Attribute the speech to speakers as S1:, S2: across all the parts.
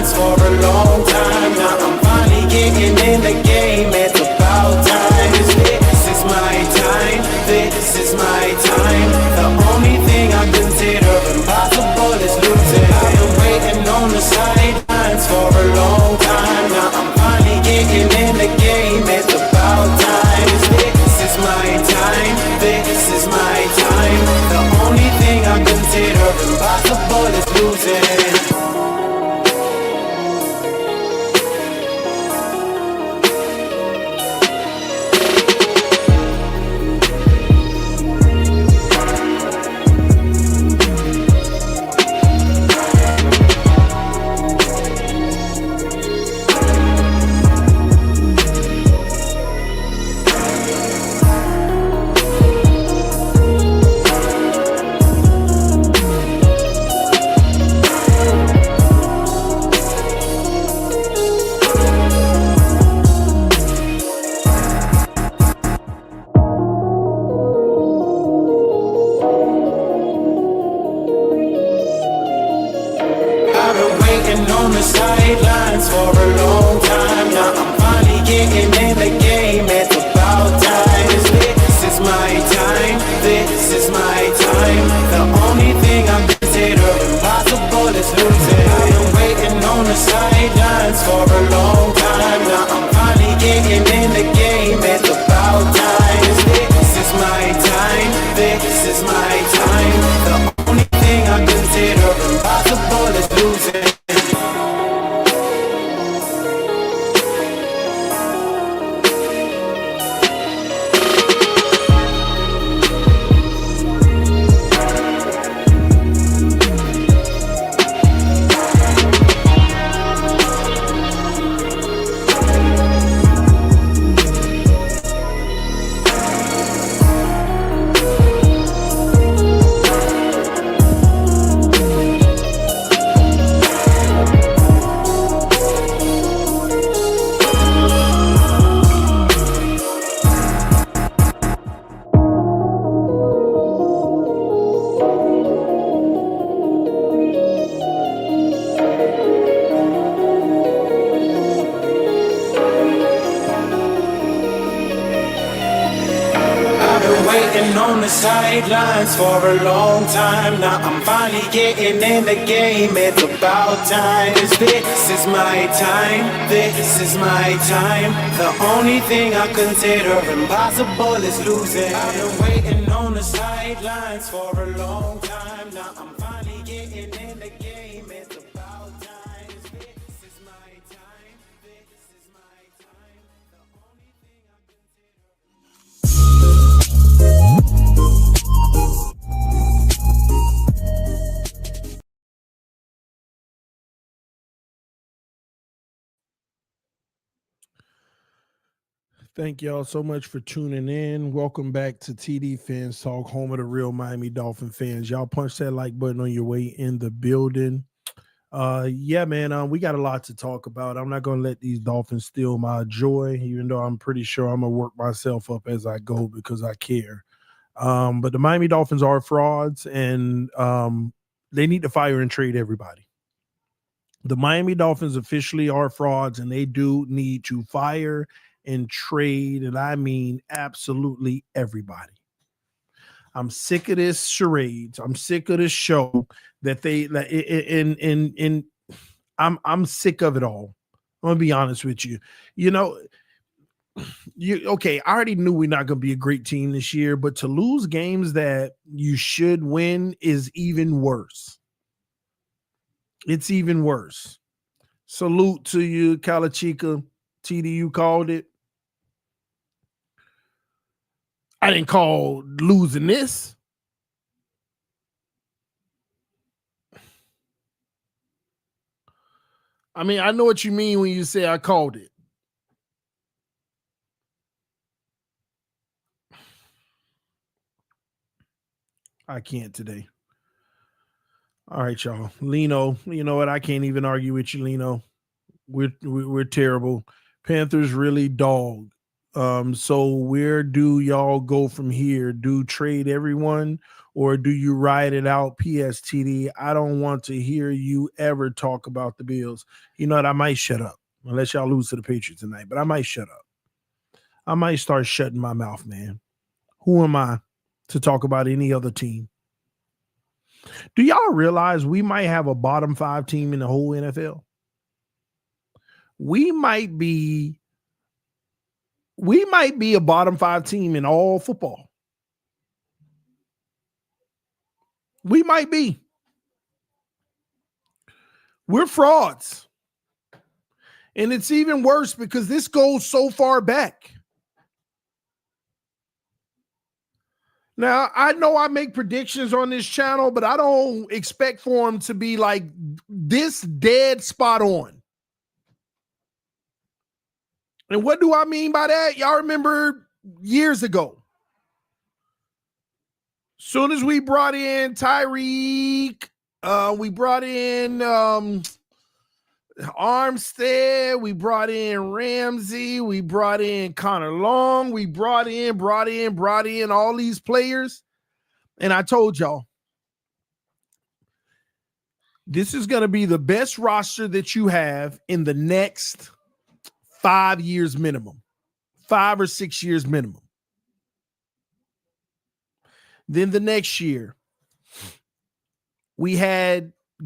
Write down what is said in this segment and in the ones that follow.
S1: sidelines for a long time. Now I'm finally getting in the game. It's about time. This is my time. This is my time. The only thing I consider impossible is losing. I've been waiting on the sidelines for a long time. Now I'm finally getting in the game. It's about time. This is my time. This is my time. The only thing I consider impossible is losing. On the sidelines for a long time. Now I'm finally getting in the game. It's about time. This is my time. This is my time. The only thing I consider impossible is losing. I've been waiting on the sidelines for a long time. Now I'm finally getting in the game. It's about time. This is my time. This is my time. The only thing I consider impossible is losing. On the sidelines for a long time. Now I'm finally getting in the game. It's about time. This is my time. This is my time. The only thing I consider impossible is losing. I've been waiting on the sidelines for a long time. Now I'm finally getting in the game. It's about time. This is my time. This is my time. The only thing I
S2: Thank y'all so much for tuning in. Welcome back to TD PHINS Talk, home of the real Miami Dolphin fans. Y'all punch that like button on your way in the building. Yeah, man, we got a lot to talk about. I'm not going to let these Dolphins steal my joy, even though I'm pretty sure I'm going to work myself up as I go because I care. But the Miami Dolphins are frauds, and they need to fire and trade everybody. The Miami Dolphins officially are frauds, and they do need to fire and trade, and I mean absolutely everybody. I'm sick of this charades. I'm sick of this show that they like. I'm sick of it all. I'm gonna be honest with you. You know, okay. I already knew we're not gonna be a great team this year, but to lose games that you should win is even worse. It's even worse. Salute to you, Calachica. TD, you called it. I didn't call losing this. I mean, I know what you mean when you say I called it. I can't today. All right, y'all. Lino, you know what? I can't even argue with you, Lino. We're terrible. Panthers really dog. So where do y'all go from here? Do trade everyone, or do you ride it out? PSTD, I don't want to hear you ever talk about the Bills. You know what? I might shut up unless y'all lose to the Patriots tonight, but I might shut up. I might start shutting my mouth, man. Who am I to talk about any other team? Do y'all realize we might have a bottom 5 team in the whole NFL? We might be a bottom 5 team in all football. We might be. We're frauds. And it's even worse because this goes so far back. Now, I know I make predictions on this channel, but I don't expect for them to be like this dead spot on. And what do I mean by that? Y'all remember years ago. Soon as we brought in Tyreek, we brought in Armstead, we brought in Ramsey, we brought in Connor Long, we brought in all these players. And I told y'all, this is going to be the best roster that you have in the next 5 years minimum, 5 or 6 years minimum. Then the next year, we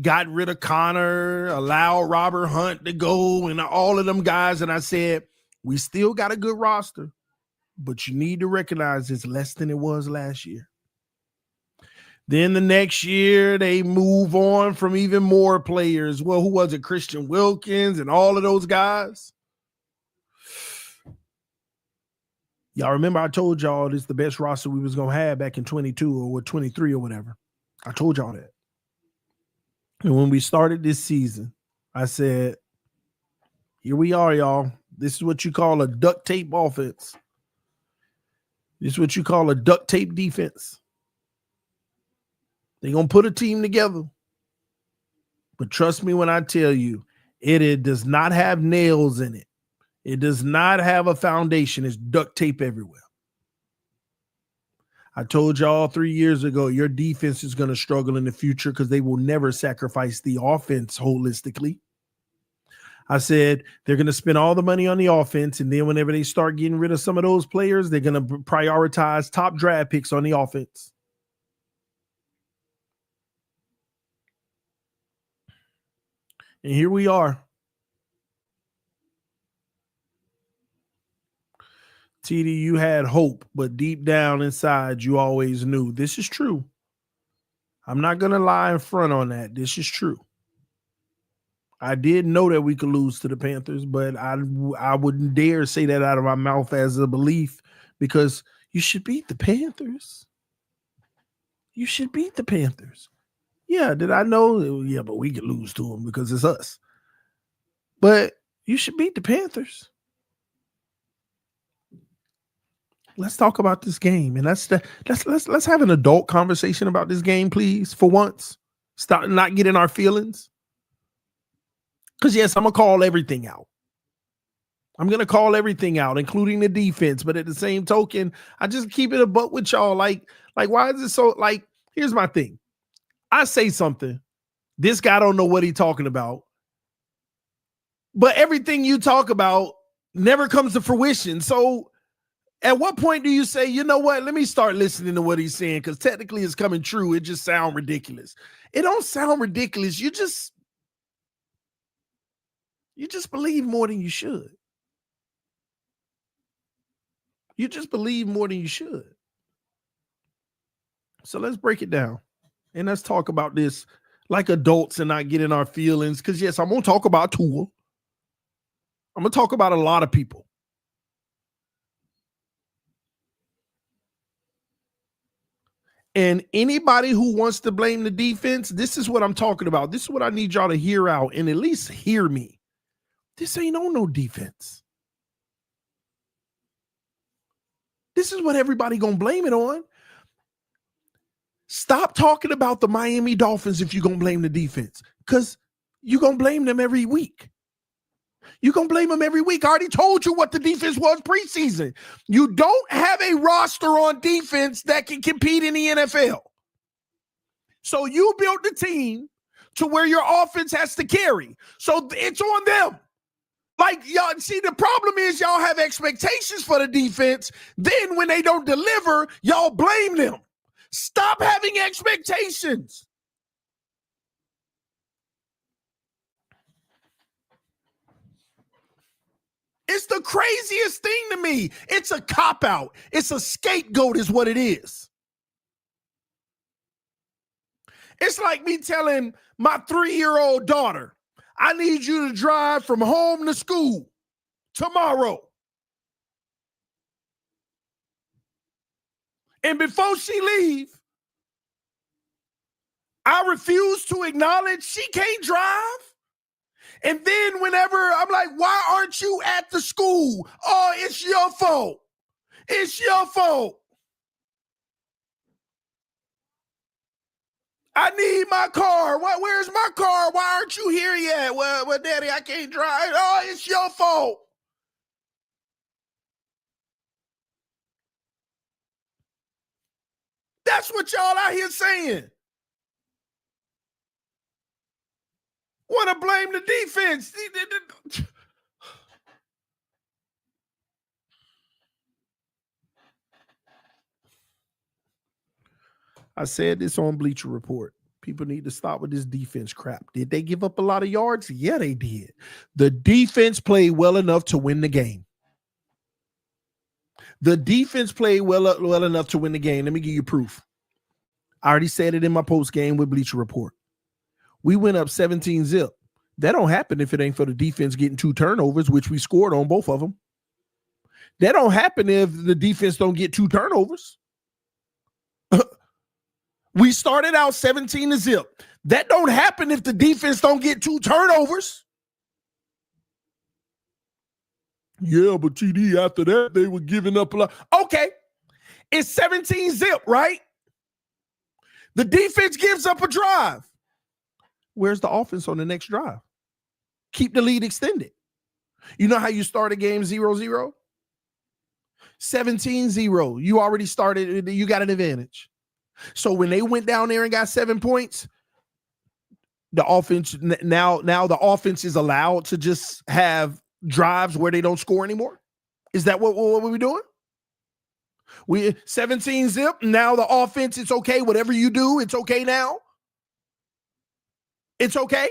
S2: got rid of Connor, allowed Robert Hunt to go, and all of them guys. And I said, we still got a good roster, but you need to recognize it's less than it was last year. Then the next year, they move on from even more players. Well, who was it? Christian Wilkins and all of those guys. Y'all remember I told y'all this is the best roster we was going to have back in 22 or 23 or whatever. I told y'all that. And when we started this season, I said, here we are, y'all. This is what you call a duct tape offense. This is what you call a duct tape defense. They're going to put a team together. But trust me when I tell you, it does not have nails in it. It does not have a foundation. It's duct tape everywhere. I told y'all 3 years ago, your defense is going to struggle in the future because they will never sacrifice the offense holistically. I said they're going to spend all the money on the offense, and then whenever they start getting rid of some of those players, they're going to prioritize top draft picks on the offense. And here we are. TD, you had hope, but deep down inside, you always knew this is true. I'm not going to lie in front on that. This is true. I did know that we could lose to the Panthers, but I wouldn't dare say that out of my mouth as a belief because you should beat the Panthers. You should beat the Panthers. Yeah, did I know? Yeah, but we could lose to them because it's us. But you should beat the Panthers. Let's talk about this game, and let's have an adult conversation about this game, please. For once, stop not getting our feelings. Because yes, I'm gonna call everything out. I'm gonna call everything out, including the defense. But at the same token, I just keep it a buck with y'all. Like why is it so? Like, here's my thing. I say something, this guy don't know what he's talking about. But everything you talk about never comes to fruition. So at what point do you say, you know what, let me start listening to what he's saying? Because technically it's coming true. It just sounds ridiculous. It don't sound ridiculous. You just believe more than you should. You just believe more than you should. So let's break it down. And let's talk about this like adults and not get in our feelings. Because yes, I'm going to talk about Tua. I'm going to talk about a lot of people. And anybody who wants to blame the defense, this is what I'm talking about. This is what I need y'all to hear out and at least hear me. This ain't on no defense. This is what everybody gonna blame it on. Stop talking about the Miami Dolphins if you're gonna blame the defense, because you're gonna blame them every week. You're going to blame them every week. I already told you what the defense was preseason. You don't have a roster on defense that can compete in the NFL. So you built the team to where your offense has to carry. So it's on them. Like, y'all, see, the problem is y'all have expectations for the defense. Then when they don't deliver, y'all blame them. Stop having expectations. It's the craziest thing to me. It's a cop-out. It's a scapegoat is what it is. It's like me telling my 3-year-old daughter, I need you to drive from home to school tomorrow. And before she leave, I refuse to acknowledge she can't drive. And then whenever I'm like, why aren't you at the school? Oh, it's your fault. It's your fault. I need my car. Where's my car? Why aren't you here yet? Well, Daddy, I can't drive. Oh, it's your fault. That's what y'all out here saying. Want to blame the defense. I said this on Bleacher Report. People need to stop with this defense crap. Did they give up a lot of yards? Yeah, they did. The defense played well enough to win the game. The defense played well enough to win the game. Let me give you proof. I already said it in my post game with Bleacher Report. We went up 17-0. That don't happen if it ain't for the defense getting 2 turnovers, which we scored on both of them. That don't happen if the defense don't get 2 turnovers. We started out 17-0. That don't happen if the defense don't get 2 turnovers. Yeah, but TD, after that, they were giving up a lot. Okay, it's 17-0, right? The defense gives up a drive. Where's the offense on the next drive? Keep the lead extended. You know how you start a game 0-0? 17-0. You already started. You got an advantage. So when they went down there and got 7 points, the offense now the offense is allowed to just have drives where they don't score anymore. Is that what we're doing? We 17-0. Now the offense, it's okay. Whatever you do, it's okay now. It's okay.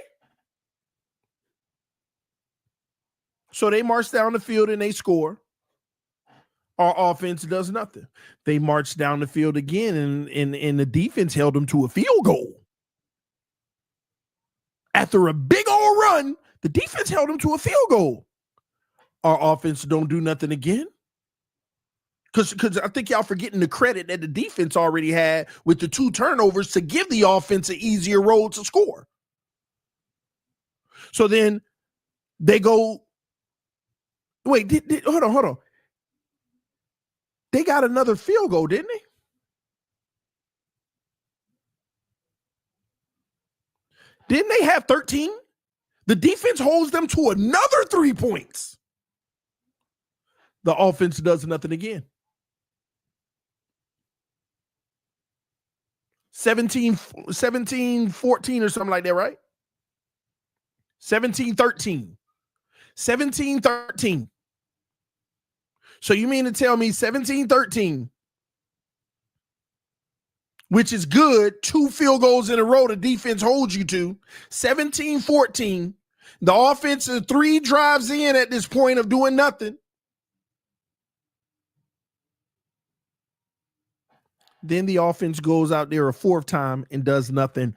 S2: So they march down the field and they score. Our offense does nothing. They marched down the field again, and the defense held them to a field goal. After a big old run, the defense held them to a field goal. Our offense don't do nothing again. Because I think y'all forgetting the credit that the defense already had with the 2 turnovers to give the offense an easier road to score. So then they go, wait, hold on. They got another field goal, didn't they? Didn't they have 13? The defense holds them to another 3 points. The offense does nothing again. 17-14 or something like that, right? 17-13. 17-13. So you mean to tell me 17-13, which is good, 2 field goals in a row the defense holds you to, 17-14, the offense is 3 drives in at this point of doing nothing. Then the offense goes out there a 4th time and does nothing.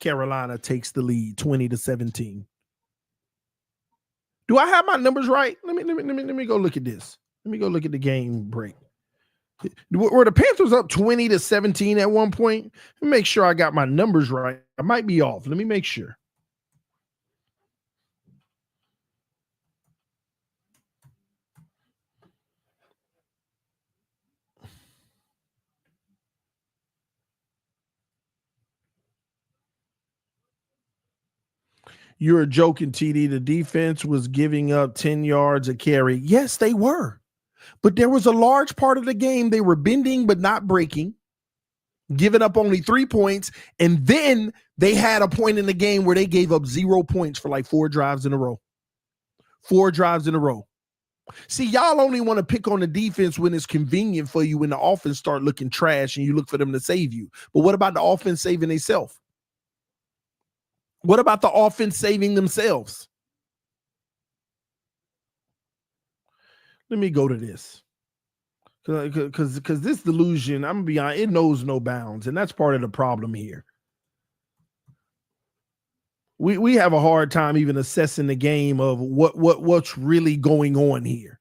S2: Carolina takes the lead 20-17. Do I have my numbers right? Let me go look at this. Let me go look at the game break. Were the Panthers up 20-17 at one point? Let me make sure I got my numbers right. I might be off. Let me make sure. You're joking, TD. The defense was giving up 10 yards a carry. Yes, they were. But there was a large part of the game they were bending but not breaking. giving up only 3 points. And then they had a point in the game where they gave up 0 points for like 4 drives in a row. 4 drives in a row. See, y'all only want to pick on the defense when it's convenient for you, when the offense start looking trash and you look for them to save you. But what about the offense saving themselves? What about the offense saving themselves? Let me go to this. Because this delusion, I'm going to be honest, it knows no bounds. And that's part of the problem here. We have a hard time even assessing the game of what's really going on here.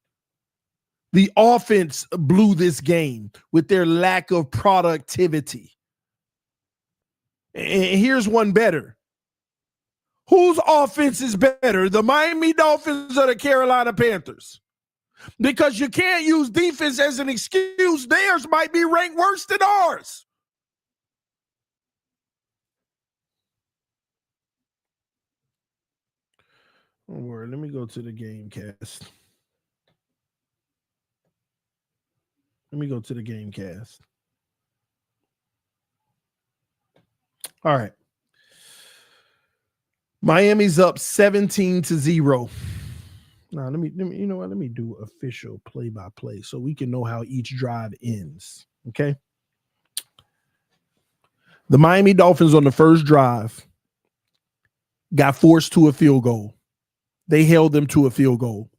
S2: The offense blew this game with their lack of productivity. And here's one better. Whose offense is better, the Miami Dolphins or the Carolina Panthers? Because you can't use defense as an excuse. Theirs might be ranked worse than ours. Don't worry, let me go to the game cast. All right. Miami's up 17-0. Now, let me do official play-by-play so we can know how each drive ends, okay? The Miami Dolphins on the first drive got forced to a field goal. They held them to a field goal.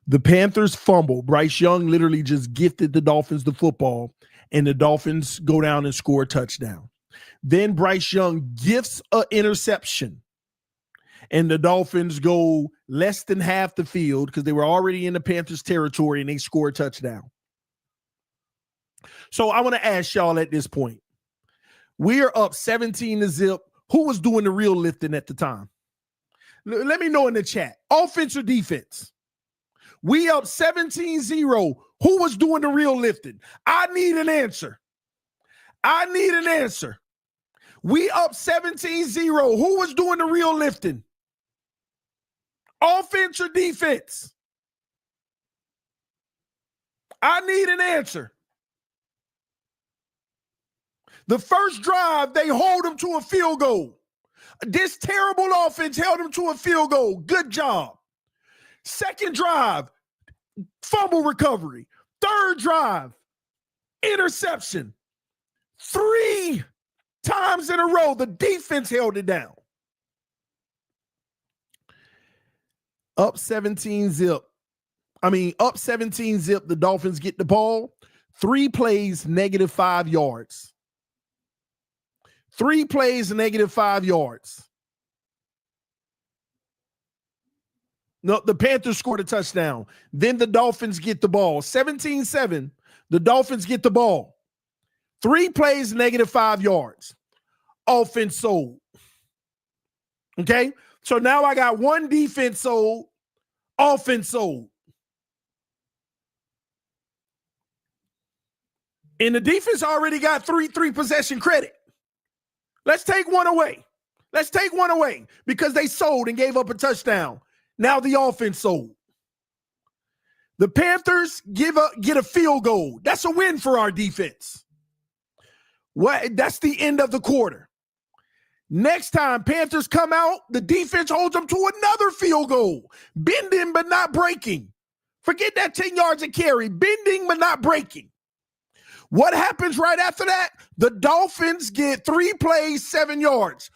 S2: The Panthers fumble. Bryce Young literally just gifted the Dolphins the football, and the Dolphins go down and score a touchdown. Then Bryce Young gifts an interception, and the Dolphins go less than half the field because they were already in the Panthers' territory, and they score a touchdown. So I want to ask y'all at this point, we are up 17-0. Who was doing the real lifting at the time? Let me know in the chat. Offense or defense? We up 17-0. Who was doing the real lifting? I need an answer. We up 17-0. Who was doing the real lifting? Offense or defense? I need an answer. The first drive, they hold them to a field goal. This terrible offense held them to a field goal. Good job. Second drive, fumble recovery. Third drive, interception. 3 times in a row, the defense held it down. Up 17-0. The Dolphins get the ball. 3 plays, -5 yards. 3 plays, -5 yards. No, the Panthers scored a touchdown. Then the Dolphins get the ball. 17-7. The Dolphins get the ball. 3 plays, -5 yards. Offense sold. Okay? So now I got 1 defense sold. Offense sold. And the defense already got 3 possession credit. Let's take one away. Because they sold and gave up a touchdown. Now the offense sold. The Panthers get a field goal. That's a win for our defense. That's the end of the quarter. Next time Panthers come out, the defense holds them to another field goal. Bending but not breaking. Forget that 10 yards of carry. Bending but not breaking. What happens right after that? The Dolphins get 3 plays, 7 yards.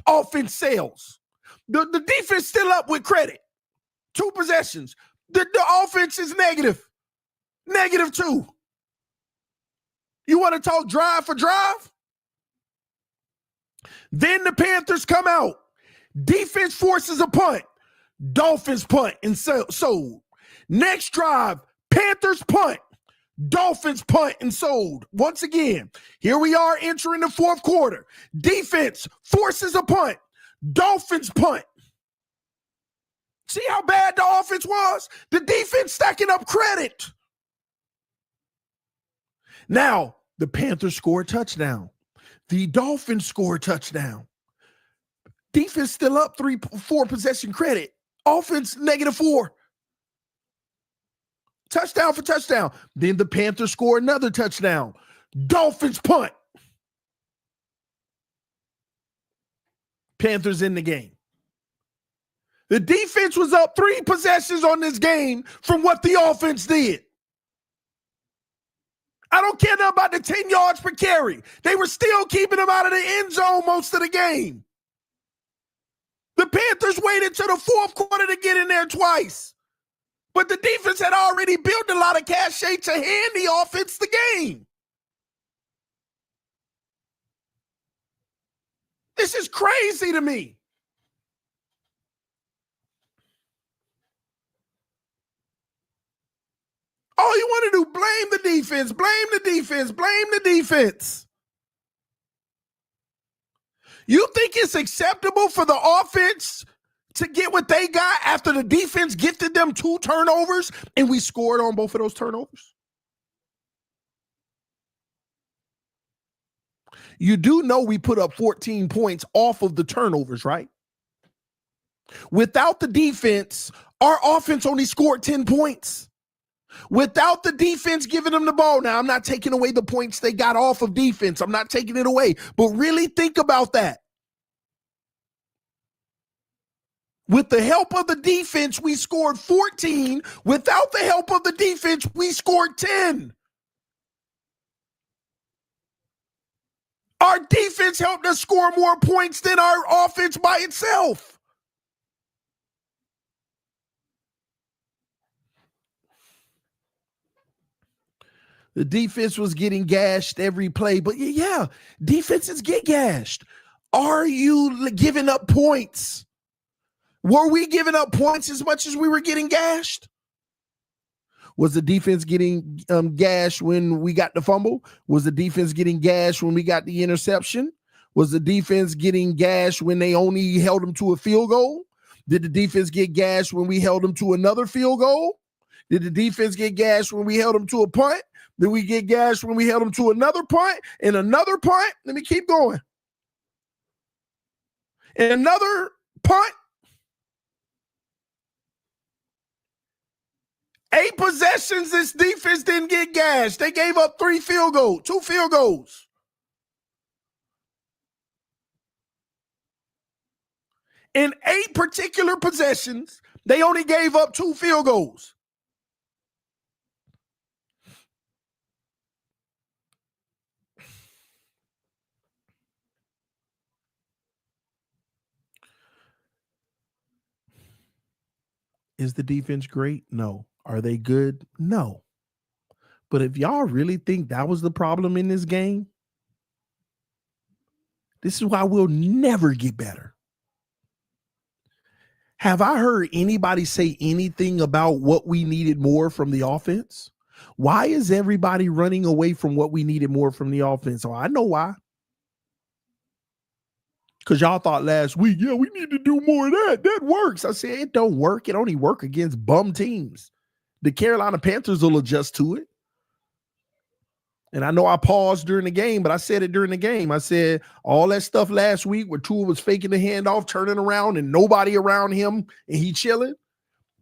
S2: Offense sails. The defense still up with credit. 2 possessions. The offense is negative. -2. You want to talk drive for drive? Then the Panthers come out. Defense forces a punt. Dolphins punt and sold. Next drive, Panthers punt. Dolphins punt and sold. Once again, here we are entering the fourth quarter. Defense forces a punt. Dolphins punt. See how bad the offense was? The defense stacking up credit. Now, the Panthers score a touchdown. The Dolphins score a touchdown. Defense still up 4 possession credit. Offense -4. Touchdown for touchdown. Then the Panthers score another touchdown. Dolphins punt. Panthers in the game. The defense was up 3 possessions on this game from what the offense did. I don't care nothing about the 10 yards per carry. They were still keeping them out of the end zone most of the game. The Panthers waited till the fourth quarter to get in there twice. But the defense had already built a lot of cachet to hand the offense the game. This is crazy to me. All you want to do, blame the defense, blame the defense, blame the defense. You think it's acceptable for the offense to get what they got after the defense gifted them 2 turnovers and we scored on both of those turnovers? You do know we put up 14 points off of the turnovers, right? Without the defense, our offense only scored 10 points. Without the defense giving them the ball. Now, I'm not taking away the points they got off of defense. I'm not taking it away. But really think about that. With the help of the defense, we scored 14. Without the help of the defense, we scored 10. Our defense helped us score more points than our offense by itself. The defense was getting gashed every play, but yeah, defenses get gashed. Are you giving up points? Were we giving up points as much as we were getting gashed? Was the defense getting gashed when we got the fumble? Was the defense getting gashed when we got the interception? Was the defense getting gashed when they only held them to a field goal? Did the defense get gashed when we held them to another field goal? Did the defense get gashed when we held them to a punt? Did we get gashed when we held them to another punt and another punt? Let me keep going. And another punt. 8 possessions, this defense didn't get gashed. They gave up 2 field goals. In 8 particular possessions, they only gave up 2 field goals. Is the defense great? No. Are they good? No. But if y'all really think that was the problem in this game, this is why we'll never get better. Have I heard anybody say anything about what we needed more from the offense? Why is everybody running away from what we needed more from the offense? Oh, I know why. Because y'all thought last week, yeah, we need to do more of that. That works. I said, it don't work. It only work against bum teams. The Carolina Panthers will adjust to it. And I know I paused during the game, but I said it during the game. I said all that stuff last week where Tua was faking the handoff, turning around, and nobody around him, and he chilling.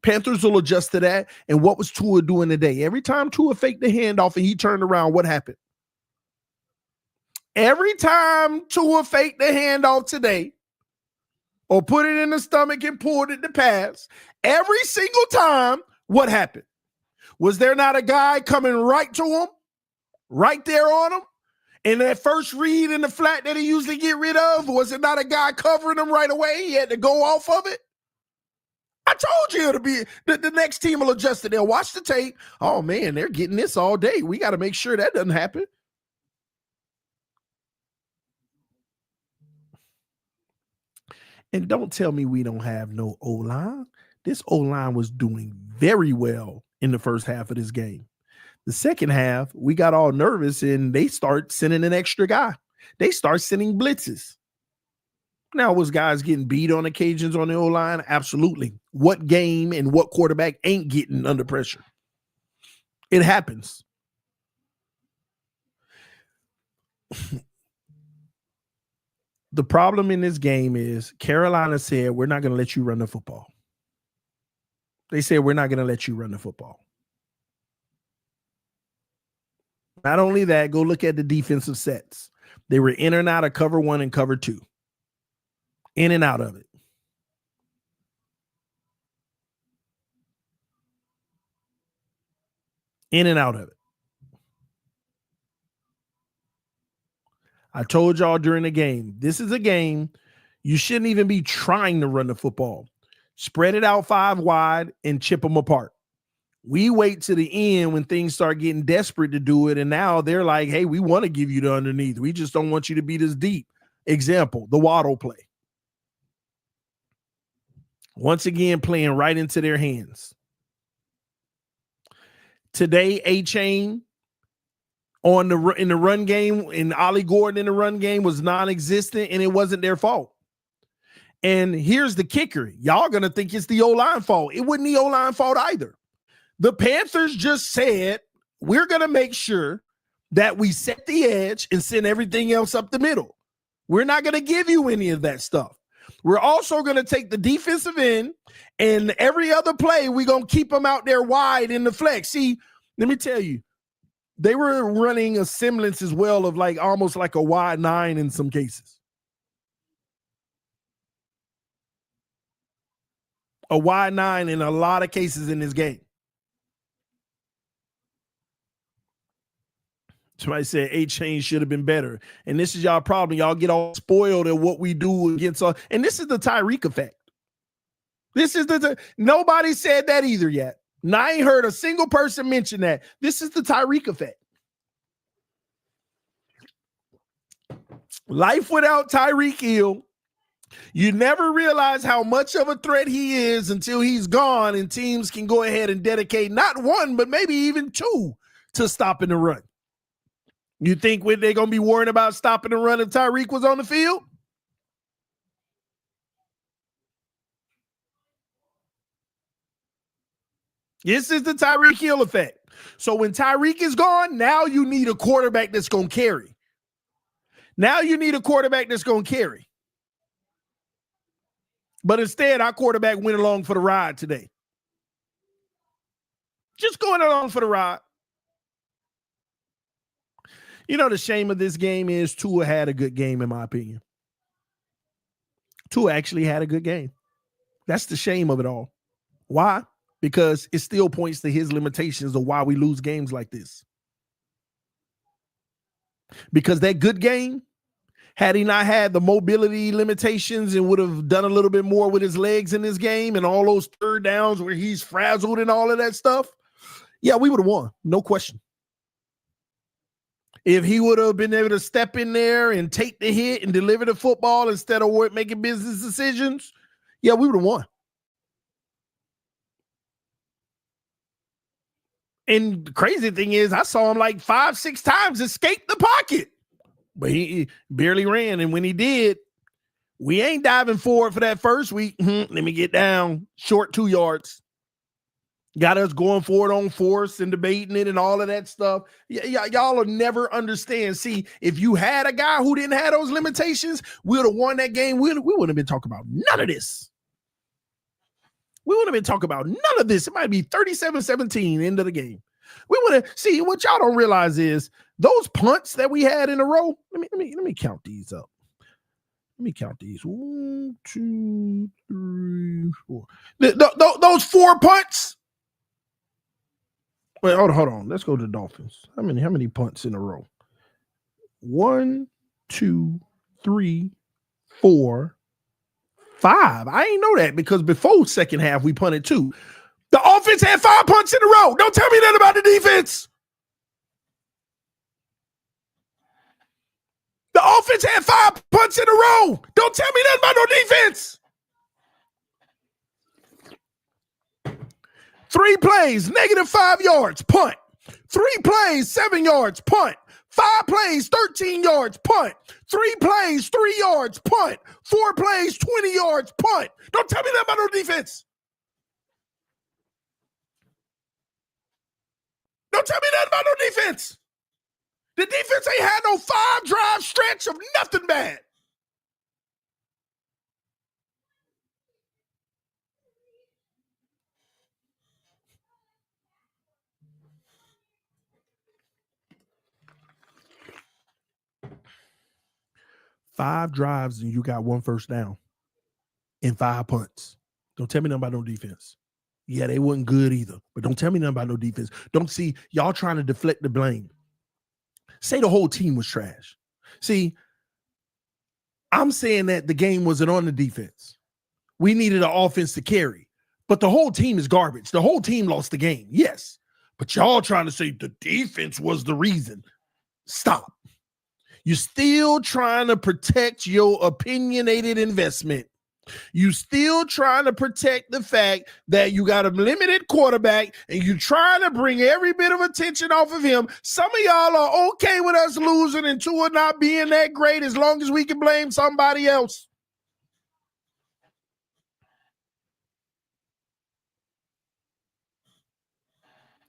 S2: Panthers will adjust to that. And what was Tua doing today? Every time Tua faked the handoff and he turned around, what happened? Every time Tua faked the handoff today or put it in the stomach and pulled it to pass, every single time, what happened? Was there not a guy coming right to him, right there on him? And that first read in the flat that he usually get rid of, was it not a guy covering him right away? He had to go off of it. I told you it'll be the next team will adjust it. They'll watch the tape. Oh, man, they're getting this all day. We got to make sure that doesn't happen. And don't tell me we don't have no O-line. This O-line was doing very well in the first half of this game. The second half, we got all nervous and they start sending an extra guy. They start sending blitzes. Now, was guys getting beat on occasions on the O-line? Absolutely. What game and what quarterback ain't getting under pressure? It happens. The problem in this game is Carolina said, we're not going to let you run the football. They said, we're not going to let you run the football. Not only that, go look at the defensive sets. They were in and out of cover 1 and cover 2. In and out of it. In and out of it. I told y'all during the game, this is a game you shouldn't even be trying to run the football. Spread it out 5 wide and chip them apart. We wait to the end when things start getting desperate to do it, and now they're like, hey, we want to give you the underneath. We just don't want you to be this deep. Example, the Waddle play. Once again, playing right into their hands. Today, A-Chain in the run game, and Ollie Gordon in the run game was non-existent, and it wasn't their fault. And here's the kicker. Y'all going to think it's the O-line fault. It wasn't the O-line fault either. The Panthers just said, we're going to make sure that we set the edge and send everything else up the middle. We're not going to give you any of that stuff. We're also going to take the defensive end, and every other play, we're going to keep them out there wide in the flex. See, let me tell you, they were running a semblance as well of like almost like a wide 9 in some cases. A wide 9 in a lot of cases in this game. Somebody said A-Chain should have been better. And this is y'all problem. Y'all get all spoiled at what we do against us. And this is the Tyreek effect. Nobody said that either yet. And I ain't heard a single person mention that. This is the Tyreek effect. Life without Tyreek Hill. You never realize how much of a threat he is until he's gone, and teams can go ahead and dedicate not 1, but maybe even 2 to stopping the run. You think they're going to be worrying about stopping the run if Tyreek was on the field? This is the Tyreek Hill effect. So when Tyreek is gone, now you need a quarterback that's going to carry. Now you need a quarterback that's going to carry. But instead, our quarterback went along for the ride today. Just going along for the ride. You know, the shame of this game is Tua had a good game, in my opinion. Tua actually had a good game. That's the shame of it all. Why? Because it still points to his limitations of why we lose games like this. Because that good game, had he not had the mobility limitations and would have done a little bit more with his legs in this game and all those third downs where he's frazzled and all of that stuff, yeah, we would have won. No question. If he would have been able to step in there and take the hit and deliver the football instead of making business decisions, yeah, we would have won. And the crazy thing is, I saw him like 5-6 times escape the pocket, but he barely ran. And when he did, we ain't diving forward for that first week. Let me get down short 2 yards. Got us going forward on force and debating it and all of that stuff. Y'all will never understand. See, if you had a guy who didn't have those limitations, we would have won that game. We wouldn't have been talking about none of this. We wouldn't have been talking about none of this. It might be 37-17 end of the game. We would have. See, what y'all don't realize is those punts that we had in a row. Let me count these up. Let me count these. 1, 2, 3, 4. Those 4 punts. Wait, hold on. Let's go to the Dolphins. How many punts in a row? 1, 2, 3, 4, 5. I ain't know that because before second half we punted 2. The offense had 5 punts in a row. Don't tell me that about the defense. The offense had 5 punts in a row. Don't tell me that about no defense. 3 plays, -5 yards, punt. 3 plays, 7 yards, punt. 5 plays, 13 yards, punt. 3 plays, 3 yards, punt. 4 plays, 20 yards, punt. Don't tell me that about no defense. Don't tell me that about no defense. The defense ain't had no 5-drive stretch of nothing bad. Five drives and you got 1 first down. and 5 punts. Don't tell me nothing about no defense. Yeah, they wasn't good either, but don't tell me nothing about no defense. Don't see y'all trying to deflect the blame. Say the whole team was trash. See, I'm saying that the game wasn't on the defense. We needed an offense to carry, but the whole team is garbage. The whole team lost the game. Yes, but y'all trying to say the defense was the reason. Stop. You're still trying to protect your opinionated investment. You still trying to protect the fact that you got a limited quarterback and you trying to bring every bit of attention off of him. Some of y'all are okay with us losing and Tua not being that great as long as we can blame somebody else.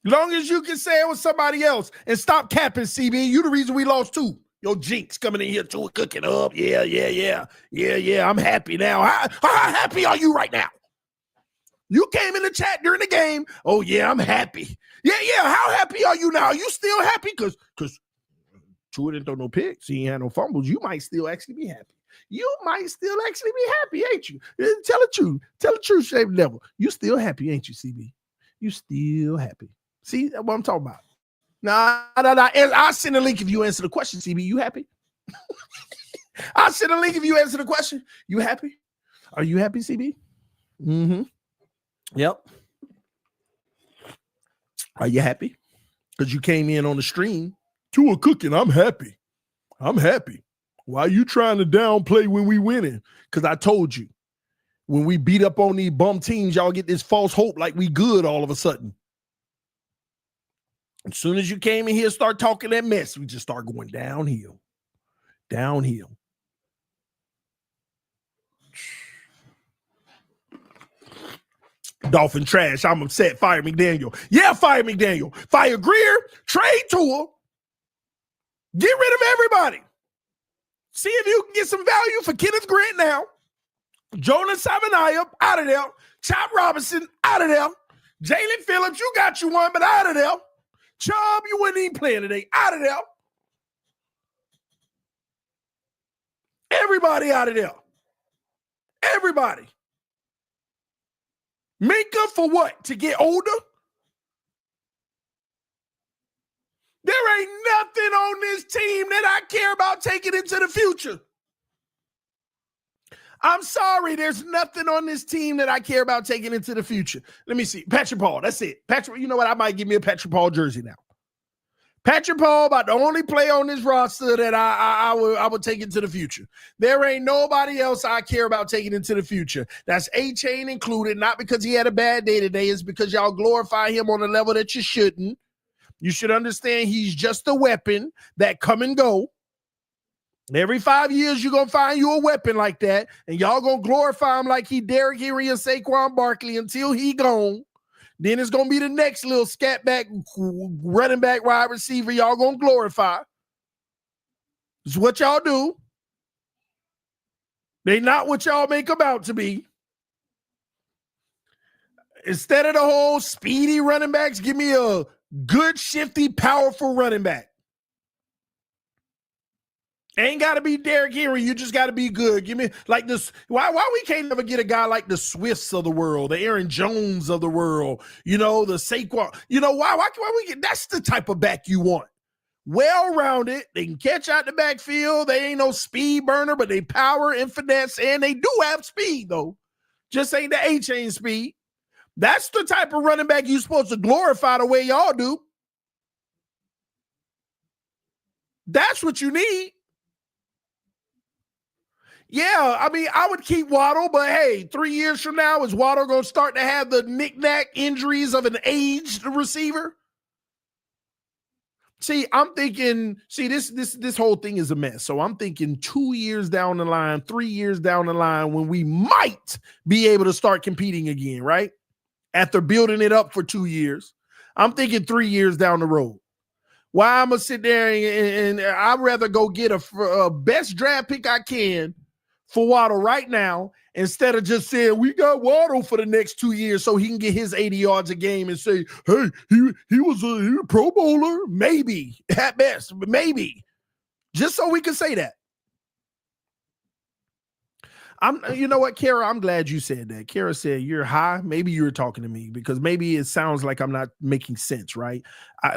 S2: Long as you can say it was somebody else and stop capping, CB. You the reason we lost too. Yo, Jinx coming in here too, cooking up. Yeah. I'm happy now. How happy are you right now? You came in the chat during the game. Oh, yeah, I'm happy. Yeah. How happy are you now? Are you still happy? Because Tua didn't throw no picks. He ain't had no fumbles. You might still actually be happy. You might still actually be happy, ain't you? Tell the truth. Tell the truth, Shave the Devil. You still happy, ain't you, CB? You still happy. See, that's what I'm talking about. Nah. I'll send a link if you answer the question, CB. You happy? I'll send a link if you answer the question. You happy? Are you happy, CB? Mm-hmm. Yep. Are you happy? Because you came in on the stream. Tua cooking. I'm happy. Why are you trying to downplay when we winning? Because I told you, when we beat up on these bum teams, y'all get this false hope like we good all of a sudden. As soon as you came in here, start talking that mess, we just start going downhill. Dolphin trash. I'm upset. Fire McDaniel. Yeah, fire McDaniel. Fire Greer. Trade Tua. Get rid of everybody. See if you can get some value for Kenneth Grant now. Jonas Savanaya, out of there. Chop Robinson, out of there. Jalen Phillips, you got you one, but out of there. Chubb, you wouldn't even play today. Out of there. Everybody out of there. Everybody. Minka for what? To get older? There ain't nothing on this team that I care about taking into the future. I'm sorry, there's nothing on this team that I care about taking into the future. Let me see. Patrick Paul, that's it. Patrick, you know what? I might give me a Patrick Paul jersey now. Patrick Paul about the only player on this roster that I would take into the future. There ain't nobody else I care about taking into the future. That's A-Chain included, not because he had a bad day today. It's because y'all glorify him on a level that you shouldn't. You should understand he's just a weapon that come and go. Every 5 years, you're going to find you a weapon like that, and y'all going to glorify him like he Derrick Henry and Saquon Barkley until he gone. Then it's going to be the next little scat back, running back, wide receiver y'all going to glorify. It's what y'all do. They not what y'all make them out to be. Instead of the whole speedy running backs, give me a good, shifty, powerful running back. Ain't got to be Derrick Henry. You just got to be good. Give me like this. Why we can't never get a guy like the Swifts of the world, the Aaron Jones of the world, the Saquon. You know, why we get, that's the type of back you want. Well-rounded. They can catch out the backfield. They ain't no speed burner, but they power and finesse, and they do have speed, though. Just ain't the A-Chain speed. That's the type of running back you're supposed to glorify the way y'all do. That's what you need. Yeah, I mean, I would keep Waddle, but hey, 3 years from now, is Waddle going to start to have the knick-knack injuries of an aged receiver? See, I'm thinking, this whole thing is a mess. So I'm thinking 2 years down the line, 3 years down the line, when we might be able to start competing again, right? After building it up for 2 years. I'm thinking 3 years down the road. Why I'm going to sit there and I'd rather go get a best draft pick I can for Waddle right now, instead of just saying we got Waddle for the next 2 years so he can get his 80 yards a game and say, hey, he was a Pro Bowler, maybe at best, maybe, just so we can say that. You know what, Kara, I'm glad you said that. Kara said, you're high. Maybe you're talking to me because maybe it sounds like I'm not making sense, right?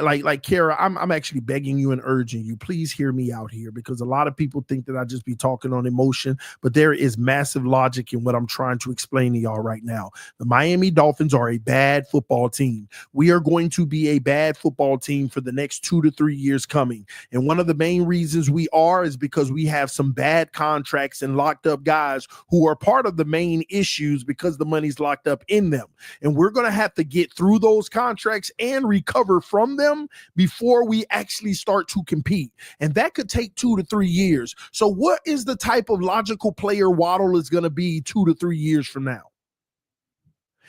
S2: Like Kara, I'm actually begging you and urging you, please hear me out here because a lot of people think that I just be talking on emotion, but there is massive logic in what I'm trying to explain to y'all right now. The Miami Dolphins are a bad football team. We are going to be a bad football team for the next 2 to 3 years coming. And one of the main reasons we are is because we have some bad contracts and locked up guys who are part of the main issues because the money's locked up in them. And we're going to have to get through those contracts and recover from them before we actually start to compete. And that could take 2 to 3 years. So what is the type of logical player Waddle is going to be 2 to 3 years from now?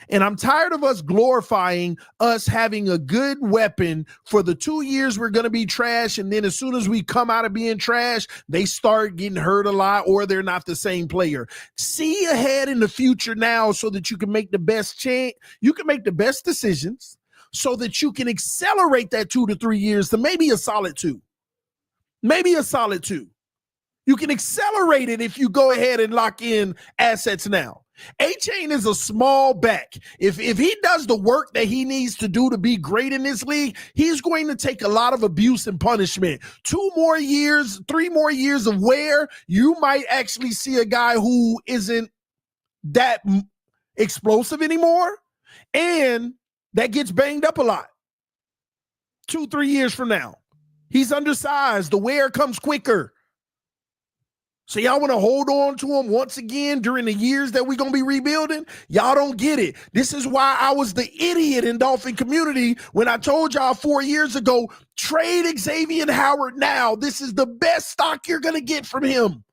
S2: And I'm tired of us glorifying us having a good weapon for the 2 years we're going to be trash. And then as soon as we come out of being trash, they start getting hurt a lot or they're not the same player. See ahead in the future now so that you can make the best change. You can make the best decisions so that you can accelerate that 2 to 3 years to maybe a solid 2. Maybe a solid 2. You can accelerate it if you go ahead and lock in assets now. A-Chain is a small back. If he does the work that he needs to do to be great in this league, he's going to take a lot of abuse and punishment. 2 more years, 3 more years of wear, you might actually see a guy who isn't that explosive anymore and that gets banged up a lot. 2, 3 years from now. He's undersized. The wear comes quicker. So y'all want to hold on to him once again during the years that we're going to be rebuilding? Y'all don't get it. This is why I was the idiot in Dolphin community when I told y'all 4 years ago, trade Xavier Howard now. This is the best stock you're going to get from him.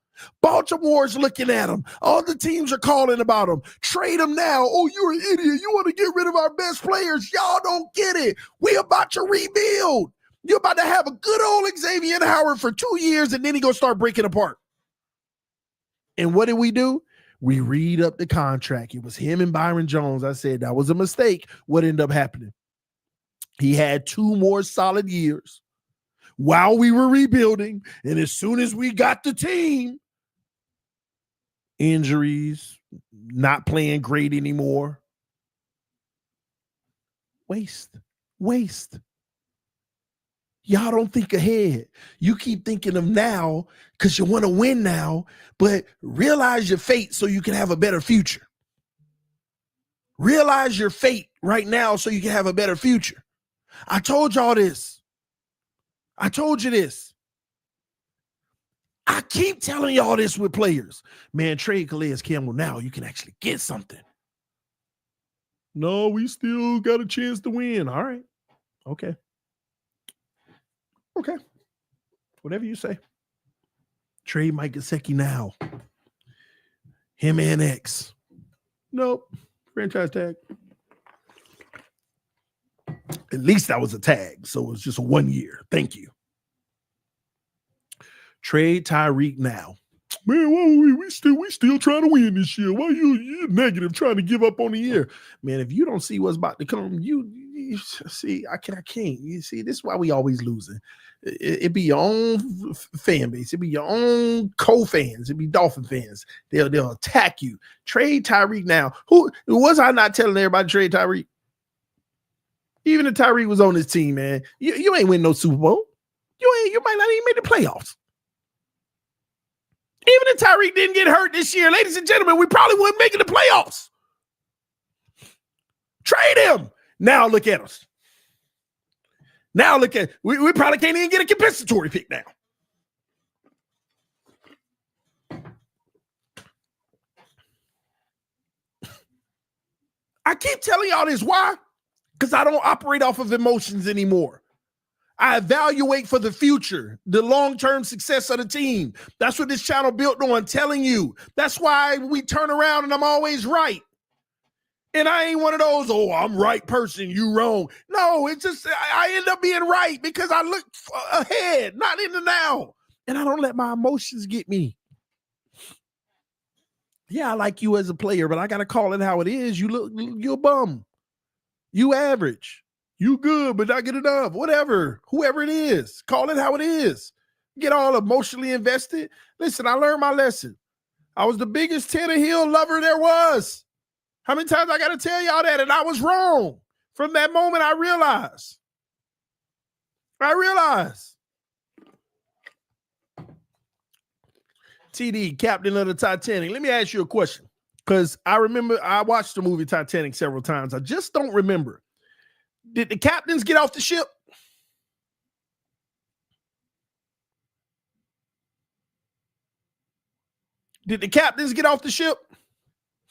S2: Baltimore's looking at him. All the teams are calling about him. Trade him now. Oh, you're an idiot. You want to get rid of our best players. Y'all don't get it. We about to rebuild. You're about to have a good old Xavier Howard for 2 years, and then he going to start breaking apart. And what did we do? We read up the contract. It was him and Byron Jones. I said that was a mistake. What ended up happening? He had 2 more solid years while we were rebuilding. And as soon as we got the team, injuries, not playing great anymore. Waste. Y'all don't think ahead. You keep thinking of now because you want to win now, but realize your fate so you can have a better future. Realize your fate right now so you can have a better future. I told y'all this. I told you this. I keep telling y'all this with players. Man, trade Calais Campbell now. You can actually get something. No, we still got a chance to win. All right. Okay. Whatever you say. Trade Mike Gesicki now. Him and X. Nope. Franchise tag. At least that was a tag. So it was just 1 year. Thank you. Trade Tyreek now. Man, why we still trying to win this year. Why you negative trying to give up on the year? Man, if you don't see what's about to come, you see, I can't. You see, this is why we always losing. It be your own fan base. It be your own co-fans. It be Dolphin fans. They'll attack you. Trade Tyreek now. Who was I not telling everybody to trade Tyreek? Even if Tyreek was on this team, man, you ain't win no Super Bowl. You might not even make the playoffs. Even if Tyreek didn't get hurt this year, ladies and gentlemen, we probably wouldn't make it the playoffs. Trade him. Now look at us. Now look at we probably can't even get a compensatory pick now. I keep telling y'all this. Why? Because I don't operate off of emotions anymore. I evaluate for the future, the long-term success of the team. That's what this channel built on, telling you. That's why we turn around and I'm always right. And I ain't one of those, oh, I'm right person, you wrong. No, it's just I end up being right because I look ahead, not in the now. And I don't let my emotions get me. Yeah, I like you as a player, but I got to call it how it is. You're a bum. You average. You good, but not good enough. Whatever. Whoever it is. Call it how it is. Get all emotionally invested. Listen, I learned my lesson. I was the biggest Tannehill lover there was. How many times I got to tell y'all that? And I was wrong. From that moment, I realized. TD, captain of the Titanic. Let me ask you a question. Because I remember I watched the movie Titanic several times. I just don't remember. Did the captains get off the ship? Did the captains get off the ship?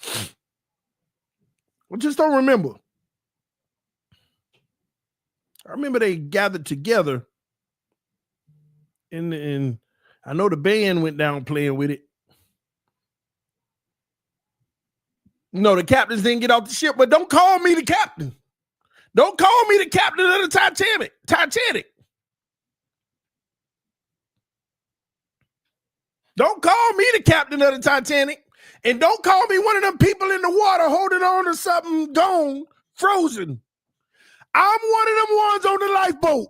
S2: I just don't remember. I remember they gathered together, and I know the band went down playing with it. No, the captains didn't get off the ship, but don't call me the captain. Don't call me the captain of the Titanic. Don't call me the captain of the Titanic. And don't call me one of them people in the water holding on to something gone, frozen. I'm one of them ones on the lifeboat.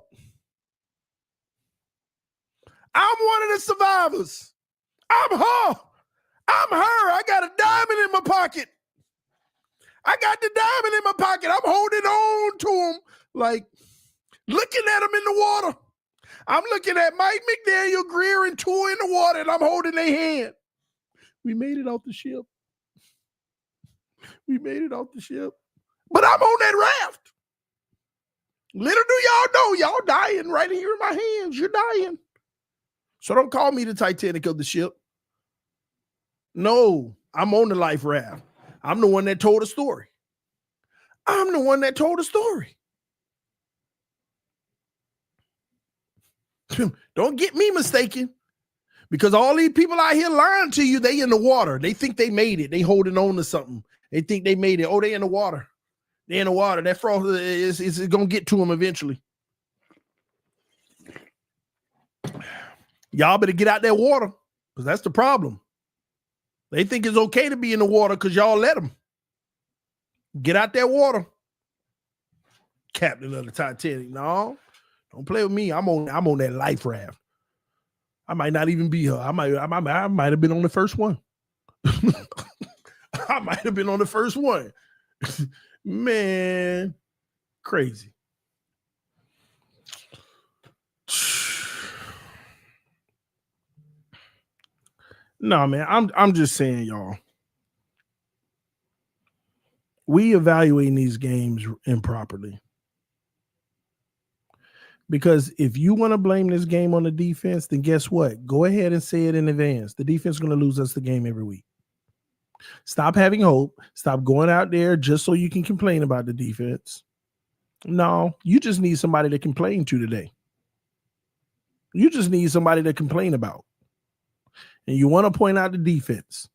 S2: I'm one of the survivors. I'm her. I got a diamond in my pocket. I'm holding on to him, like looking at him in the water. I'm looking at Mike McDaniel, Greer, and Tua in the water, and I'm holding their hand. We made it off the ship. But I'm on that raft. Little do y'all know, y'all dying right here in my hands. You're dying. So don't call me the Titanic of the ship. No, I'm on the life raft. I'm the one that told the story. Don't get me mistaken. Because all these people out here lying to you, they in the water. They think they made it. They holding on to something. They think they made it. Oh, they in the water. That frost is going to get to them eventually. Y'all better get out that water, because that's the problem. They think it's okay to be in the water because y'all let them. Get out that water. Captain of the Titanic. No, don't play with me. I'm on that life raft. I might not even be her. I might have been on the first one. I might have been on the first one. Man, crazy. No, man, I'm just saying, y'all. We evaluating these games improperly. Because if you want to blame this game on the defense, then guess what? Go ahead and say it in advance. The defense is going to lose us the game every week. Stop having hope. Stop going out there just so you can complain about the defense. No, you just need somebody to complain to today. You just need somebody to complain about. And you want to point out the defense.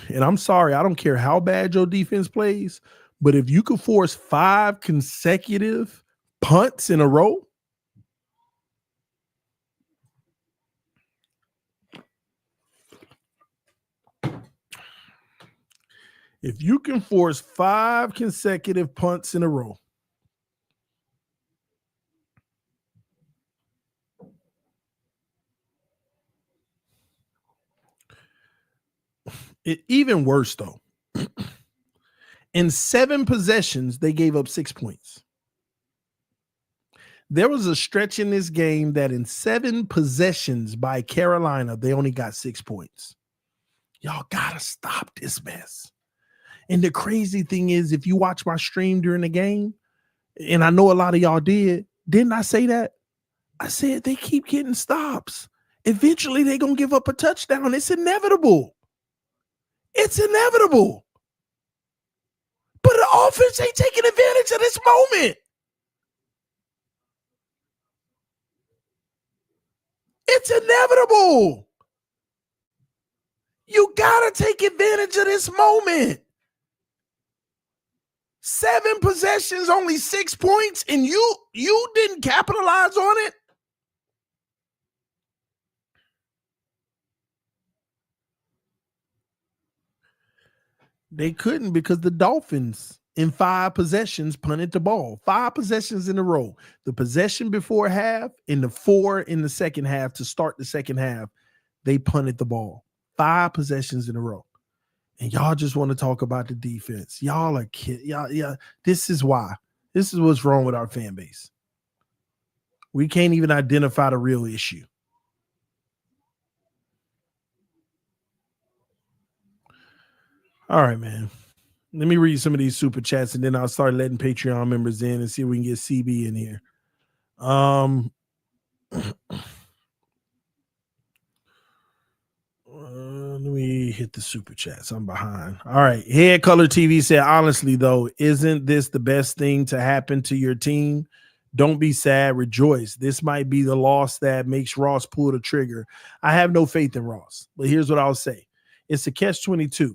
S2: And I'm sorry, I don't care how bad your defense plays, but if you could force 5 consecutive punts in a row, if you can force 5 consecutive punts in a row, even worse though. In 7 possessions, they gave up 6 points. There was a stretch in this game that in 7 possessions by Carolina, they only got 6 points. Y'all gotta stop this mess. And the crazy thing is, if you watch my stream during the game, and I know a lot of y'all didn't I say that? I said they keep getting stops. Eventually, they're going to give up a touchdown. It's inevitable. But the offense ain't taking advantage of this moment. It's inevitable. You got to take advantage of this moment. 7 possessions, only 6 points, and you didn't capitalize on it? They couldn't because the Dolphins in 5 possessions punted the ball. 5 possessions in a row. The possession before half and the 4 in the second half to start the second half, they punted the ball. 5 possessions in a row. And y'all just want to talk about the defense. Y'all are kidding. Y'all, this is why. This is what's wrong with our fan base. We can't even identify the real issue. All right, man. Let me read some of these super chats, and then I'll start letting Patreon members in and see if we can get CB in here. Let me hit the super chats. I'm behind. All right. Head Color TV said, honestly, though, isn't this the best thing to happen to your team? Don't be sad. Rejoice. This might be the loss that makes Ross pull the trigger. I have no faith in Ross, but here's what I'll say. It's a catch-22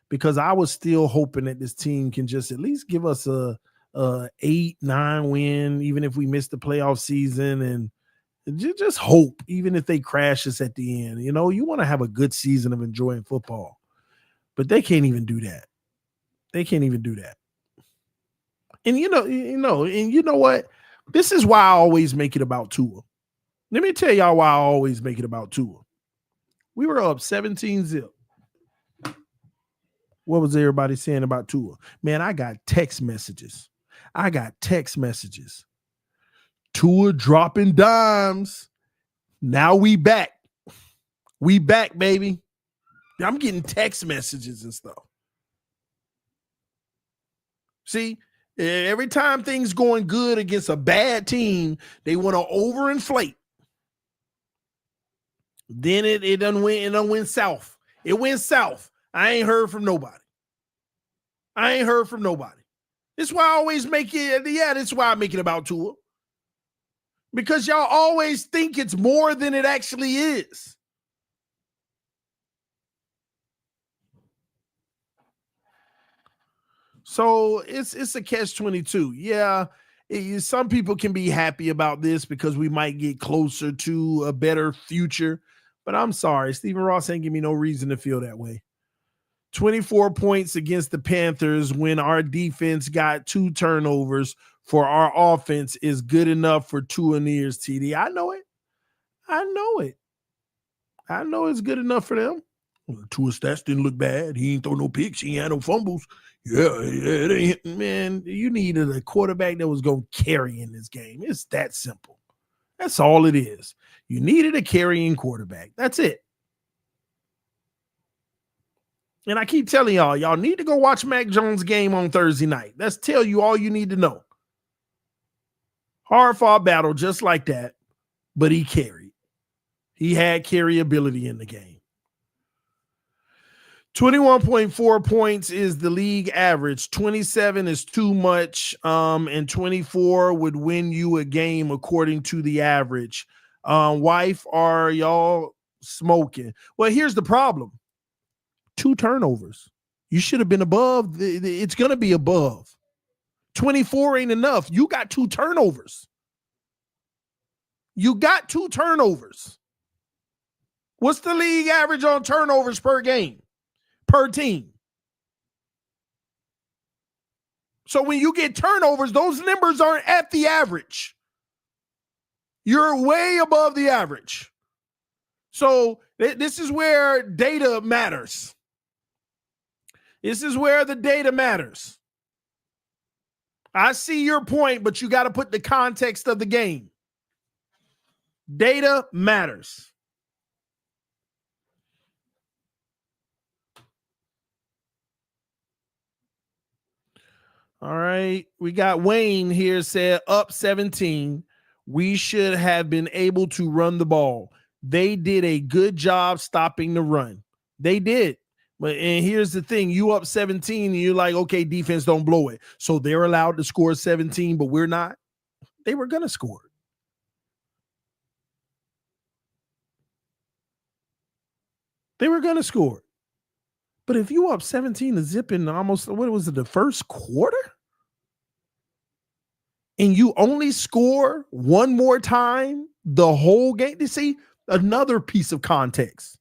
S2: because I was still hoping that this team can just at least give us a 8-9 win, even if we miss the playoff season, and just hope, even if they crash us at the end. You know, you want to have a good season of enjoying football, but they can't even do that. They can't even do that. And you know what? This is why I always make it about Tua. Let me tell y'all why I always make it about Tua. We were up 17-0. What was everybody saying about Tua? Man, I got text messages. Tua dropping dimes. Now we back. We back, baby. I'm getting text messages and stuff. See, every time things going good against a bad team, they want to overinflate. Then it done went south. It went south. I ain't heard from nobody. That's why I always make it. Yeah, that's why I make it about Tua. Because y'all always think it's more than it actually is. So it's a catch-22. Yeah, some people can be happy about this because we might get closer to a better future. But I'm sorry, Stephen Ross ain't give me no reason to feel that way. 24 points against the Panthers when our defense got 2 turnovers for our offense is good enough for 2 in the years, TD. I know it's good enough for them. Tua's stats didn't look bad. He ain't throw no picks. He ain't had no fumbles. Yeah, it ain't. Man, you needed a quarterback that was going to carry in this game. It's that simple. That's all it is. You needed a carrying quarterback. That's it. And I keep telling y'all need to go watch Mac Jones' game on Thursday night. That's tell you all you need to know. Hard-fought battle just like that, but he carried. He had carryability in the game. 21.4 points is the league average. 27 is too much, and 24 would win you a game according to the average. Wife, are y'all smoking? Well, here's the problem. 2 turnovers. You should have been above. It's going to be above. 24 ain't enough. You got 2 turnovers. What's the league average on turnovers per game? Per team. So when you get turnovers, those numbers aren't at the average. You're way above the average. So this is where data matters. This is where the data matters. I see your point, but you got to put the context of the game. Data matters. All right. We got Wayne here said up 17. We should have been able to run the ball. They did a good job stopping the run. They did. And here's the thing. You up 17 and you're like, okay, defense, don't blow it. So they're allowed to score 17, but we're not. They were going to score. But if you up 17 to zip in almost, what was it, the first quarter? And you only score one more time the whole game. You see, another piece of context.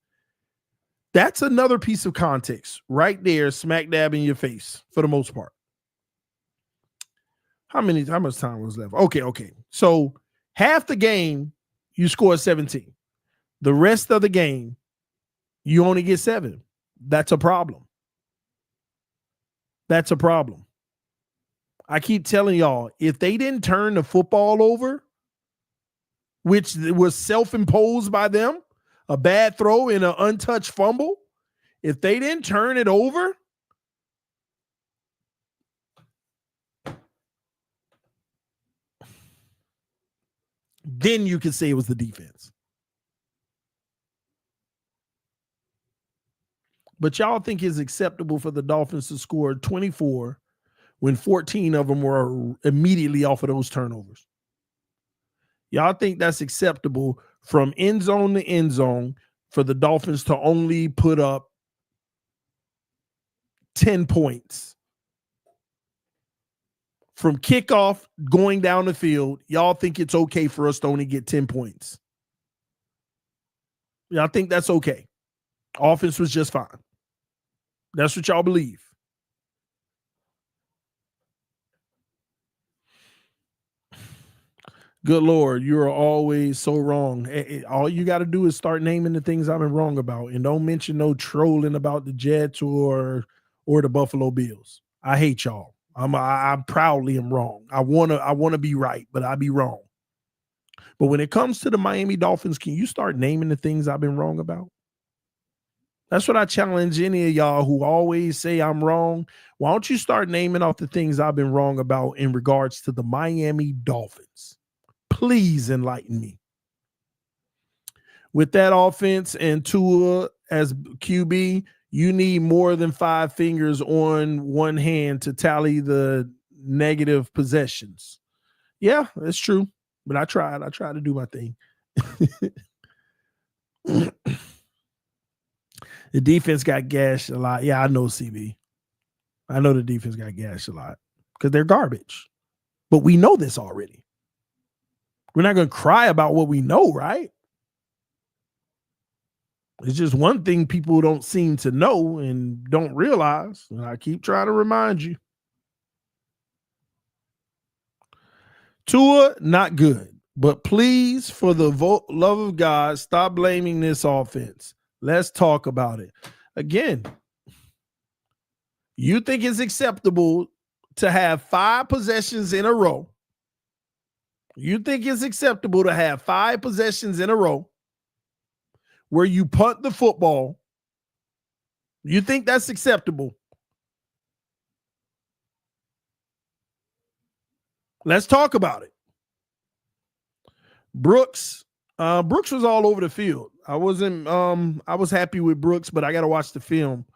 S2: That's another piece of context right there, smack dab in your face for the most part. How much time was left? Okay. So half the game, you score 17. The rest of the game, you only get 7. That's a problem. That's a problem. I keep telling y'all, if they didn't turn the football over, which was self-imposed by them, a bad throw and an untouched fumble, if they didn't turn it over, then you could say it was the defense. But y'all think it's acceptable for the Dolphins to score 24 when 14 of them were immediately off of those turnovers? Y'all think that's acceptable from end zone to end zone for the Dolphins to only put up 10 points? From kickoff going down the field, y'all think it's okay for us to only get 10 points? Y'all think that's okay? Offense was just fine. That's what y'all believe. Good Lord, you are always so wrong. All you got to do is start naming the things I've been wrong about, and don't mention no trolling about the Jets or the Buffalo Bills. I hate y'all. I proudly am wrong. I wanna be right, but I be wrong. But when it comes to the Miami Dolphins, can you start naming the things I've been wrong about? That's what I challenge any of y'all who always say I'm wrong. Why don't you start naming off the things I've been wrong about in regards to the Miami Dolphins? Please enlighten me. With that offense and Tua as QB, you need more than 5 fingers on one hand to tally the negative possessions. Yeah, that's true. But I tried to do my thing. The defense got gashed a lot. Yeah, I know, CB. I know the defense got gashed a lot because they're garbage. But we know this already. We're not going to cry about what we know, right? It's just one thing people don't seem to know and don't realize. And I keep trying to remind you. Tua, not good. But please, for the love of God, stop blaming this offense. Let's talk about it. Again, you think it's acceptable to have 5 possessions in a row? You think it's acceptable to have 5 possessions in a row where you punt the football? You think that's acceptable? Let's talk about it. Brooks was all over the field. I was happy with Brooks, but I got to watch the film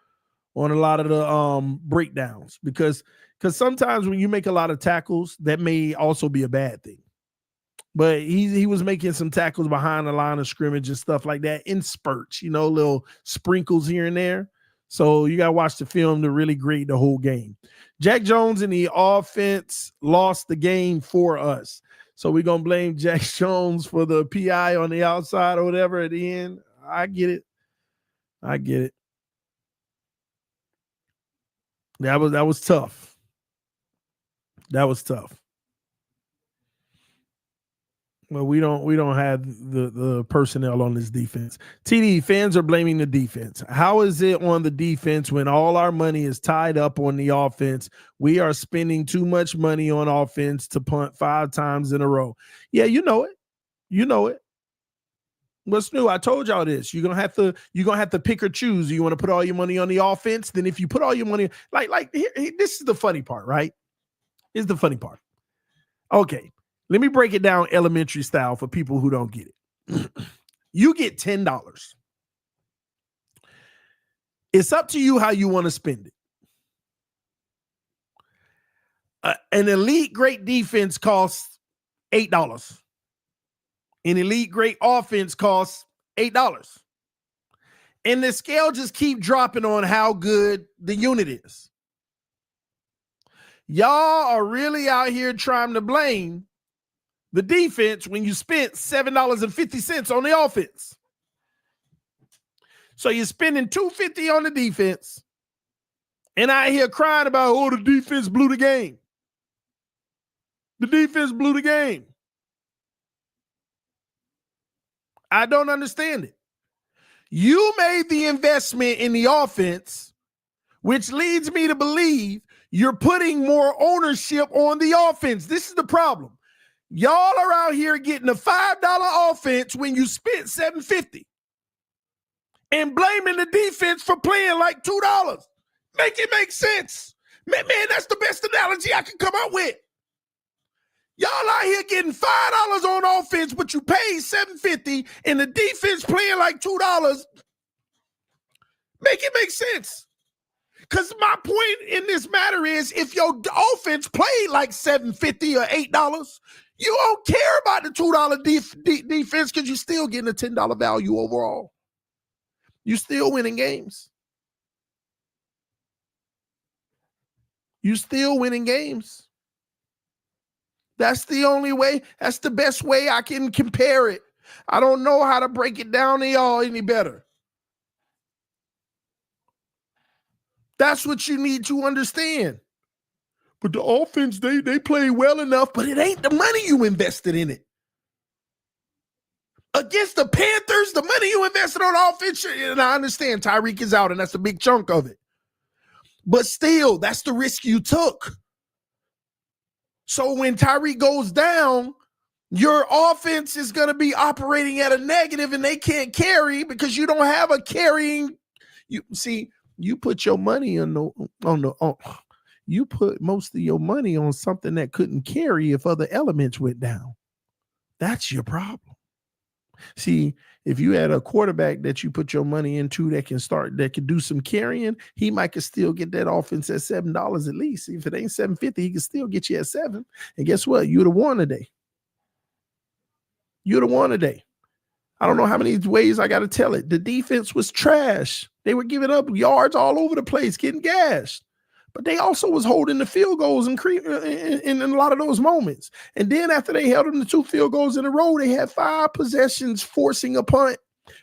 S2: on a lot of the breakdowns because sometimes when you make a lot of tackles, that may also be a bad thing. But he was making some tackles behind the line of scrimmage and stuff like that in spurts, little sprinkles here and there. So you got to watch the film to really grade the whole game. Jack Jones and the offense lost the game for us. So we're going to blame Jack Jones for the PI on the outside or whatever at the end. I get it. That was tough. That was tough. Well, we don't have the personnel on this defense. TD, fans are blaming the defense. How is it on the defense when all our money is tied up on the offense? We are spending too much money on offense to punt 5 times in a row. Yeah, you know it. What's new? I told y'all this. You're gonna have to pick or choose. You want to put all your money on the offense? Then if you put all your money, like here, this is the funny part, right? This is the funny part. Okay. Let me break it down elementary style for people who don't get it. You get $10. It's up to you how you want to spend it. An elite great defense costs $8. An elite great offense costs $8. And the scale just keep dropping on how good the unit is. Y'all are really out here trying to blame the defense when you spent $7.50 on the offense. So you're spending $2.50 on the defense, and I hear crying about, the defense blew the game. The defense blew the game. I don't understand it. You made the investment in the offense, which leads me to believe you're putting more ownership on the offense. This is the problem. Y'all are out here getting a $5 offense when you spent $7.50 and blaming the defense for playing like $2. Make it make sense. Man, that's the best analogy I can come up with. Y'all out here getting $5 on offense, but you paid $7.50 and the defense playing like $2. Make it make sense. Because my point in this matter is if your offense played like $7.50 or $8, you don't care about the $2 defense because you're still getting a $10 value overall. You're still winning games. You're still winning games. That's the only way. That's the best way I can compare it. I don't know how to break it down to y'all any better. That's what you need to understand. But the offense, they play well enough, but it ain't the money you invested in it. Against the Panthers, the money you invested on offense, and I understand Tyreek is out, and that's a big chunk of it. But still, that's the risk you took. So when Tyreek goes down, your offense is going to be operating at a negative, and they can't carry because you don't have a carrying. You put your money you put most of your money on something that couldn't carry if other elements went down. That's your problem. See, if you had a quarterback that you put your money into that can do some carrying, he might could still get that offense at $7 at least. If it ain't $7.50, he can still get you at $7. And guess what? You'd have won today. You'd have won today. I don't know how many ways I got to tell it. The defense was trash. They were giving up yards all over the place, getting gashed. But they also was holding the field goals in a lot of those moments. And then after they held them to 2 field goals in a row, they had 5 possessions forcing a punt.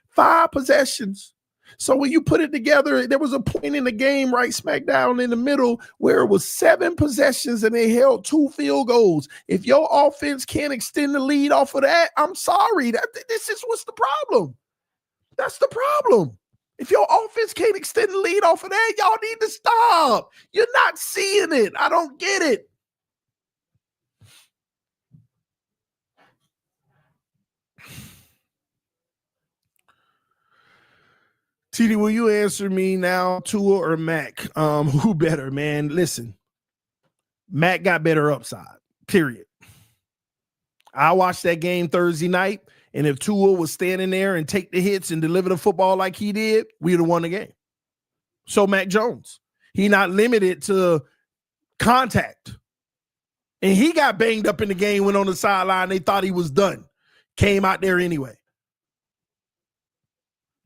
S2: 5 possessions. So when you put it together, there was a point in the game right smack down in the middle where it was 7 possessions and they held 2 field goals. If your offense can't extend the lead off of that, I'm sorry. This is what's the problem. That's the problem. If your offense can't extend the lead off of that, y'all need to stop. You're not seeing it. I don't get it. TD, will you answer me now, Tua or Mac? Who better, man? Listen, Mac got better upside, period. I watched that game Thursday night, and if Tua was standing there and take the hits and deliver the football like he did, we'd have won the game. So Mac Jones, he not limited to contact. And he got banged up in the game, went on the sideline. They thought he was done. Came out there anyway.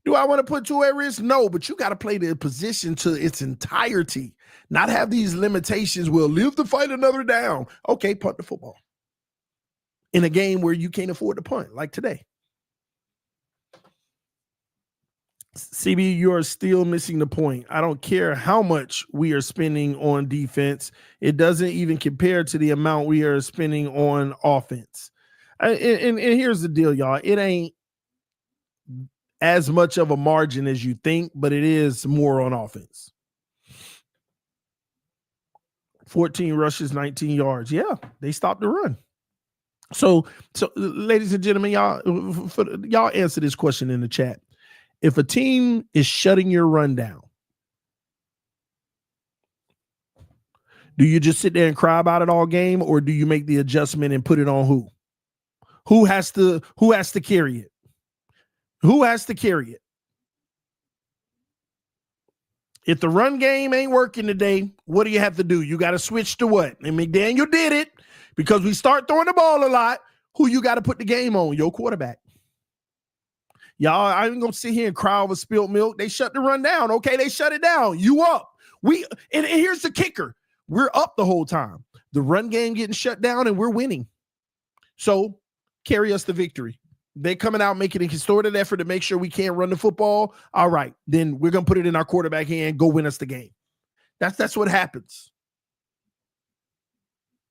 S2: Do I want to put Tua at risk? No, but you got to play the position to its entirety. Not have these limitations. We'll live to fight another down. Okay, punt the football. In a game where you can't afford to punt, like today. CB, you are still missing the point. I don't care how much we are spending on defense. It doesn't even compare to the amount we are spending on offense. And here's the deal, y'all. It ain't as much of a margin as you think, but it is more on offense. 14 rushes, 19 yards. Yeah, they stopped the run. So ladies and gentlemen, y'all answer this question in the chat. If a team is shutting your run down, do you just sit there and cry about it all game, or do you make the adjustment and put it on who? Who has to carry it? Who has to carry it? If the run game ain't working today, what do you have to do? You got to switch to what? And McDaniel did it because we start throwing the ball a lot. Who you got to put the game on? Your quarterback. Y'all, I ain't going to sit here and cry over spilled milk. They shut the run down. Okay, they shut it down. You up. And here's the kicker. We're up the whole time. The run game getting shut down and we're winning. So carry us to victory. They coming out making a concerted effort to make sure we can't run the football. All right, then we're going to put it in our quarterback hand, go win us the game. That's what happens.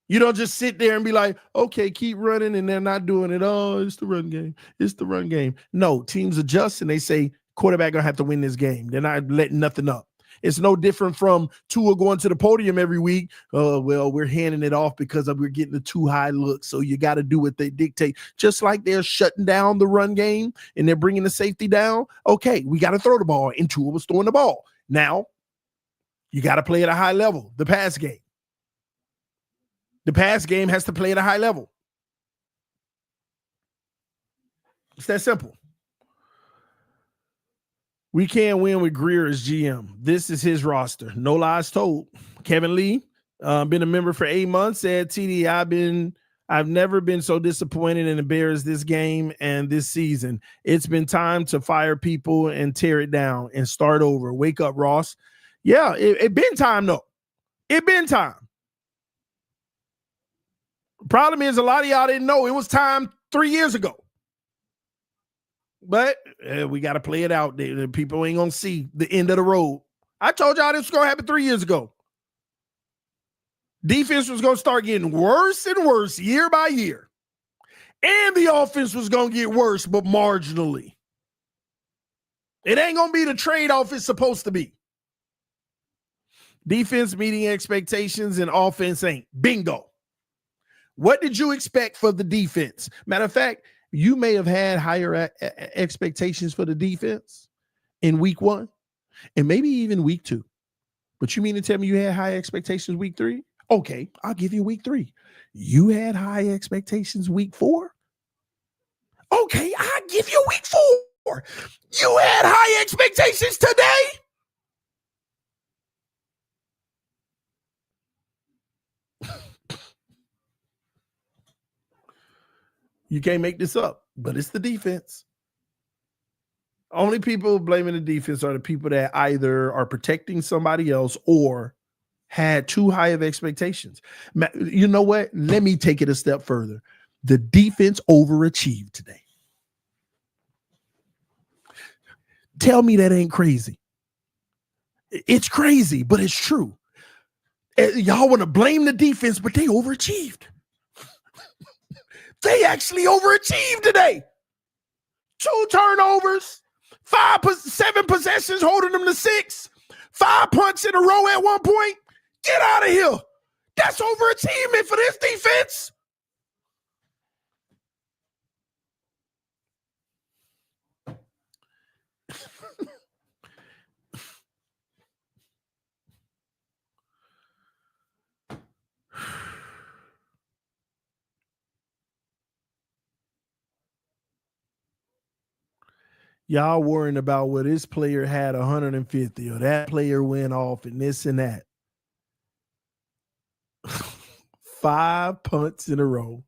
S2: You don't just sit there and be like, okay, keep running, and they're not doing it. Oh, it's the run game. It's the run game. No, teams adjust and they say, quarterback gonna have to win this game. They're not letting nothing up. It's no different from Tua going to the podium every week. Oh, well, we're handing it off because we're getting the too high look. So you got to do what they dictate. Just like they're shutting down the run game and they're bringing the safety down. Okay, we got to throw the ball. And Tua was throwing the ball. Now, you got to play at a high level, the pass game. The pass game has to play at a high level. It's that simple. We can't win with Greer as GM. This is his roster. No lies told. Kevin Lee, been a member for 8 months, said, TD, I've never been so disappointed in the Bears this game and this season. It's been time to fire people and tear it down and start over. Wake up, Ross. Yeah, it been time, though. It been time. Problem is, a lot of y'all didn't know it was time 3 years ago. But we got to play it out. People ain't going to see the end of the road. I told y'all this was going to happen 3 years ago. Defense was going to start getting worse and worse year by year. And the offense was going to get worse, but marginally. It ain't going to be the trade-off it's supposed to be. Defense meeting expectations and offense ain't. Bingo. What did you expect for the defense? Matter of fact, you may have had higher expectations for the defense in week 1 and maybe even week 2. But you mean to tell me you had high expectations week 3? Okay, I'll give you week 3. You had high expectations week 4? Okay, I'll give you week 4. You had high expectations today? You can't make this up, but it's the defense. Only people blaming the defense are the people that either are protecting somebody else or had too high of expectations. You know what? Let me take it a step further. The defense overachieved today. Tell me that ain't crazy. It's crazy, but it's true. Y'all want to blame the defense, but they overachieved. They actually overachieved today. 2 turnovers, 7 possessions holding them to 6, 5 punts in a row at one point. Get out of here. That's overachievement for this defense. Y'all worrying about what this player had 150 or that player went off and this and that. 5 punts in a row,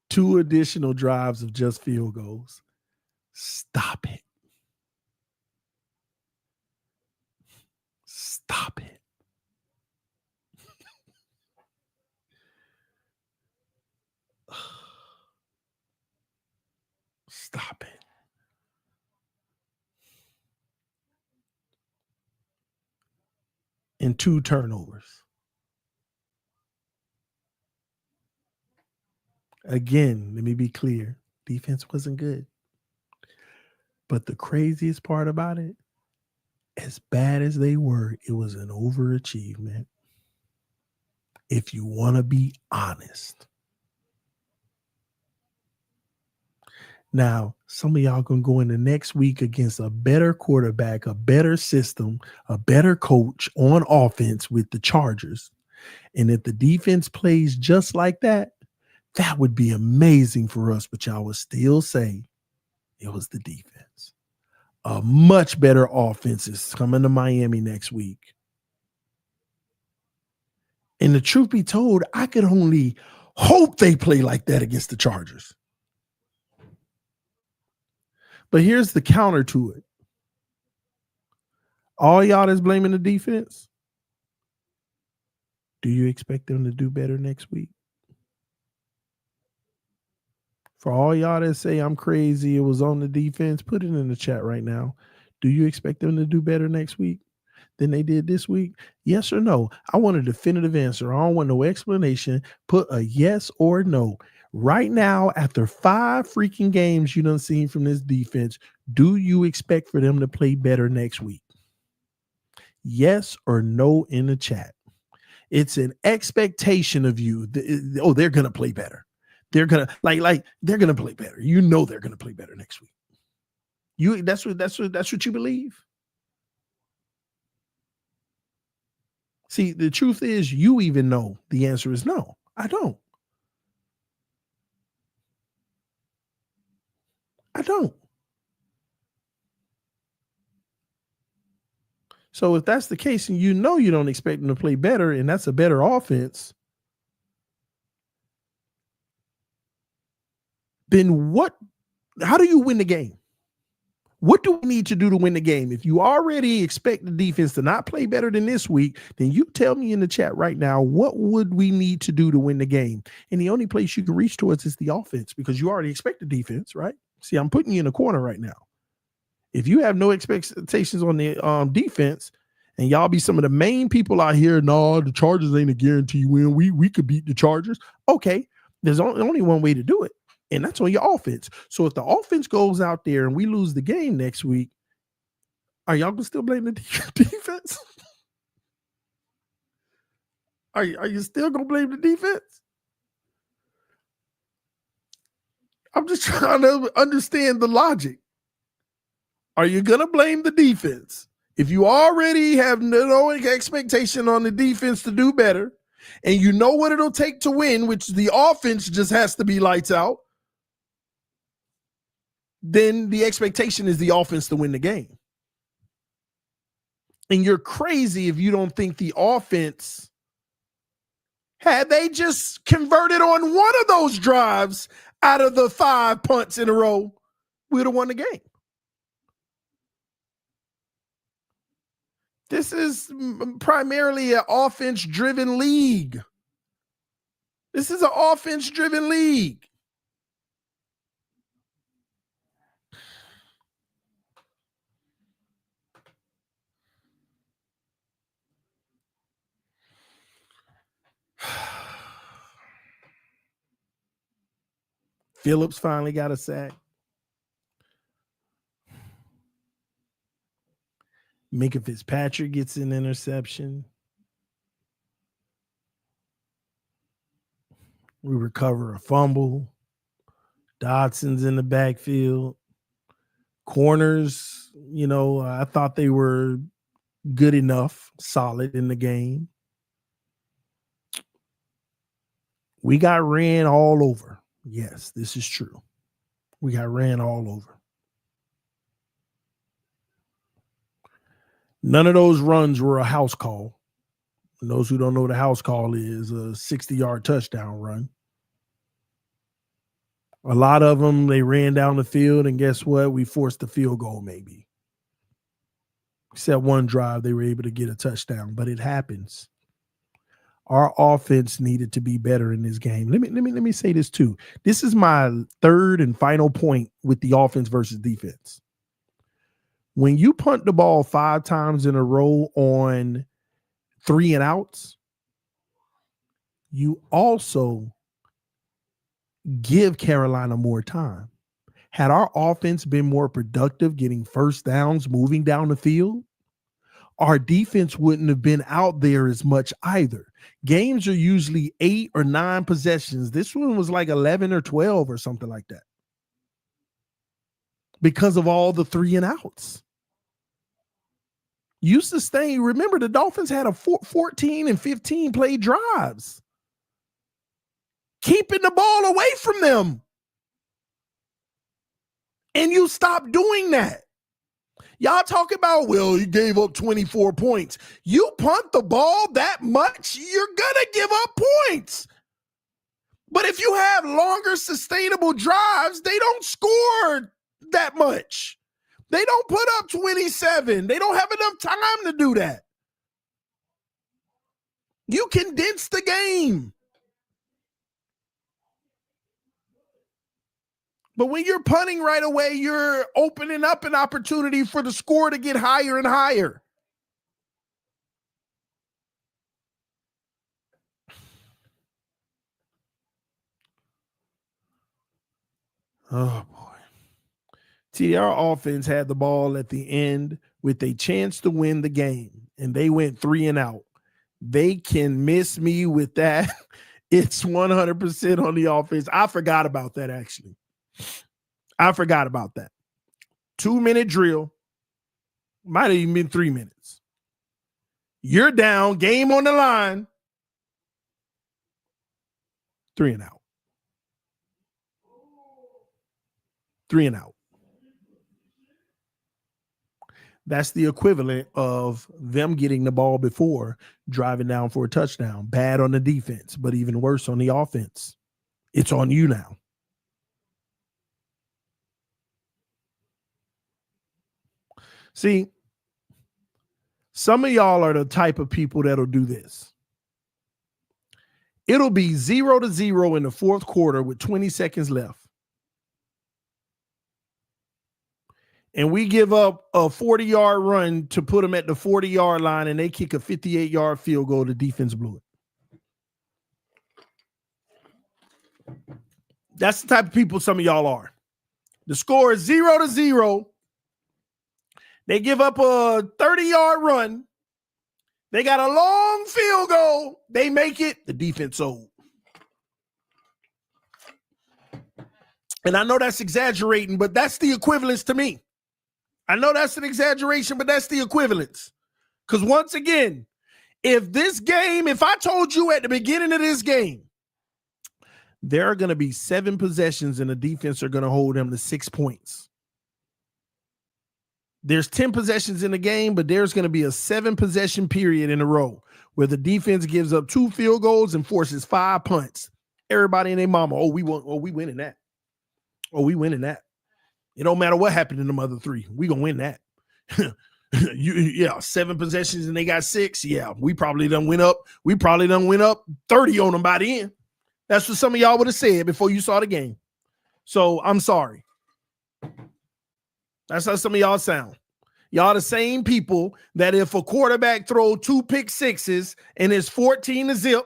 S2: 2 additional drives of just field goals. Stop it. Stop it. Stop it. And 2 turnovers. Again, let me be clear. Defense wasn't good. But the craziest part about it, as bad as they were, it was an overachievement. If you want to be honest. Now, some of y'all going to go into next week against a better quarterback, a better system, a better coach on offense with the Chargers. And if the defense plays just like that, that would be amazing for us. But y'all would still say it was the defense. A much better offense is coming to Miami next week. And the truth be told, I could only hope they play like that against the Chargers. But here's the counter to it. All y'all that's blaming the defense, do you expect them to do better next week? For all y'all that say I'm crazy, it was on the defense, put it in the chat right now. Do you expect them to do better next week? than they did this week? Yes or no? I want a definitive answer. I don't want no explanation. Put a yes or no. Right now, after 5 freaking games you done seen from this defense, do you expect for them to play better next week? Yes or no in the chat. It's an expectation of you. Oh, they're gonna play better. They're gonna they're gonna play better. You know they're gonna play better next week. That's what you believe. See, the truth is, you even know the answer is no. I don't. I don't. So if that's the case, and you know you don't expect them to play better, and that's a better offense, then what? How do you win the game? What do we need to do to win the game? If you already expect the defense to not play better than this week, then you tell me in the chat right now, what would we need to do to win the game? And the only place you can reach towards is the offense, because you already expect the defense, right? See, I'm putting you in a corner right now. If you have no expectations on the defense, and y'all be some of the main people out here, no, the Chargers ain't a guarantee win. We could beat the Chargers. Okay, there's only one way to do it, and that's on your offense. So if the offense goes out there and we lose the game next week, are y'all gonna still blame the defense? Are you still gonna blame the defense? I'm just trying to understand the logic. Are you gonna blame the defense? If you already have no expectation on the defense to do better, and you know what it'll take to win, which the offense just has to be lights out, then the expectation is the offense to win the game. And you're crazy if you don't think the offense, had they just converted on one of those drives out of the 5 punts in a row, we would have won the game. This is primarily an offense-driven league. This is an offense-driven league. Phillips finally got a sack. Minka Fitzpatrick gets an interception. We recover a fumble. Dodson's in the backfield. Corners, I thought they were good enough, solid in the game. We got ran all over. Yes, this is true. We got ran all over. None of those runs were a house call. And those who don't know what a house call is, a 60-yard touchdown run. A lot of them, they ran down the field, and guess what? We forced the field goal maybe. Except one drive, they were able to get a touchdown, but it happens. Our offense needed to be better in this game. Let me say this too. This is my third and final point with the offense versus defense. When you punt the ball 5 times in a row on 3 and outs, you also give Carolina more time. Had our offense been more productive, getting first downs, moving down the field, our defense wouldn't have been out there as much either. Games are usually 8 or 9 possessions. This one was like 11 or 12 or something like that, because of all the 3 and outs. You sustain. Remember, the Dolphins had a 14 and 15 play drives, keeping the ball away from them. And you stop doing that. Y'all talk about, well, he gave up 24 points. You punt the ball that much, you're going to give up points. But if you have longer sustainable drives, they don't score that much. They don't put up 27. They don't have enough time to do that. You condense the game. But when you're punting right away, you're opening up an opportunity for the score to get higher and higher. Oh boy. TR offense had the ball at the end with a chance to win the game, and they went 3 and out. They can miss me with that. It's 100% on the offense. I forgot about that, actually. I forgot about that. 2-minute drill. Might have even been 3 minutes. You're down, game on the line. 3 and out. 3 and out. That's the equivalent of them getting the ball before driving down for a touchdown. Bad on the defense, but even worse on the offense. It's on you now. See, some of y'all are the type of people that'll do this. It'll be 0-0 in the fourth quarter with 20 seconds left. And we give up a 40-yard run to put them at the 40-yard line, and they kick a 58-yard field goal. The defense blew it. That's the type of people some of y'all are. The score is 0-0. They give up a 30-yard run. They got a long field goal. They make it. The defense old. And I know that's exaggerating, but that's the equivalence to me. I know that's an exaggeration, but that's the equivalence. Because once again, if I told you at the beginning of this game, there are going to be 7 possessions and the defense are going to hold them to 6 points. There's 10 possessions in the game, but there's going to be a 7-possession period in a row where the defense gives up 2 field goals and forces 5 punts. Everybody and their mama, we winning that. We winning that. It don't matter what happened in them other 3. We gonna win that. 7 possessions and they got 6. Yeah, we probably done went up. We probably done went up 30 on them by the end. That's what some of y'all would have said before you saw the game. So I'm sorry. That's how some of y'all sound. Y'all the same people that if a quarterback throw 2 pick sixes and it's 14-0,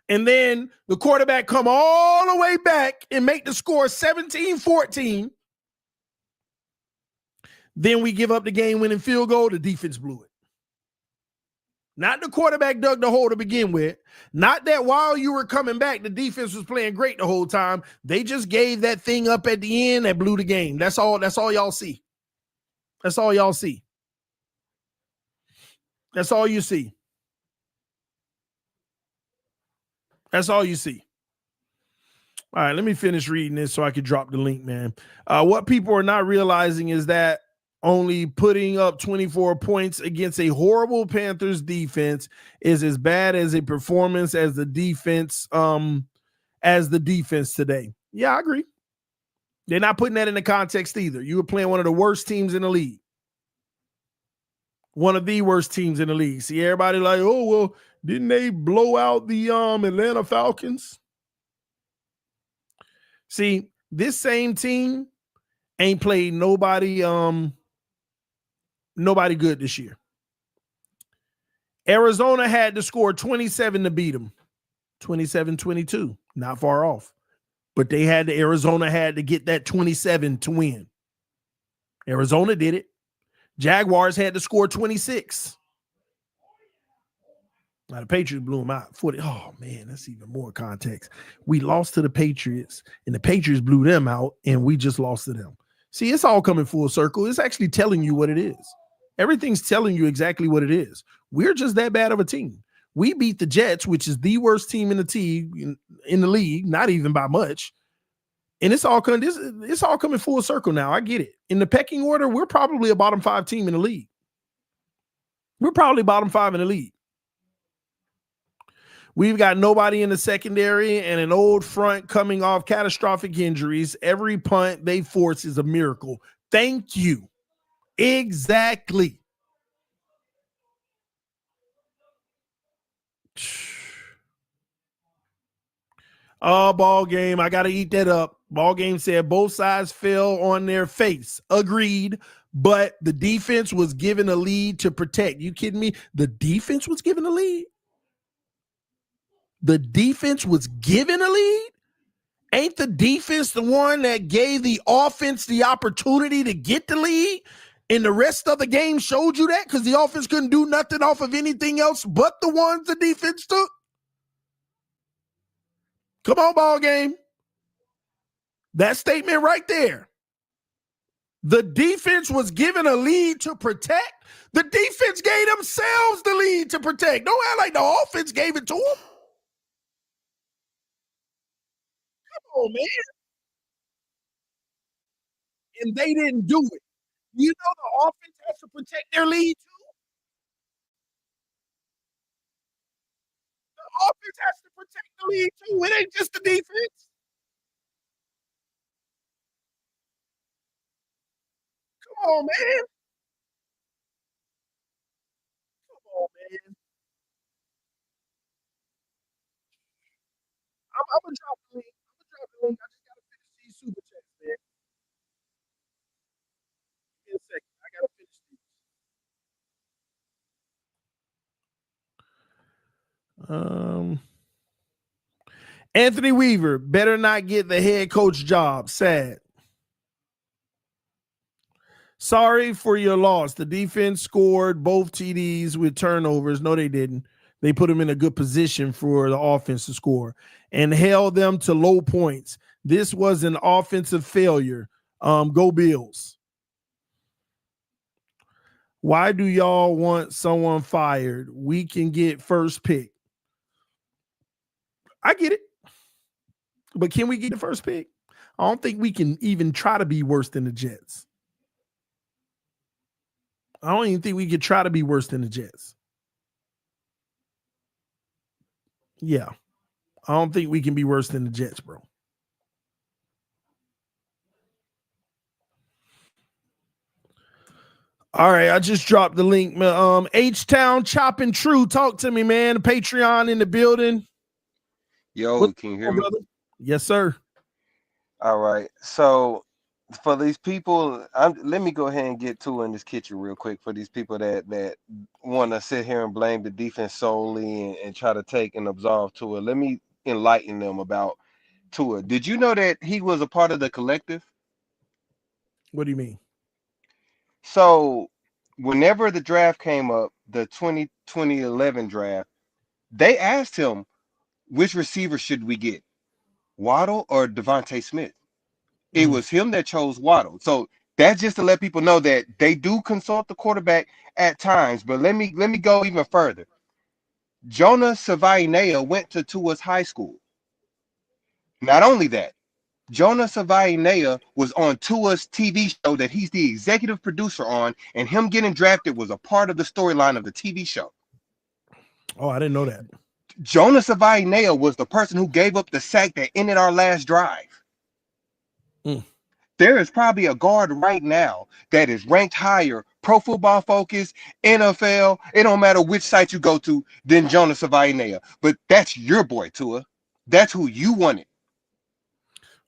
S2: and then the quarterback come all the way back and make the score 17-14, then we give up the game-winning field goal, the defense blew it. Not the quarterback dug the hole to begin with. Not that while you were coming back, the defense was playing great the whole time. They just gave that thing up at the end that blew the game. That's all y'all see. That's all y'all see. That's all you see. That's all you see. All right, let me finish reading this so I can drop the link, man. What people are not realizing is that only putting up 24 points against a horrible Panthers defense is as bad as a performance as the defense today. Yeah, I agree. They're not putting that in the context either. You were playing one of the worst teams in the league. One of the worst teams in the league. See, everybody like, oh, well, didn't they blow out the Atlanta Falcons? See, this same team ain't played nobody good this year. Arizona had to score 27 to beat them. 27-22, not far off. But Arizona had to get that 27 to win. Arizona did it. Jaguars had to score 26. Now, the Patriots blew them out. 40. Oh, man, that's even more context. We lost to the Patriots, and the Patriots blew them out, and we just lost to them. See, it's all coming full circle. It's actually telling you what it is. Everything's telling you exactly what it is. We're just that bad of a team. We beat the Jets, which is the worst team in the league, not even by much. And it's all coming full circle now. I get it. In the pecking order, we're probably a bottom 5 team in the league. We're probably bottom 5 in the league. We've got nobody in the secondary and an old front coming off catastrophic injuries. Every punt they force is a miracle. Thank you. Exactly. Oh, ball game. I got to eat that up. Ball game said both sides fell on their face. Agreed. But the defense was given a lead to protect. You kidding me? The defense was given a lead? The defense was given a lead? Ain't the defense the one that gave the offense the opportunity to get the lead? And the rest of the game showed you that because the offense couldn't do nothing off of anything else but the ones the defense took. Come on, ball game. That statement right there. The defense was given a lead to protect. The defense gave themselves the lead to protect. Don't act like the offense gave it to them. Come on, man. And they didn't do it. You know the offense has to protect their lead too. The offense has to protect the lead too. It ain't just the defense. Come on, man. Come on, man. I'm gonna drop the link. I'm gonna drop the link. I just gotta finish these super chats, man. Give me a second. I gotta finish these. Anthony Weaver better not get the head coach job. Sad. Sorry for your loss. The defense scored both TDs with turnovers. No, they didn't. They put them in a good position for the offense to score and held them to low points. This was an offensive failure. Go Bills. Why do y'all want someone fired? We can get first pick. I get it. But can we get the first pick? I don't think we can even try to be worse than the Jets. I don't even think we could try to be worse than the Jets. Yeah. I don't think we can be worse than the Jets, bro. All right, I just dropped the link. H-Town Chopping True. Talk to me, man. Patreon in the building.
S3: Yo, can you hear me?
S2: Brother? Yes, sir.
S3: All right. So for these people, let me go ahead and get to in this kitchen real quick for these people that want to sit here and blame the defense solely and try to take and absolve Tua. Let me enlighten them about Tua. Did you know that he was a part of the collective?
S2: What do you mean?
S3: So whenever the draft came up, the 2011 draft, they asked him, which receiver should we get? Waddle or Devontae Smith? It was him that chose Waddle. So that's just to let people know that they do consult the quarterback at times. But let me go even further. Jonah Savainea went to Tua's high school. Not only that, Jonah Savainea was on Tua's TV show that he's the executive producer on, and him getting drafted was a part of the storyline of the TV show.
S2: Oh, I didn't know that.
S3: Jonah Savainea was the person who gave up the sack that ended our last drive. There is probably a guard right now that is ranked higher, Pro Football Focus, NFL, it don't matter which site you go to, than Jonah Savainea. But that's your boy, Tua. That's who you wanted.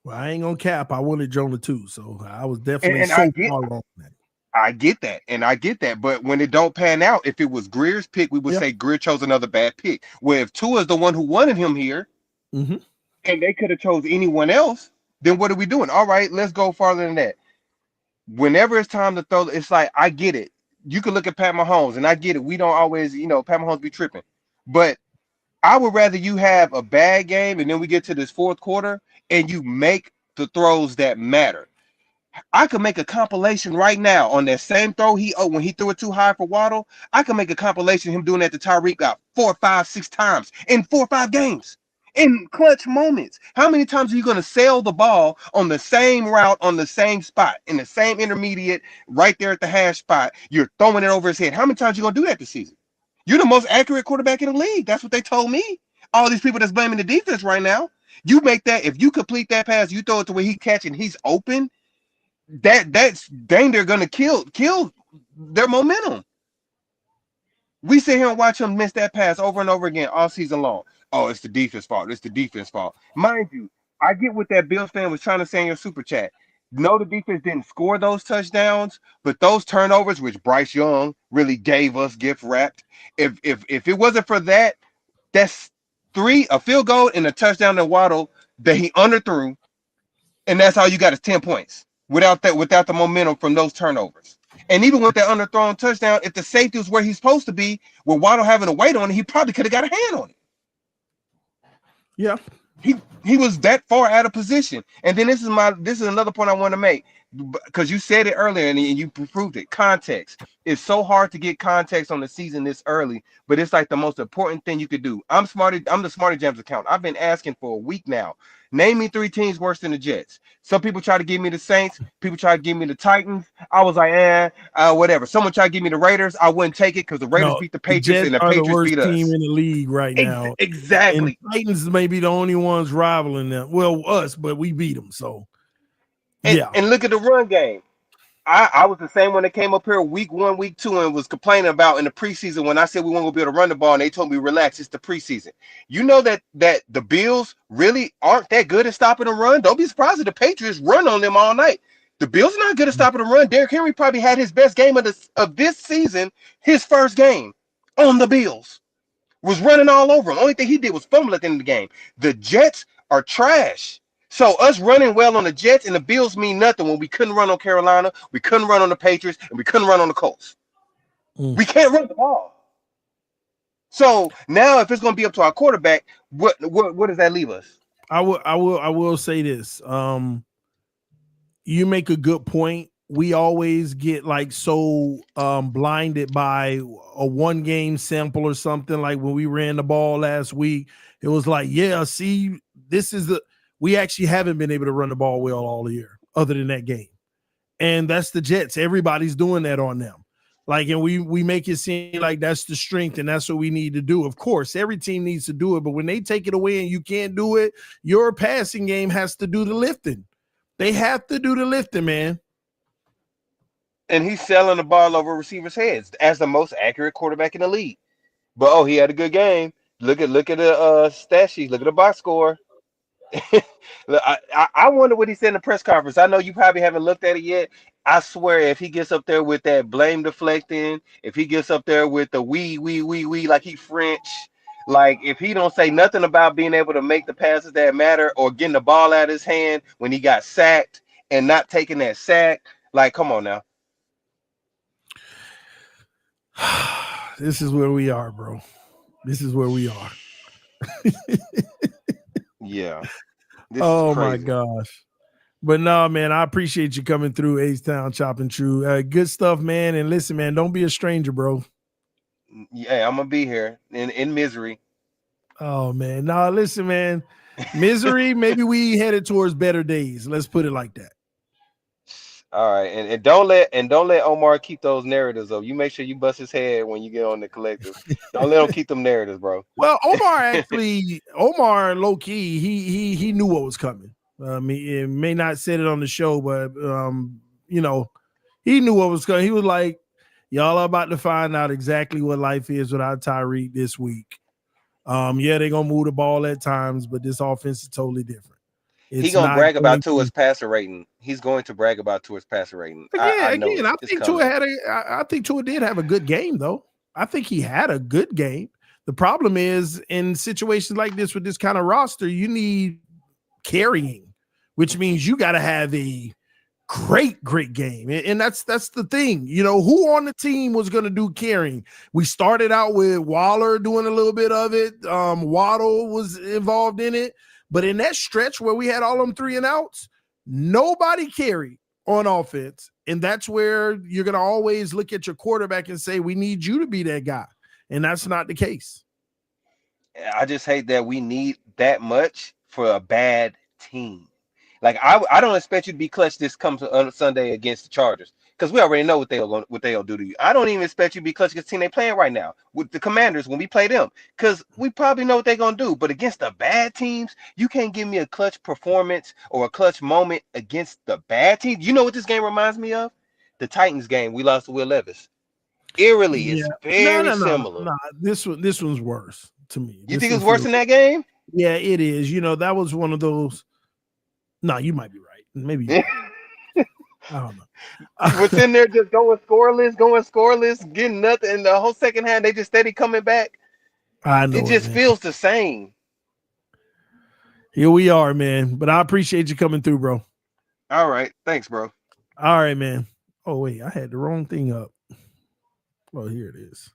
S2: Well, I ain't gonna cap. I wanted Jonah too, so I was definitely
S3: And
S2: so far wrong on that.
S3: I get that, and I get that. But when it don't pan out, if it was Greer's pick, we would say Greer chose another bad pick. Where if Tua's the one who wanted him here, and they could have chose anyone else, then what are we doing? All right, let's go farther than that. Whenever it's time to throw, it's like, I get it. You can look at Pat Mahomes, and I get it. We don't always, Pat Mahomes be tripping. But I would rather you have a bad game, and then we get to this fourth quarter, and you make the throws that matter. I could make a compilation right now on that same throw when he threw it too high for Waddle. I could make a compilation of him doing that to Tyreek about 4, 5, 6 times in 4 or 5 games. In clutch moments. How many times are you going to sail the ball on the same route, on the same spot, in the same intermediate, right there at the hash spot? You're throwing it over his head. How many times are you going to do that this season? You're the most accurate quarterback in the league. That's what they told me. All these people that's blaming the defense right now. You make that, if you complete that pass, you throw it to where he catch and he's open, that's dang, they're going to kill their momentum. We sit here and watch him miss that pass over and over again all season long. Oh, it's the defense fault. It's the defense fault. Mind you, I get what that Bills fan was trying to say in your super chat. No, the defense didn't score those touchdowns, but those turnovers, which Bryce Young really gave us gift wrapped. If it wasn't for that, that's 3, a field goal and a touchdown to Waddle. that he underthrew, and that's all you got is 10 points without the momentum from those turnovers. And even with that underthrown touchdown, if the safety was where he's supposed to be, with Waddle having to wait on it, he probably could have got a hand on it.
S2: Yeah.
S3: He was that far out of position. And then this is another point I want to make, because you said it earlier and you proved it. Context. It's so hard to get context on the season this early, but it's like the most important thing you could do. I'm the Smarty Jams account. I've been asking for a week now. Name me 3 teams worse than the Jets. Some people try to give me the Saints. People try to give me the Titans. I was like, whatever. Someone tried to give me the Raiders. I wouldn't take it because the Raiders beat the Patriots and the Patriots beat us.
S2: Team in the league right now.
S3: Exactly.
S2: And Titans may be the only ones rivaling them. Well, us, but we beat them. So, yeah.
S3: And look at the run game. I was the same one that came up here week 1, week 2, and was complaining about in the preseason when I said we weren't gonna be able to run the ball, and they told me relax, it's the preseason. You know that the Bills really aren't that good at stopping the run. Don't be surprised if the Patriots run on them all night. The Bills are not good at stopping the run. Derrick Henry probably had his best game of this season, his first game on the Bills. Was running all over him. Only thing he did was fumble at the end of the game. The Jets are trash. So us running well on the Jets and the Bills mean nothing when we couldn't run on Carolina, we couldn't run on the Patriots, and we couldn't run on the Colts. We can't run the ball. So now, if it's going to be up to our quarterback, what does that leave us?
S2: I will say this. You make a good point. We always get like so blinded by a 1-game sample or something. Like when we ran the ball last week, it was like, yeah, see, we actually haven't been able to run the ball well all year other than that game. And that's the Jets. Everybody's doing that on them. Like, and we make it seem like that's the strength and that's what we need to do. Of course, every team needs to do it, but when they take it away and you can't do it, your passing game has to do the lifting. They have to do the lifting, man.
S3: And he's selling the ball over receivers' heads as the most accurate quarterback in the league. But he had a good game. Look at the stat sheet. Look at the box score. I wonder what he said in the press conference. I know you probably haven't looked at it yet. I swear, if he gets up there with that blame deflecting, if he gets up there with the we like he French, like if he don't say nothing about being able to make the passes that matter or getting the ball out of his hand when he got sacked and not taking that sack, like come on now.
S2: This is where we are, bro. This is where we are.
S3: Yeah.
S2: Oh my gosh. But no, man, I appreciate you coming through H-Town Chopping True. Good stuff, man. And listen, man, don't be a stranger, bro.
S3: Yeah, I'm gonna be here in misery.
S2: Oh man. No, listen, man. Misery, maybe we headed towards better days. Let's put it like that.
S3: All right, and don't let Omar keep those narratives up. You make sure you bust his head when you get on the collective. Don't let him keep them narratives, bro.
S2: Well, Omar low key, he knew what was coming. He may not said it on the show, but he knew what was coming. He was like, "Y'all are about to find out exactly what life is without Tyreek this week." Yeah, they're gonna move the ball at times, but this offense is totally different.
S3: He's gonna brag about Tua's passer rating. He's going to brag about Tua's passer rating.
S2: I think Tua did have a good game, though. I think he had a good game. The problem is in situations like this with this kind of roster, you need carrying, which means you got to have a great game. And that's the thing. Who on the team was going to do carrying? We started out with Waller doing a little bit of it. Waddle was involved in it. But in that stretch where we had all them 3 and outs, nobody carried on offense. And that's where you're going to always look at your quarterback and say, we need you to be that guy. And that's not the case.
S3: I just hate that we need that much for a bad team. Like, I don't expect you to be clutch this comes on Sunday against the Chargers, because we already know what they'll do to you. I don't even expect you to be clutch against the team they playing right now with the Commanders when we play them, because we probably know what they're gonna do. But against the bad teams, you can't give me a clutch performance or a clutch moment against the bad team. You know what this game reminds me of? The Titans game we lost to Will Levis. Eerily, it's very similar.
S2: No, this one's worse to me.
S3: You think it's worse than that game?
S2: Yeah, it is. That was one of those. No, you might be right. Maybe. I don't know.
S3: What's in there just going scoreless, getting nothing. And the whole second half, they just steady coming back.
S2: I know.
S3: It just feels the same.
S2: Here we are, man. But I appreciate you coming through, bro.
S3: All right. Thanks, bro.
S2: All right, man. Oh, wait, I had the wrong thing up. Well, here it is.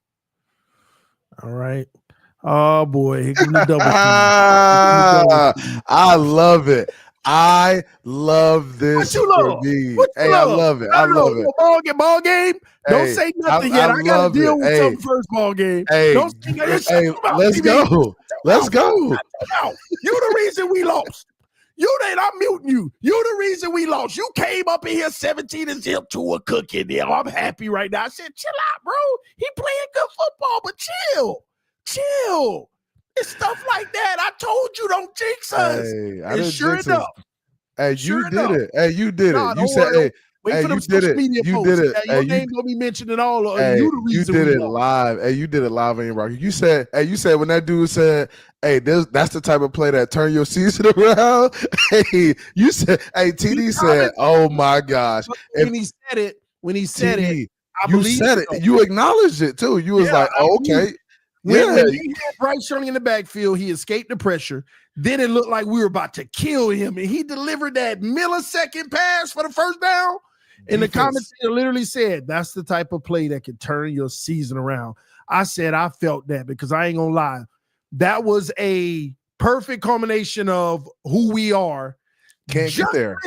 S2: All right. Oh boy, here come the double.
S4: I love it. I love this for me. Hey, I love it. I love it.
S2: Ball game. Don't say nothing yet. I gotta deal with something first. Ball game. Don't say nothing.
S4: Let's go. Let's go.
S2: You the reason we lost. I'm muting you. You the reason we lost. You came up in here 17-0 to a cookie there. I'm happy right now. I said, chill out, bro. He playing good football, but chill. It's stuff like that. I told you don't jinx us.
S4: Hey,
S2: and sure enough.
S4: Hey, you did it. Hey, you did it. You said, hey,
S2: wait for them social media posts. You did it. Your name gonna be mentioned in all of you. The reason
S4: you did it live. Hey, you did it live on your rock. You said when that dude said, "Hey, that's the type of play that turn your season around." Hey, you said, "Hey, TD said, oh my gosh."
S2: When he said it, I believe
S4: it. You acknowledged it too. You was like, oh, "Okay."
S2: When he had Bryce Young in the backfield, he escaped the pressure. Then it looked like we were about to kill him, and he delivered that millisecond pass for the first down. And the commentator literally said, "That's the type of play that can turn your season around." I said, I felt that because I ain't gonna lie. That was a perfect combination of who we are.
S4: Can't get there.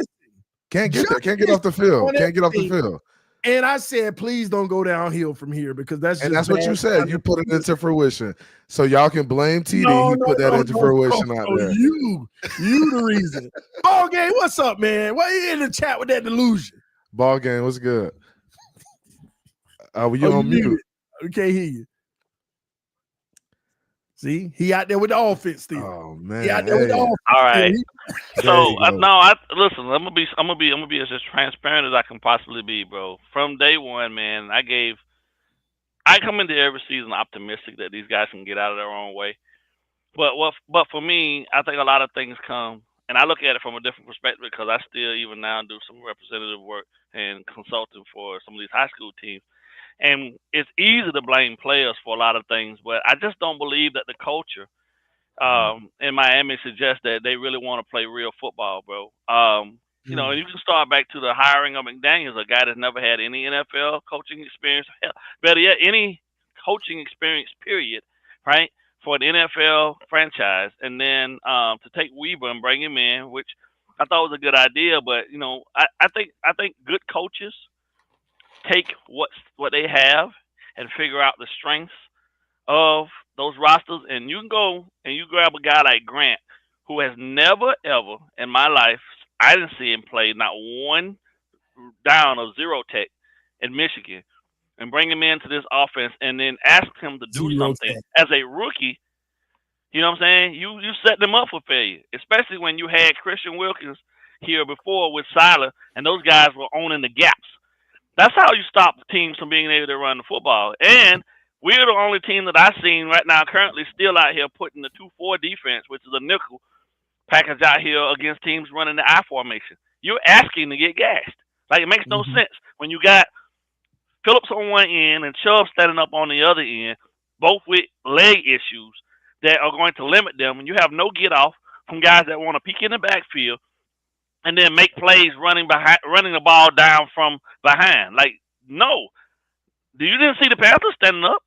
S4: Can't get there. Can't get off the field. Can't get off the field.
S2: And I said, please don't go downhill from here because that's
S4: what you said. You put it into fruition. So y'all can blame TD. He put that into fruition out there.
S2: You the reason. Ball game, what's up, man? Why you in the chat with that delusion?
S4: Ball game, what's good? You on mute?
S2: We can't hear you. See, he out there with the offense still.
S4: Oh man,
S2: he out there with the offense.
S5: All right. So listen. I'm gonna be as transparent as I can possibly be, bro. From day one, man, I come into every season optimistic that these guys can get out of their own way. But for me, I think a lot of things come, and I look at it from a different perspective because I still even now do some representative work and consulting for some of these high school teams. And it's easy to blame players for a lot of things, but I just don't believe that the culture in Miami suggests that they really want to play real football, bro. You know, and you can start back to the hiring of McDaniels, a guy that's never had any NFL coaching experience, better yet, any coaching experience, period, right, for an NFL franchise. And then to take Weber and bring him in, which I thought was a good idea, but, you know, I think good coaches take what they have and figure out the strengths of those rosters. And you can go and you grab a guy like Grant, who has never, ever in my life, I didn't see him play not one down of zero tech in Michigan, and bring him into this offense and then ask him to do something as a rookie. You know what I'm saying? You set them up for failure, especially when you had Christian Wilkins here before with Siler, and those guys were owning the gaps. That's how you stop teams from being able to run the football. And we're the only team that I've seen right now currently still out here putting the 2-4 defense, which is a nickel package out here against teams running the I formation. You're asking to get gassed. Like, it makes no sense when you got Phillips on one end and Chubb standing up on the other end, both with leg issues that are going to limit them. And you have no get off from guys that want to peek in the backfield and then make plays running the ball down from behind. Like, no. You didn't see the Panthers standing up.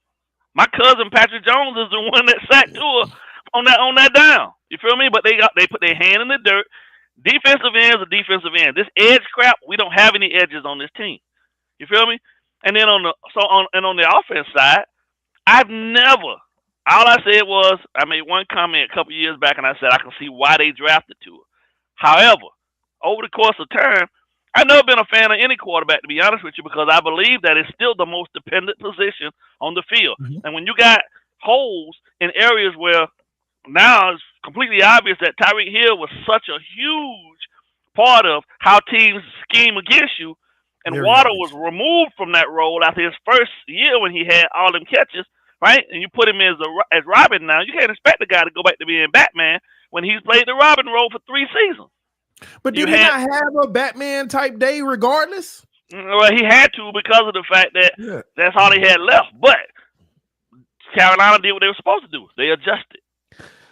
S5: My cousin Patrick Jones is the one that sacked Tua on that down. You feel me? But they put their hand in the dirt. Defensive ends are defensive ends. This edge crap, we don't have any edges on this team. You feel me? And then on the offense side, I've never. All I said was I made one comment a couple years back, and I said I can see why they drafted Tua. However, over the course of time, I've never been a fan of any quarterback, to be honest with you, because I believe that it's still the most dependent position on the field. And when you got holes in areas where now it's completely obvious that Tyreek Hill was such a huge part of how teams scheme against you, and Water was removed from that role after his first year when he had all them catches, right? And you put him as Robin now. You can't expect the guy to go back to being Batman when he's played the Robin role for 3 seasons.
S2: But did he not have a Batman type day regardless?
S5: Well, he had to because of the fact that that's all he had left. But Carolina did what they were supposed to do. They adjusted.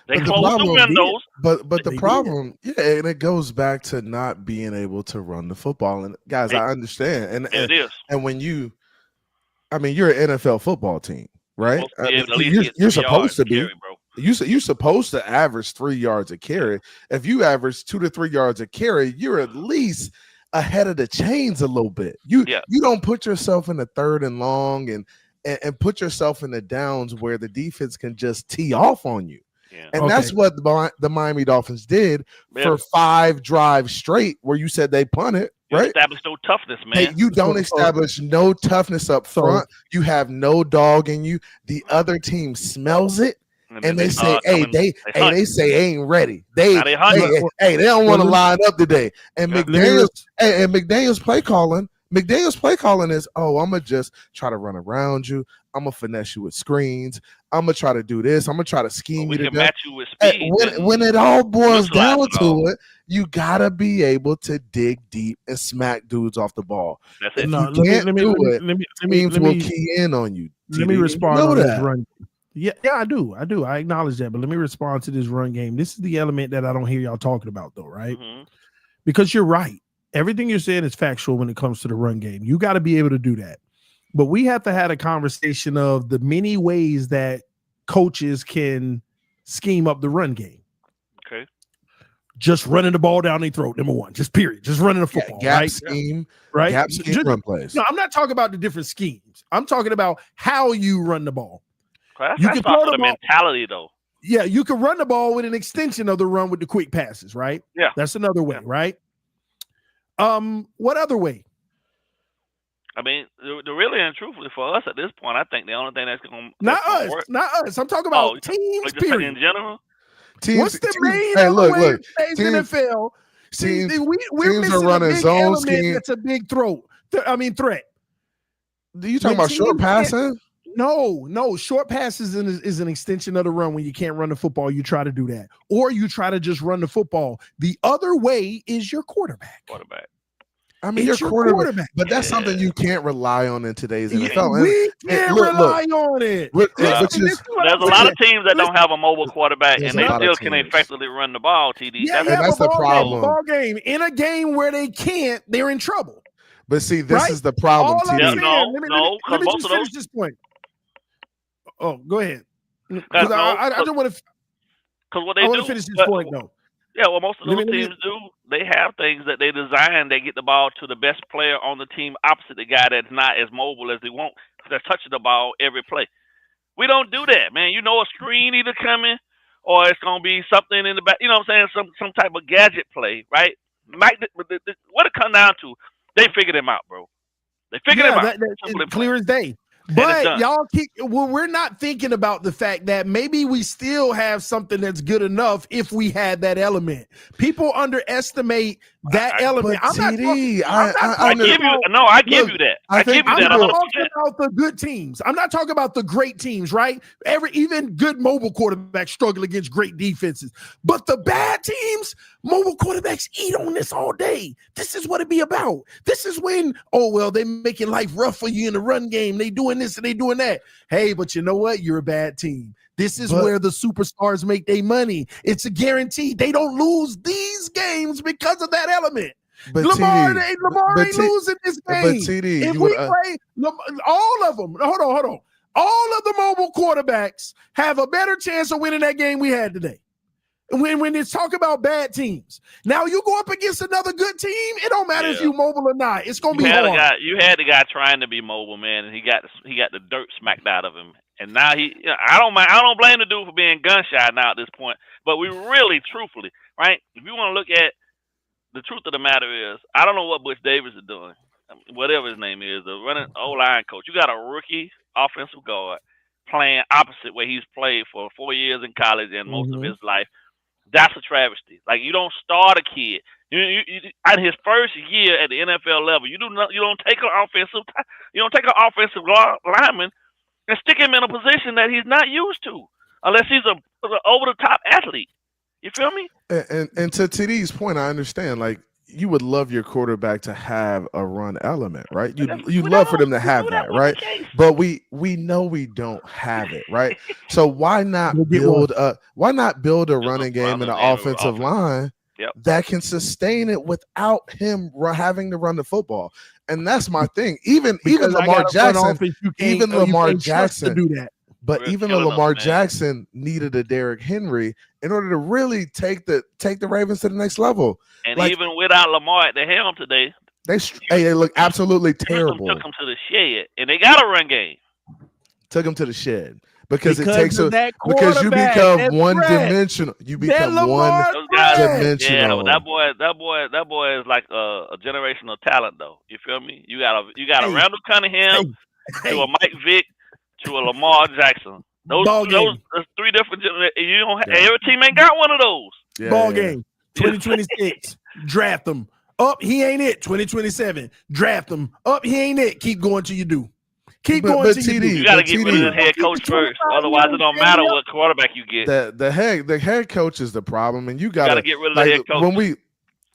S5: They close the windows.
S4: But the problem, and it goes back to not being able to run the football. And guys, I understand.
S5: It is.
S4: And when you're an NFL football team, right?
S5: You're
S4: supposed to be.
S5: Carry, bro.
S4: You're supposed to average 3 yards a carry. If you average 2 to 3 yards a carry, you're at least ahead of the chains a little bit. You don't put yourself in the 3rd and long and put yourself in the downs where the defense can just tee off on you. Yeah. And that's what the Miami Dolphins did for 5 drives straight, where you said they punted. Right?
S5: Establish no toughness, man.
S4: Hey, you don't establish no toughness up front. You have no dog in you. The other team smells it. And they say, they say ain't ready. They don't want to line up today. And McDaniel's play calling is, I'm gonna just try to run around you. I'm gonna finesse you with screens. I'm gonna try to do this. I'm gonna try to scheme you to death.
S5: Match you with speed.
S4: When it all boils down to it, you gotta be able to dig deep and smack dudes off the ball. That's it. Let me key in on you.
S2: Let me respond to this run. Yeah, I do. I acknowledge that, but let me respond to this run game. This is the element that I don't hear y'all talking about, though, right? Mm-hmm. Because you're right. Everything you're saying is factual when it comes to the run game. You got to be able to do that. But we have to have a conversation of the many ways that coaches can scheme up the run game.
S5: Okay.
S2: Just running the ball down their throat, number one. Just period. Just running the football.
S4: Gap scheme.
S2: Right?
S4: Gap scheme run plays.
S2: No, I'm not talking about the different schemes. I'm talking about how you run the ball.
S5: You can throw the mentality, though.
S2: Yeah, you can run the ball with an extension of the run with the quick passes, right?
S5: Yeah.
S2: That's another way, right? What other way?
S5: I mean, the really and truthfully for us at this point, I think the only thing that's going to
S2: not us. I'm talking about teams. Period.
S5: In general.
S2: What's the main way in NFL? We're missing a big zone scheme. That's a big threat.
S4: Do you talking about short passing?
S2: No. Short passes is an extension of the run. When you can't run the football, you try to do that. Or you try to just run the football. The other way is your quarterback.
S4: I mean, your quarterback. But that's something you can't rely on in today's NFL.
S2: We can't rely on it.
S5: There's a lot of teams that don't have a mobile quarterback, and they still can effectively run the ball, TD.
S4: That's the problem.
S2: Ball game. In a game where they can't, they're in trouble.
S4: But see, this is the problem, TD.
S2: Let me just finish this point. Oh, go ahead. Because I just want to.
S5: Because what they do.
S2: Finish this point though.
S5: Yeah, well, most of those teams do. They have things that they design. They get the ball to the best player on the team, opposite the guy that's not as mobile as they want. They're touching the ball every play. We don't do that, man. You know, a screen either coming or it's gonna be something in the back. You know what I'm saying? Some type of gadget play, right? What it comes down to, they figured him out, bro. They figured him out.
S2: That's clear as day. But y'all we're not thinking about the fact that maybe we still have something that's good enough if we had that element. People underestimate that element.
S5: I give you that. I'm
S2: talking about the good teams. I'm not talking about the great teams, right? Even good mobile quarterbacks struggle against great defenses. But the bad teams, mobile quarterbacks eat on this all day. This is what it be about. This is when, they're making life rough for you in the run game. They doing this and they doing that. Hey, but you know what? You're a bad team. This is where the superstars make their money. It's a guarantee. They don't lose these games because of that element.
S4: But
S2: Lamar ain't losing this game.
S4: But TD,
S2: if we play all of them, hold on. All of the mobile quarterbacks have a better chance of winning that game we had today. When it's talk about bad teams. Now you go up against another good team, it don't matter if you mobile or not. It's gonna be hard.
S5: You had the guy trying to be mobile, man, and he got the dirt smacked out of him. And now I don't blame the dude for being gun shy now at this point. But we really, truthfully, right? If you want to look at the truth of the matter is, I don't know what Butch Davis is doing, whatever his name is, the running O-line coach. You got a rookie offensive guard playing opposite where he's played for 4 years in college and most of his life. That's a travesty. Like, you don't start a kid. You at his first year at the NFL level, you don't take an offensive lineman and stick him in a position that he's not used to, unless he's an over the top athlete. You feel me?
S4: And to TD's point, I understand. Like, you would love your quarterback to have a run element, right? You love for them to have that, right? But we know we don't have it, right? So why not build a running game and an offensive line that can sustain it without him having to run the football? And that's my thing. Even Lamar Jackson, even Lamar Jackson do that. But even though Lamar Jackson needed a Derrick Henry in order to really take the Ravens to the next level.
S5: And even without Lamar at the helm today,
S4: they look absolutely terrible.
S5: Took them to the shed, and they got a run game.
S4: Took them to the shed because it takes you become one dimensional. You become one dimensional.
S5: Yeah, that boy is like a generational talent, though. You feel me? You got a Randall Cunningham to a Mike Vick to a Lamar Jackson. Those three different. You don't. Every team ain't got one of those.
S2: Ball game. 2026. Draft them. Up, he ain't it. 2027. Draft them. Up, he ain't it. Keep going till you do. Keep going till you do.
S5: You got to get rid of the head coach first. Otherwise, it don't matter what quarterback you get.
S4: The head coach is the problem, and you got to
S5: get rid of the head coach.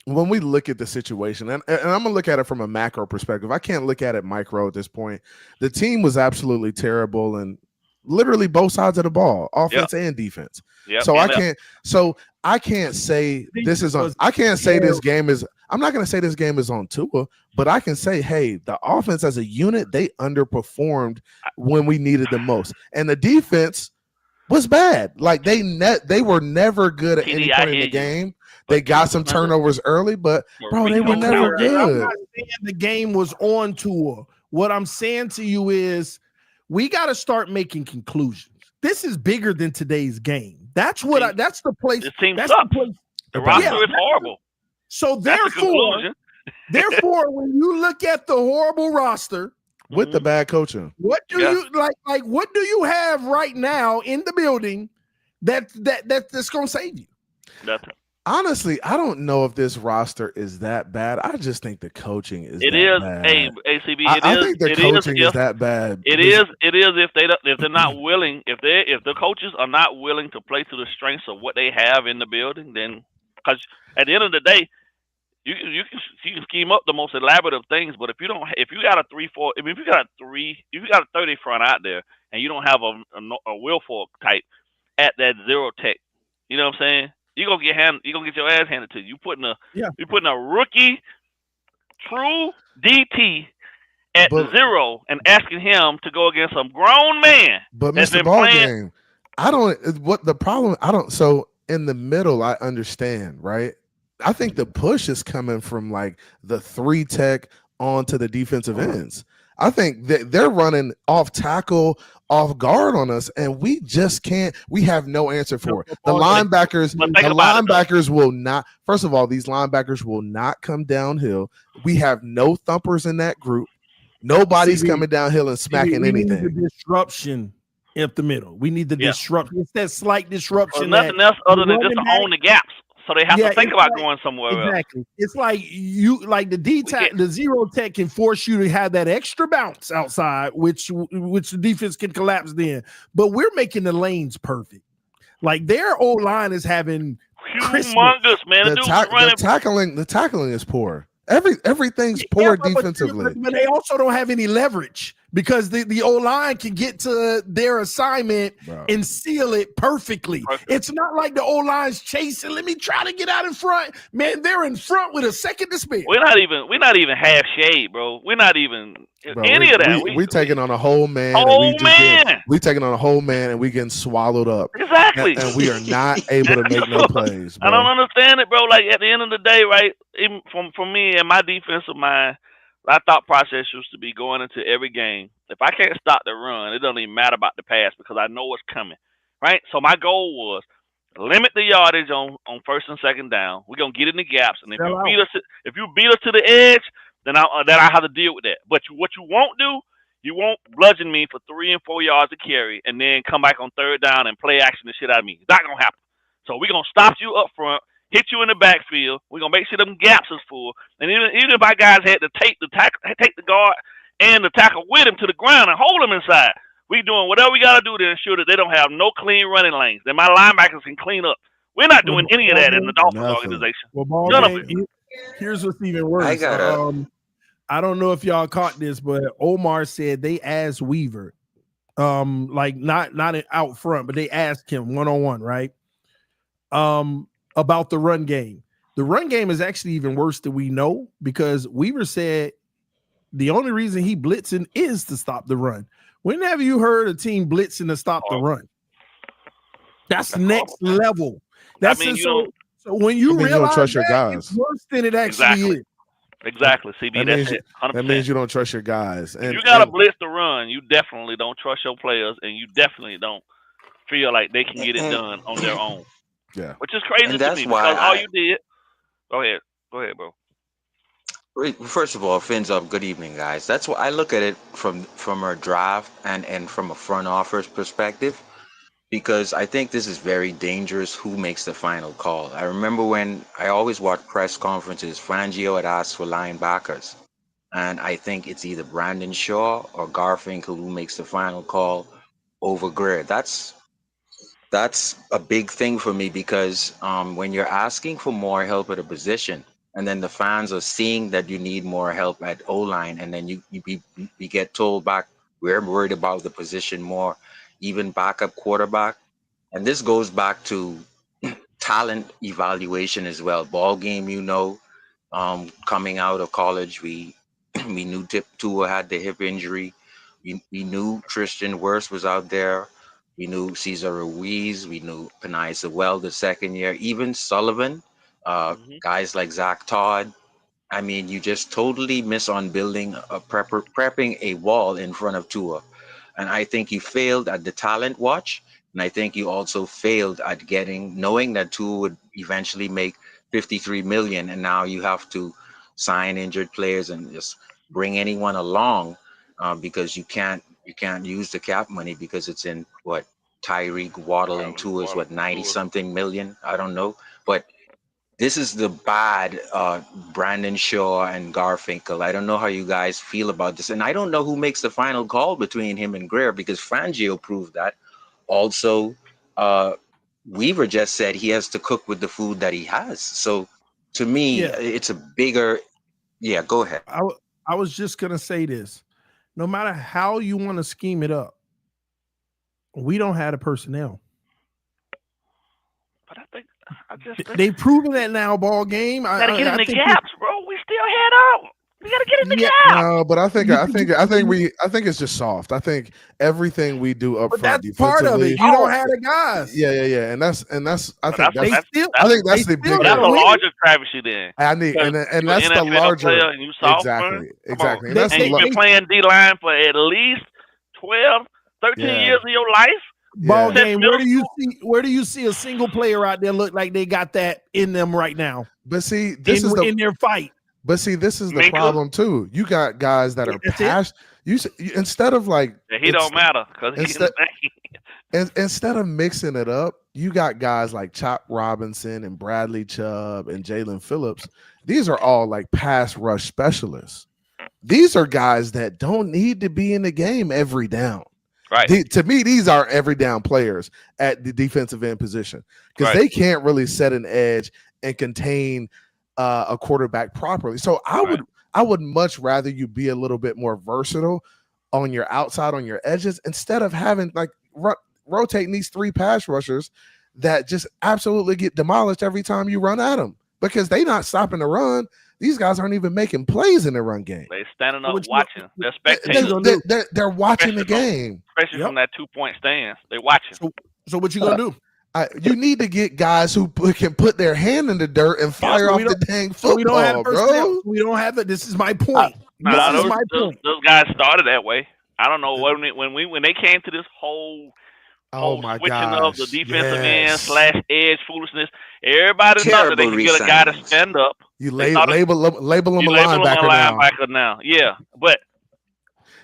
S4: When we look at the situation, and I'm gonna look at it from a macro perspective, I can't look at it micro at this point. The team was absolutely terrible, and literally both sides of the ball, offense and defense. So I can't say this is on. I can't say this game is. I'm not going to say this game is on Tua, but I can say, hey, the offense as a unit, they underperformed when we needed the most, and the defense was bad. Like they were never good at any point in the game. They got some turnovers early, but bro, they were never good.
S2: I'm not saying the game was on Tua. What I'm saying to you is, we got to start making conclusions. This is bigger than today's game. That's what. That's the place.
S5: This team sucks. The roster is horrible.
S2: So therefore, when you look at the horrible roster
S4: with the bad coaching,
S2: what do you like? What do you have right now in the building that's going to save you?
S5: Nothing.
S4: Honestly, I don't know if this roster is that bad. I just think the coaching is.
S5: It is.
S4: Bad.
S5: Hey, ACB.
S4: I think the coaching is that bad.
S5: It is if they're not willing. If the coaches are not willing to play to the strengths of what they have in the building, then because at the end of the day, you can scheme up the most elaborate of things, but if you got a 3-4, I mean, if you got a 30 front out there, and you don't have a willful type at that zero tech, you know what I'm saying? You're gonna get your ass handed to you. You're putting a rookie true DT at zero and asking him to go against some grown man.
S4: But Mr. Ballgame, so in the middle, I understand, right? I think the push is coming from like the 3 tech onto the defensive ends. I think that they're running off tackle, off guard on us, and we just can't. We have no answer for it. The linebackers will not. First of all, these linebackers will not come downhill. We have no thumpers in that group. Nobody's coming downhill and smacking anything.
S2: We need the disruption up the middle. We need the disruption. It's that slight disruption.
S5: Well, nothing else other than just to own the gaps. So they have to think about going somewhere else.
S2: Exactly. It's like the D-tech, the zero tech can force you to have that extra bounce outside, which the defense can collapse then. But we're making the lanes perfect. Like their O-line is having
S5: humongous, man.
S4: The tackling is poor. Everything's poor defensively.
S2: But they also don't have any leverage because the O-line can get to their assignment and seal it perfectly. It's not like the O-line's chasing. Let me try to get out in front. Man, they're in front with a second to spare.
S5: We're not even half shade, bro. We're not even any of that.
S4: We're taking on a whole man. We're taking on a whole man and we getting swallowed up.
S5: Exactly.
S4: And we are not able to make no plays, bro.
S5: I don't understand it, bro. Like at the end of the day, right? Even for me and my defensive mind, my thought process used to be going into every game. If I can't stop the run, it doesn't even matter about the pass because I know what's coming, right? So my goal was limit the yardage on first and second down. We're gonna get in the gaps, and if you beat us to the edge, then I have to deal with that. But what you won't do, you won't bludgeon me for 3 and 4 yards to carry, and then come back on third down and play action the shit out of me. It's not gonna happen. So we're gonna stop you up front. Hit you in the backfield. We're gonna make sure them gaps is full. And even if our guys had to take the guard and the tackle with him to the ground and hold him inside, we doing whatever we gotta do to ensure that they don't have no clean running lanes. Then my linebackers can clean up. We're not doing any of that in the Dolphins organization.
S2: Well, None of it. Here's what's even worse. I don't know if y'all caught this, but Omar said they asked Weaver, like not out front, but they asked him one-on-one, right? About the run game. The run game is actually even worse than we know, because Weaver said the only reason he blitzing is to stop the run. When have you heard a team blitzing to stop the run? That's next level. That's so when you realize you don't trust your guys, it's worse than it actually is.
S5: Exactly, CB. That's it. 100%.
S4: That means you don't trust your guys.
S5: And you got to blitz the run. You definitely don't trust your players, and you definitely don't feel like they can get it done on their own.
S4: Yeah,
S5: which is crazy to me, because all you did. Go ahead, bro.
S6: First of all, Fins up. Good evening, guys. That's what I look at it from a draft and from a front office perspective, because I think this is very dangerous. Who makes the final call? I remember when I always watch press conferences, Fangio had asked for linebackers, and I think it's either Brandon Shaw or Garfinkel who makes the final call over Greer. That's a big thing for me, because when you're asking for more help at a position, and then the fans are seeing that you need more help at O-line, and then you get told back, we're worried about the position more, even backup quarterback. And this goes back to talent evaluation as well. Ball game, coming out of college, we knew Tua had the hip injury. We knew Tristan Wirfs was out there. We knew Cesar Ruiz. We knew Panay Sewell the second year. Even Sullivan, guys like Zach Todd. I mean, you just totally miss on building prepping a wall in front of Tua. And I think you failed at the talent watch. And I think you also failed at knowing that Tua would eventually make $53 million. And now you have to sign injured players and just bring anyone along because you can't use the cap money, because it's in what Tyreek, Waddle, and Tua is 90 something million. I don't know. But this is the bad Brandon Shaw and Garfinkel. I don't know how you guys feel about this. And I don't know who makes the final call between him and Greer, because Fangio proved that. Also, Weaver just said he has to cook with the food that he has. So to me, it's a bigger. Yeah, go ahead.
S2: I was just going to say this. No matter how you want to scheme it up, we don't have the personnel.
S5: But I think
S2: they've proven that now. Ball game.
S5: Gotta get in the gaps, bro. We still head out. We gotta get in the gap.
S4: No, but I think it's just soft. I think everything we do up front,
S2: that's part of it. You don't have the guys.
S4: Yeah, and that's. I think that's the bigger.
S5: That's a larger travesty then.
S4: And that's the larger.
S5: And you
S4: exactly.
S5: And that's you've been playing D-line for at least 12, 13 years of your life.
S2: Ball game. Where do you see a single player out there look like they got that in them right now?
S4: But see,
S2: in their fight.
S4: But see, this is the problem too. You got guys that are passionate. Instead of like
S5: he don't matter
S4: instead of mixing it up, you got guys like Chop Robinson and Bradley Chubb and Jalen Phillips. These are all like pass rush specialists. These are guys that don't need to be in the game every down.
S5: Right.
S4: To me, these are every down players at the defensive end position, because they can't really set an edge and contain a quarterback properly. So I would much rather you be a little bit more versatile on your outside, on your edges, instead of having like rotating these three pass rushers that just absolutely get demolished every time you run at them, because they're not stopping the run. These guys aren't even making plays in the run game.
S5: They're standing up watching. They're spectating.
S4: They're watching the game.
S5: Especially from that 2-point stance. They're watching.
S2: So what you going to do?
S4: You need to get guys who can put their hand in the dirt and fire off the dang football,
S2: we don't have bro. We don't have it. This is my point.
S5: Those guys started that way. I don't know when they came to this whole switching of the defensive end / edge foolishness. Everybody thought that they could get a guy to stand up.
S4: You label them a linebacker
S5: now. Yeah, but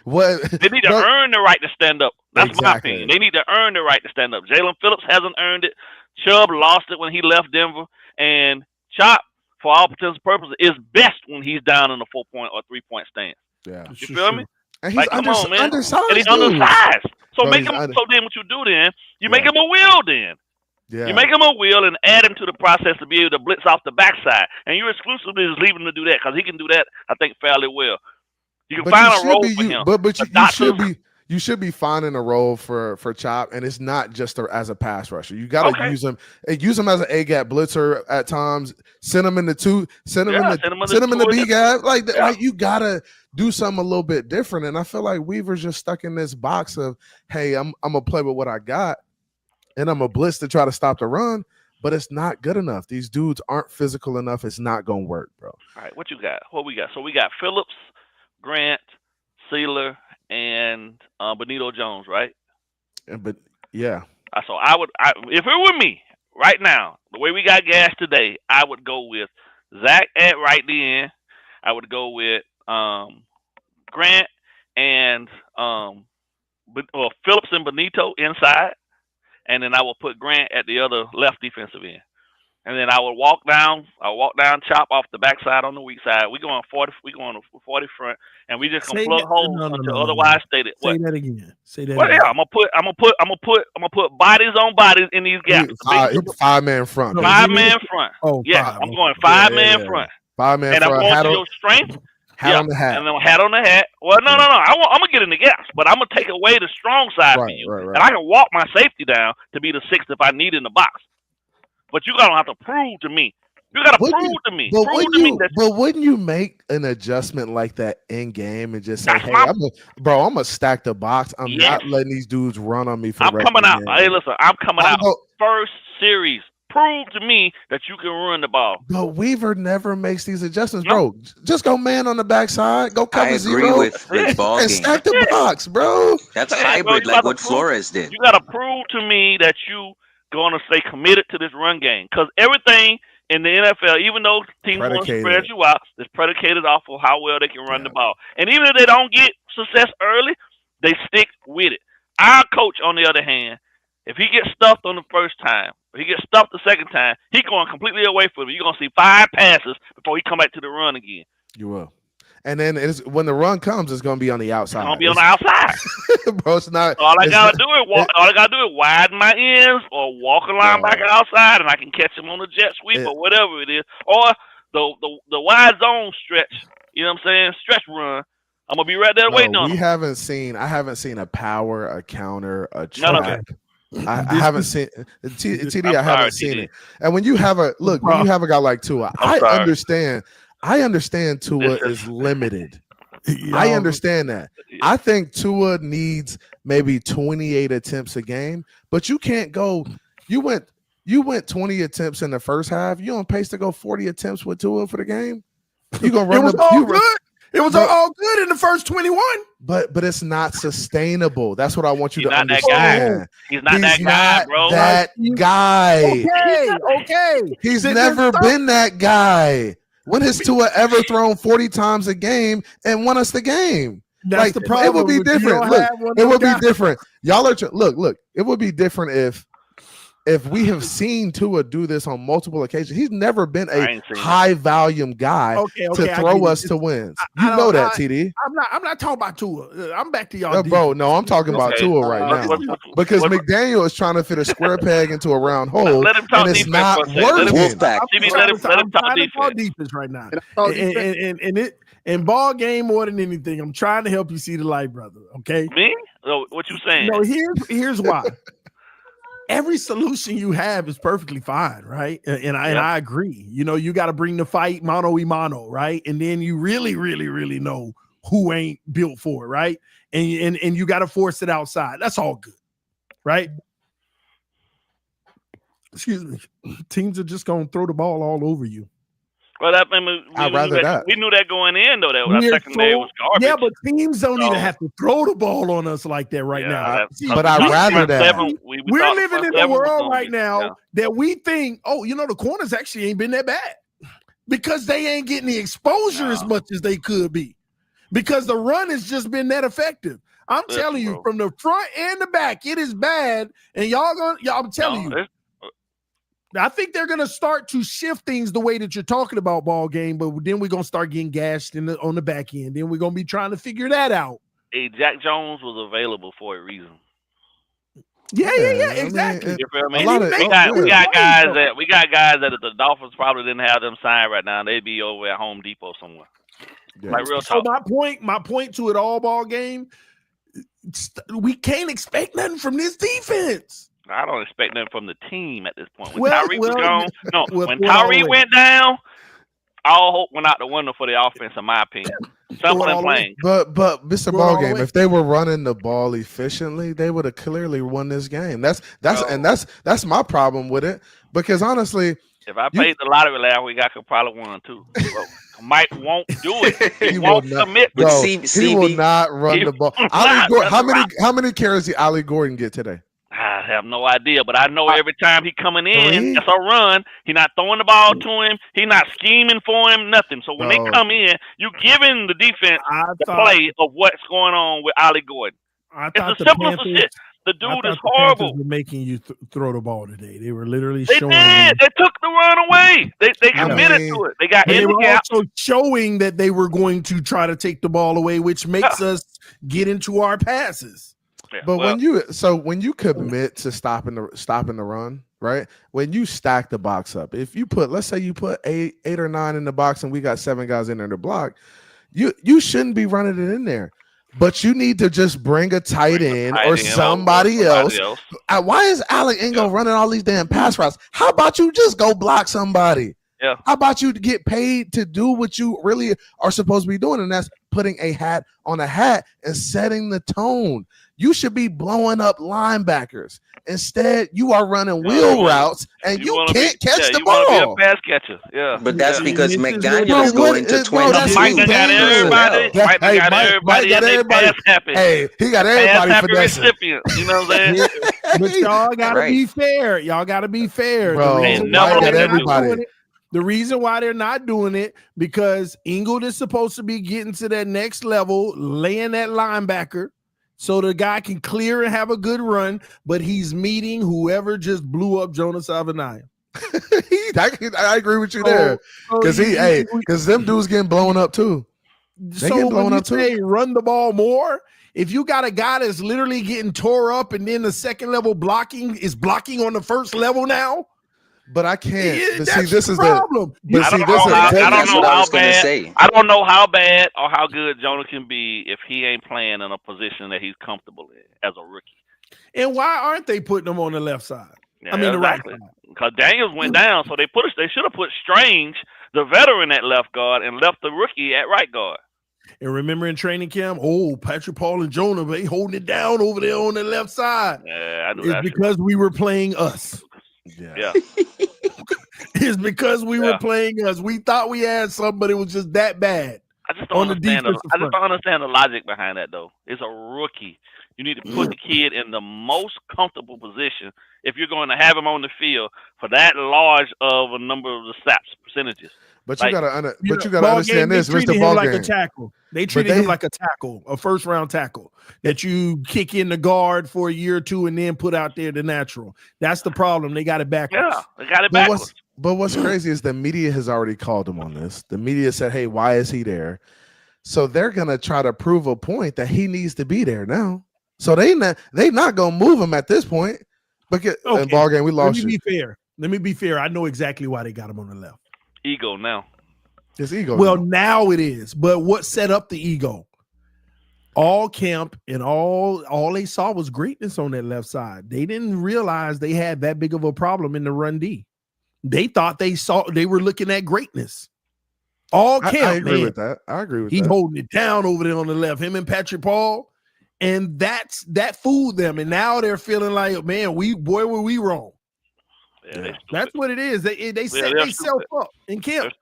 S4: what
S5: they need to earn the right to stand up. That's my opinion. They need to earn the right to stand up. Jalen Phillips hasn't earned it. Chubb lost it when he left Denver, and Chop, for all potential purposes, is best when he's down in a 4-point or 3-point stance.
S4: Yeah,
S5: you feel me?
S4: And he's undersized.
S5: And he's undersized. So make him. So then, what you do then? You make him a wheel then.
S4: Yeah.
S5: You make him a wheel and add him to the process to be able to blitz off the backside, and you're exclusively just leaving him to do that because he can do that, I think, fairly well. You can find a role for him.
S4: But you should be finding a role for Chop, and it's not just as a pass rusher. You got to use him as an A gap blitzer at times. Send him in the two. Send him in the B gap. Like you gotta do something a little bit different. And I feel like Weaver's just stuck in this box of, hey, I'm gonna play with what I got, and I'm a blitz to try to stop the run. But it's not good enough. These dudes aren't physical enough. It's not gonna work, bro.
S5: All right, what you got? What we got? So we got Phillips, Grant, Sealer, and Benito Jones, right?
S4: But yeah.
S5: So if it were me right now, the way we got gas today, I would go with Zach at right end. I would go with Grant and Phillips and Benito inside, and then I will put Grant at the other left defensive end. And then I would walk down Chop off the backside on the weak side. We going 40 front, and we just gonna plug holes until otherwise stated.
S2: Say that again.
S5: Well, yeah, I'm gonna put bodies on bodies in these gaps.
S4: 5-man front.
S5: 5-man front.
S2: Oh,
S5: yeah, I'm going 5-man front.
S4: 5-man
S5: front. And I'm going to your strength.
S4: Hat on the hat.
S5: And then hat on the hat. Well, no. I'm gonna get in the gaps, but I'm gonna take away the strong side for you, and I can walk my safety down to be the 6th if I need in the box. But you gotta have to prove to me. You gotta prove to me.
S4: But wouldn't you make an adjustment like that in game and just say, "Hey, I'm gonna stack the box. I'm not letting these dudes run on me for."
S5: I'm coming out. Hey, listen, I'm coming out first series. Prove to me that you can run the ball.
S4: But Weaver never makes these adjustments, bro. Just go man on the backside, go cover zero,
S6: with ball
S4: and stack the box, bro.
S6: That's hybrid, like what Flores did.
S5: You gotta prove to me that you gonna stay committed to this run game, because everything in the NFL, even though teams want to spread you out, is predicated off of how well they can run the ball. And even if they don't get success early, they stick with it. Our coach, on the other hand, if he gets stuffed on the first time, or he gets stuffed the second time, he's going completely away from it. You're gonna see 5 passes before he come back to the run again.
S4: You will. And then when the run comes, it's going to be on the outside.
S5: It's going to be on the outside.
S4: Bro, it's not.
S5: All I got to do is widen my ends or walk a linebacker outside, and I can catch him on the jet sweep or whatever it is. Or the wide zone stretch, you know what I'm saying? Stretch run. I'm going to be right there waiting on him.
S4: I haven't seen a power, a counter, a trap. I haven't seen TD. I haven't seen it. And when you have a guy like Tua, I understand Tua is limited. I understand that. I think Tua needs maybe 28 attempts a game, but you can't go. You went 20 attempts in the first half. You on pace to go 40 attempts with Tua for the game? You gonna run
S2: It was all good in the first 21.
S4: But it's not sustainable. That's what I want you to
S5: understand. He's not that guy, bro.
S4: That guy.
S2: Okay.
S4: He's never been that guy. When has Tua ever thrown 40 times a game and won us the game?
S2: That's the problem.
S4: It would be different. Look, it would be different. Y'all are look. It would be different if we have seen Tua do this on multiple occasions. He's never been a high volume guy to throw us to wins. You know that, TD.
S2: I'm not talking about Tua. I'm back to y'all.
S4: Bro, no, I'm talking about Tua right now. Because McDaniel is trying to fit a square peg into a round hole, and it's not working.
S5: Let him talk
S2: defense right now. And ball game more than anything, I'm trying to help you see the light, brother. Okay?
S5: Me? So what you saying?
S2: No, here's why. Every solution you have is perfectly fine, right? And I agree. You know, you got to bring the fight mano y mano, right? And then you really, really, really know who ain't built for it, right? And you got to force it outside. That's all good, right? Excuse me. Teams are just going to throw the ball all over you.
S5: Well, we knew that going in, though. That secondary was garbage.
S2: Yeah, but teams don't even have to throw the ball on us like that right now.
S4: But I'd rather that.
S2: We're living in a world right now that we think, the corners actually ain't been that bad because they ain't getting the exposure as much as they could be because the run has just been that effective. I'm telling you, from the front and the back, it is bad. And I'm telling you. I think they're going to start to shift things the way that you're talking about ball game, but then we're going to start getting gashed on the back end. Then we're going to be trying to figure that out.
S5: Hey, Jack Jones was available for a reason.
S2: Yeah, exactly.
S5: You feel me?
S4: A lot of
S5: we got guys that if the Dolphins probably didn't have them signed right now, they'd be over at Home Depot somewhere.
S4: Yeah.
S5: Like real
S2: So
S5: talk.
S2: my point to it all ball game, we can't expect nothing from this defense.
S5: I don't expect nothing from the team at this point. When
S2: Well,
S5: Tyree was gone, when
S2: well,
S5: Tyree went down, all hope went out the window for the offense, in my opinion. Simple and plain.
S4: But Mr. Ballgame, if they were running the ball efficiently, they would have clearly won this game. That's my problem with it. Because honestly,
S5: if I paid the lottery last week, I could probably win too. Mike won't do it. He won't commit.
S4: Bro, he will not run the ball. How many carries did Ali Gordon get today?
S5: I have no idea, but I know every time he coming in, it's a run. He not throwing the ball to him. He not scheming for him, nothing. So when they come in, you giving the defense the play of what's going on with Ali Gordon. It's the simplest of shit. The dude is horrible.
S2: They were making you throw the ball today. They were literally
S5: showing. They took the run away. They committed to it. They got in the gap.
S2: Also showing that they were going to try to take the ball away, which makes us get into our passes.
S5: Yeah,
S4: but when you commit to stopping the run, right? When you stack the box up, if you let's say you put eight or nine in the box and we got 7 guys in there to block, you shouldn't be running it in there. But you need to just bring a tight end or somebody else. Why is Alec Ingo running all these damn pass routes? How about you just go block somebody?
S5: Yeah.
S4: How about you get paid to do what you really are supposed to be doing? And that's putting a hat on a hat and setting the tone. You should be blowing up linebackers. Instead, you are running wheel routes and you can't catch the ball.
S5: You want to be a pass catcher, yeah.
S6: But that's because McDaniel is going to 20.
S5: Mike got everybody. Pass happy.
S4: Hey, he got everybody
S5: happy
S4: finessing.
S5: recipient. You know what I'm saying?
S2: But y'all gotta be fair. Y'all gotta be fair.
S4: Bro, Mike got everybody.
S2: The reason why they're not doing it because Ingold is supposed to be getting to that next level, laying that linebacker. So the guy can clear and have a good run, but he's meeting whoever just blew up Jonas Avenaya.
S4: I agree with you there. Because them dudes getting blown up too. They getting blown up too.
S2: Run the ball more. If you got a guy that's literally getting tore up and then the second level blocking is blocking on the first level now.
S4: But I can't. But see,
S2: this is the problem.
S5: I don't know how bad or how good Jonah can be if he ain't playing in a position that he's comfortable in as a rookie.
S2: And why aren't they putting him on the left side?
S5: Yeah, the right side. Because Daniels went down, so they should have put Strange, the veteran, at left guard and left the rookie at right guard.
S2: And remember in training camp, Patrick Paul and Jonah, they holding it down over there on the left side.
S5: Yeah, I know
S2: it's because we were playing us.
S5: Yeah.
S2: It's because we were playing us. We thought we had something, but it was just that bad.
S5: I just don't understand the logic behind that, though. It's a rookie. You need to put the kid in the most comfortable position if you're going to have him on the field for that large of a number of the snaps percentages.
S4: But you gotta understand this, Mr. Ballgame.
S2: Like a tackle. They treated him like a tackle, a first round tackle that you kick in the guard for a year or two and then put out there the natural. That's the problem. They got it backwards.
S5: Yeah, they got it backwards.
S4: But what's crazy is the media has already called him on this. The media said, "Hey, why is he there?" So they're gonna try to prove a point that he needs to be there now. So they not gonna move him at this point. Because in Ballgame, we lost.
S2: Let me be fair. I know exactly why they got him on the left.
S5: Ego now.
S4: It's ego.
S2: Well, now it is. But what set up the ego? All camp and all they saw was greatness on that left side. They didn't realize they had that big of a problem in the run D. They thought they were looking at greatness. All camp.
S4: I agree with that. I agree with that.
S2: He's holding it down over there on the left. Him and Patrick Paul. And that fooled them. And now they're feeling like, man, were we wrong?
S5: Yeah.
S2: That's what it is. They set themselves up in camp.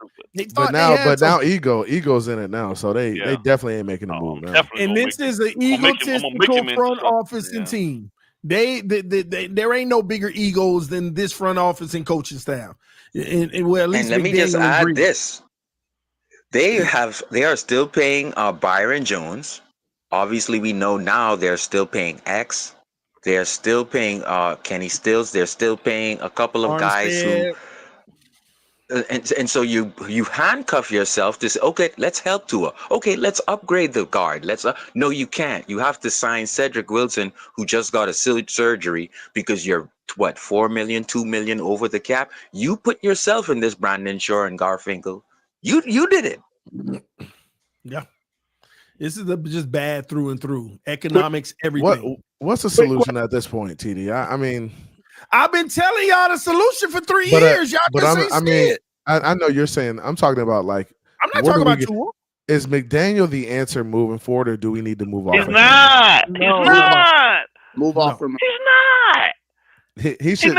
S4: But now ego's in it now, so they definitely ain't making a move now.
S2: And this is an egotistical front office and team. There ain't no bigger egos than this front office and coaching staff. And
S6: let me just add this: they are still paying Byron Jones. Obviously, we know now they're still paying X. They're still paying Kenny Stills. They're still paying a couple of guys and so you handcuff yourself to say, okay, let's help Tua. Okay, let's upgrade the guard. No, you can't. You have to sign Cedric Wilson, who just got a surgery, because you're what, 4 million, 2 million over the cap. You put yourself in this, Brandon Shore and Garfinkel. You did it.
S2: Yeah. This is just bad through and through. Economics, everything.
S4: What's the solution at this point, TD? I mean,
S2: I've been telling y'all the solution for 3 years. Y'all just ain't see it.
S4: I know you're saying. I'm talking about like.
S2: I'm not talking about Tua.
S4: Is McDaniel the answer moving forward, or do we need to move off?
S5: He's not. He's not.
S7: Move off from him.
S5: He's not.
S4: He should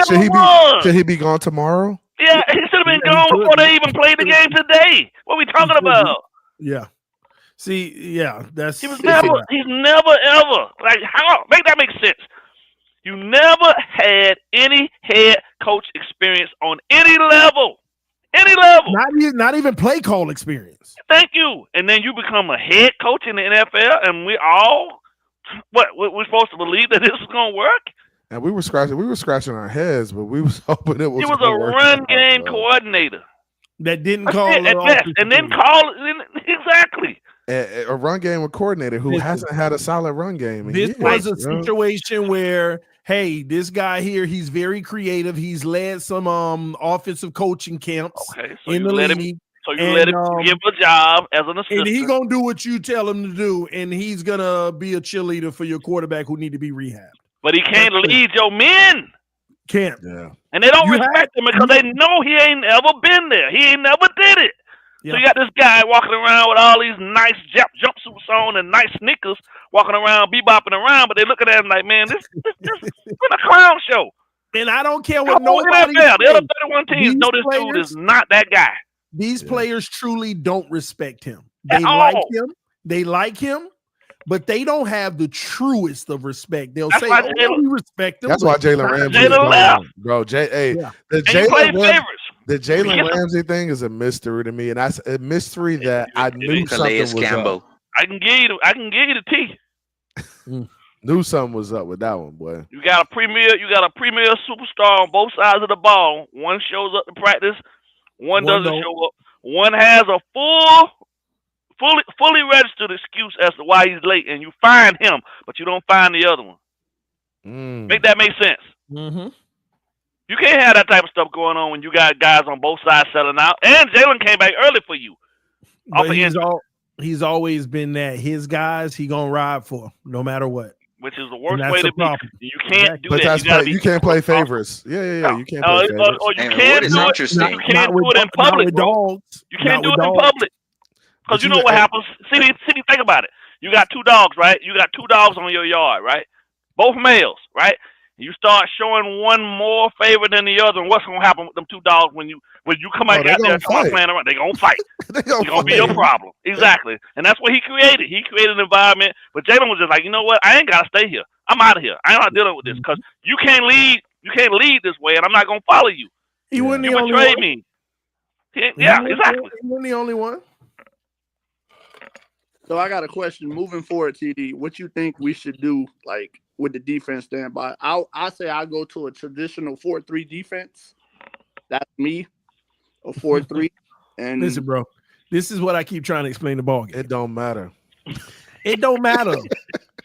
S4: he be gone tomorrow?
S5: Yeah, he should have been gone before they even played the game today. What are we talking about?
S2: Yeah. See, yeah,
S5: he's never ever, like, how make that make sense? You never had any head coach experience on any level.
S2: Not even play call experience.
S5: Thank you. And then you become a head coach in the NFL, and we're supposed to believe that this is gonna work?
S4: And we were scratching our heads, but we was hoping it was.
S5: He was a run game coordinator
S2: that didn't call
S5: it at best, and then call it exactly.
S4: A run game coordinator who hasn't had a solid run game.
S2: This was a situation where, hey, this guy here, he's very creative. He's led some offensive coaching camps in the league.
S5: So you let him give a job as an assistant.
S2: And he's going to do what you tell him to do, and he's going to be a cheerleader for your quarterback who need to be rehabbed.
S5: But he can't lead your men.
S2: Can't.
S4: Yeah.
S5: And they don't respect him because they know he ain't ever been there. He ain't never did it. Yeah. So you got this guy walking around with all these nice jumpsuits on and nice sneakers, walking around, bebopping around, but they looking at him like, man, this is a clown show.
S2: And I don't care what nobody
S5: says. The other 31 teams know this dude is not that guy.
S2: These players truly don't respect him. They like him, but they don't have the truest of respect. They'll say, we respect him.
S4: That's why Jalen Ramsey
S5: left.
S4: Bro, the Jalen Ramsey thing is a mystery to me, and that's a mystery that I knew something was up.
S5: I can give you the tea.
S4: Knew something was up with that one, boy.
S5: You got a premier superstar on both sides of the ball. One shows up to practice, one doesn't show up. One has a fully registered excuse as to why he's late, and you find him, but you don't find the other one. Make that make sense?
S2: Mm-hmm.
S5: You can't have that type of stuff going on when you got guys on both sides selling out. And Jalen came back early for you.
S2: He's always been that. His guys, he gonna ride for no matter what.
S5: Which is the worst way to be. You can't do
S4: that. You can't play favorites. Yeah. You can't play favorites.
S5: Or you can't do it. You can't do it in public. You can't do it in public. Because you know what happens. See, think about it. You got 2 dogs, right? You got 2 dogs on your yard, right? Both males, right? You start showing one more favor than the other, and what's gonna happen with them 2 dogs when you come out there and start playing around? They gonna fight. It's gonna be your problem. Exactly. And that's what he created. He created an environment, but Jalen was just like, you know what? I ain't gotta stay here. I'm out of here. I ain't not dealing with this because you can't lead this way, and I'm not gonna follow you.
S2: He wasn't
S5: you betrayed me. Exactly.
S2: He wasn't the only one.
S7: So I got a question. Moving forward, TD, what you think we should do, like, with the defense standby? I say I go to a traditional 4-3 defense. That's me, a 4-3. And
S2: listen, bro, this is what I keep trying to explain the ball game.
S4: It don't matter.
S2: It don't matter.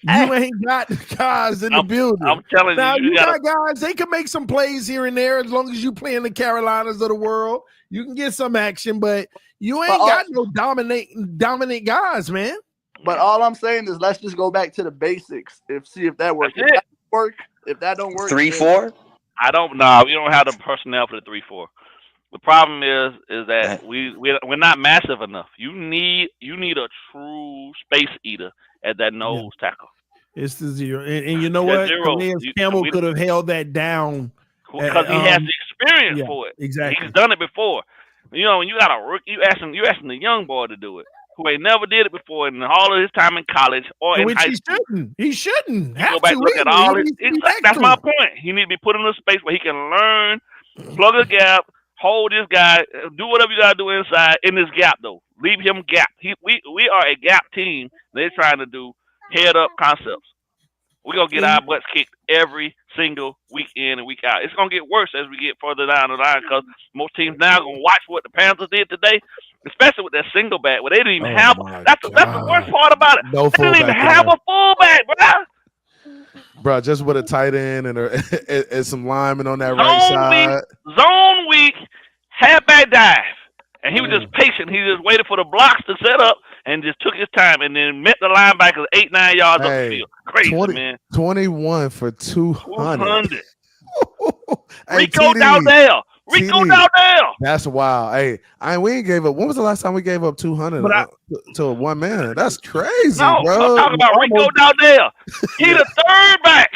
S2: You ain't got guys in the building.
S5: I'm telling
S2: now,
S5: you
S2: got guys. They can make some plays here and there as long as you play in the Carolinas of the world. You can get some action, but you ain't got no dominant guys, man.
S7: But all I'm saying is let's just go back to the basics. See if that works. If that don't work,
S6: 3-4.
S5: I don't know. We don't have the personnel for the 3-4. The problem is that we're not massive enough. You need a true space eater at that nose tackle.
S2: It's the 0, and you know what? Calais Campbell could have held that down
S5: because he has the experience for it.
S2: Exactly,
S5: he's done it before. You know, when you got a rookie, you asking the young boy to do it, who ain't never did it before in all of his time in college or in high school.
S2: He shouldn't.
S5: Go back and look at all his. That's my point. He need to be put in a space where he can learn, plug a gap, hold this guy, do whatever you got to do inside in this gap though. Leave him gap. We are a gap team. They're trying to do head up concepts. We're going to get our butts kicked every single week in and week out. It's going to get worse as we get further down the line because most teams now are going to watch what the Panthers did today, especially with that single back where they didn't even have – that's the worst part about it.
S4: No
S5: they didn't even have a fullback, bro.
S4: Bro, just with a tight end and some linemen on that right side.
S5: Zone week, halfback dive. And he was just patient. He just waited for the blocks to set up and just took his time and then met the linebackers 8-9 yards up the field. Crazy, man.
S4: 21 for 200.
S5: Rico Dowdell. Rico Dowdell.
S4: That's wild. Hey, we ain't gave up. When was the last time we gave up 200 to one man? That's crazy, bro.
S5: I'm talking about Rico Dowdell. He the third back.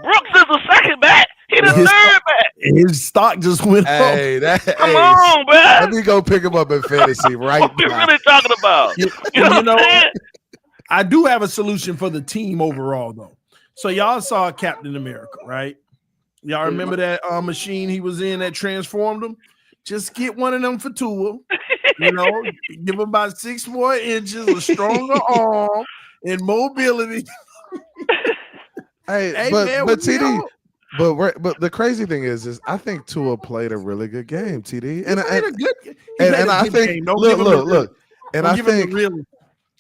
S5: Brooks is the second back. He the third back.
S2: His stock just went up.
S5: Come on, bro.
S4: Let me go pick him up in fantasy right
S5: what
S4: now.
S5: What we really talking about? You know
S2: I do have a solution for the team overall, though. So y'all saw Captain America, right? Y'all remember that machine he was in that transformed him? Just get one of them for Tua. You know, give him about 6 more inches, a stronger arm, and mobility.
S4: Hey, but TD, but the crazy thing is I think Tua played a really good game, TD, and I think look,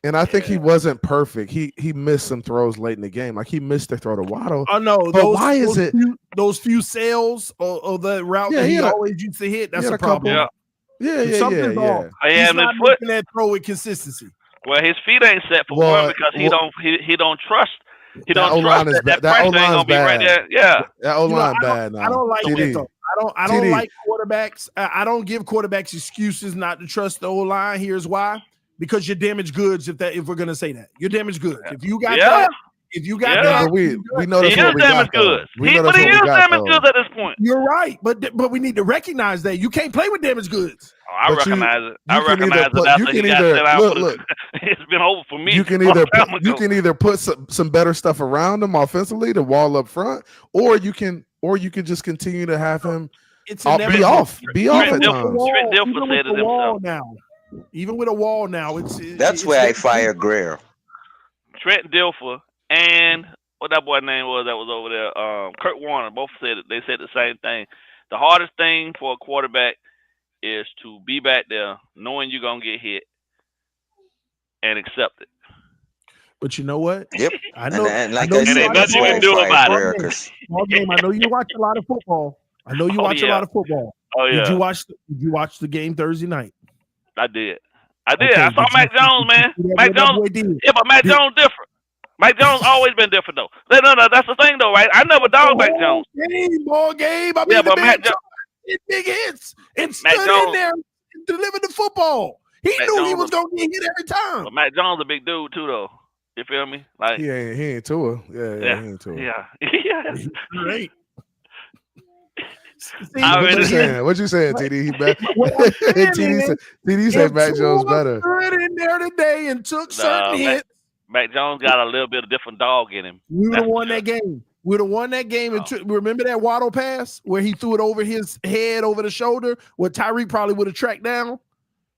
S4: and I think he wasn't perfect. He missed some throws late in the game, like he missed the throw to Waddle.
S2: Oh no,
S4: why is it
S2: those few sales or the route that he always used to hit? That's a problem. Something's off. He's not making that throw with consistency.
S5: Well, his feet ain't set for one because he don't trust. He don't trust that pressure ain't gonna be right there. Yeah,
S4: that O-line bad now.
S2: I don't like that though. I don't like quarterbacks. I don't give quarterbacks excuses not to trust the O-line. Here's why: because you're damaged goods. If we're gonna say that, you're damaged goods. If you got that. If you got that,
S4: we know that's what we got.
S5: But he is damaged goods at this point.
S2: You're right, but we need to recognize that you can't play with damaged goods.
S5: Oh, I recognize it. I recognize it. After he got set out, it's been over for me.
S4: You can either put some better stuff around him offensively to wall up front, or you can just continue to have him be off at times.
S5: Trent Dilfer said it himself.
S2: Even with a wall now,
S6: that's where I fire Greer.
S5: Trent Dilfer. And what that boy name was that was over there, Kurt Warner, both said it. They said the same thing. The hardest thing for a quarterback is to be back there knowing you're going to get hit and accept it.
S2: But you know what?
S6: Yep.
S2: I know.
S6: And like I said,
S5: ain't nothing you can do about it.
S2: Small game. I know you watch a lot of football. A lot of football.
S5: Oh, yeah.
S2: Did you watch the game Thursday night?
S5: I did. Okay, I saw Mac Jones, man. Mac Jones. Yeah, but Mac Jones different. Mike Jones always been different though. No, that's the thing though, right? I never dogged Mac Jones.
S2: Ball game. I mean, but Mac Jones big hits and stood in there and delivered the football. He knew he was gonna get hit every time.
S5: But Mac Jones a big dude too, though. You feel me? Like
S4: he ain't Tua. Yeah, he ain't Tua.
S5: Yeah.
S2: Great.
S4: What you saying, TD? He better. TD said Mac Jones better.
S2: Stood in there today and took certain hits.
S5: Mac Jones got a little bit of different dog in him.
S2: We would have won that game. We would have won that game. And remember that Waddle pass where he threw it over his head, over the shoulder, where Tyreek probably would have tracked down?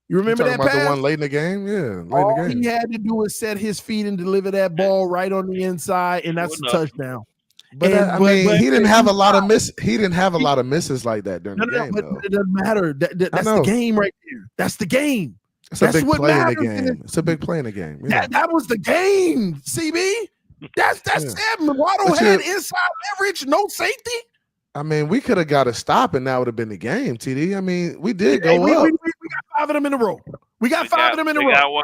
S2: You remember that pass?
S4: The one late in the game? Yeah.
S2: All he had to do was set his feet and deliver that ball right on the inside, and that's a touchdown.
S4: But he didn't have a lot of He didn't have a lot of misses like that during the game. But
S2: it doesn't matter. That's the game right there. That's the game.
S4: That's a big play in the game. It's a big play in the game.
S2: Yeah. That was the game, CB. That's it. Waddle had inside leverage, no safety.
S4: I mean, we could have got a stop, and that would have been the game, TD. I mean, we did go up.
S2: We got 5 of them in a row. We got 5 of them in a row.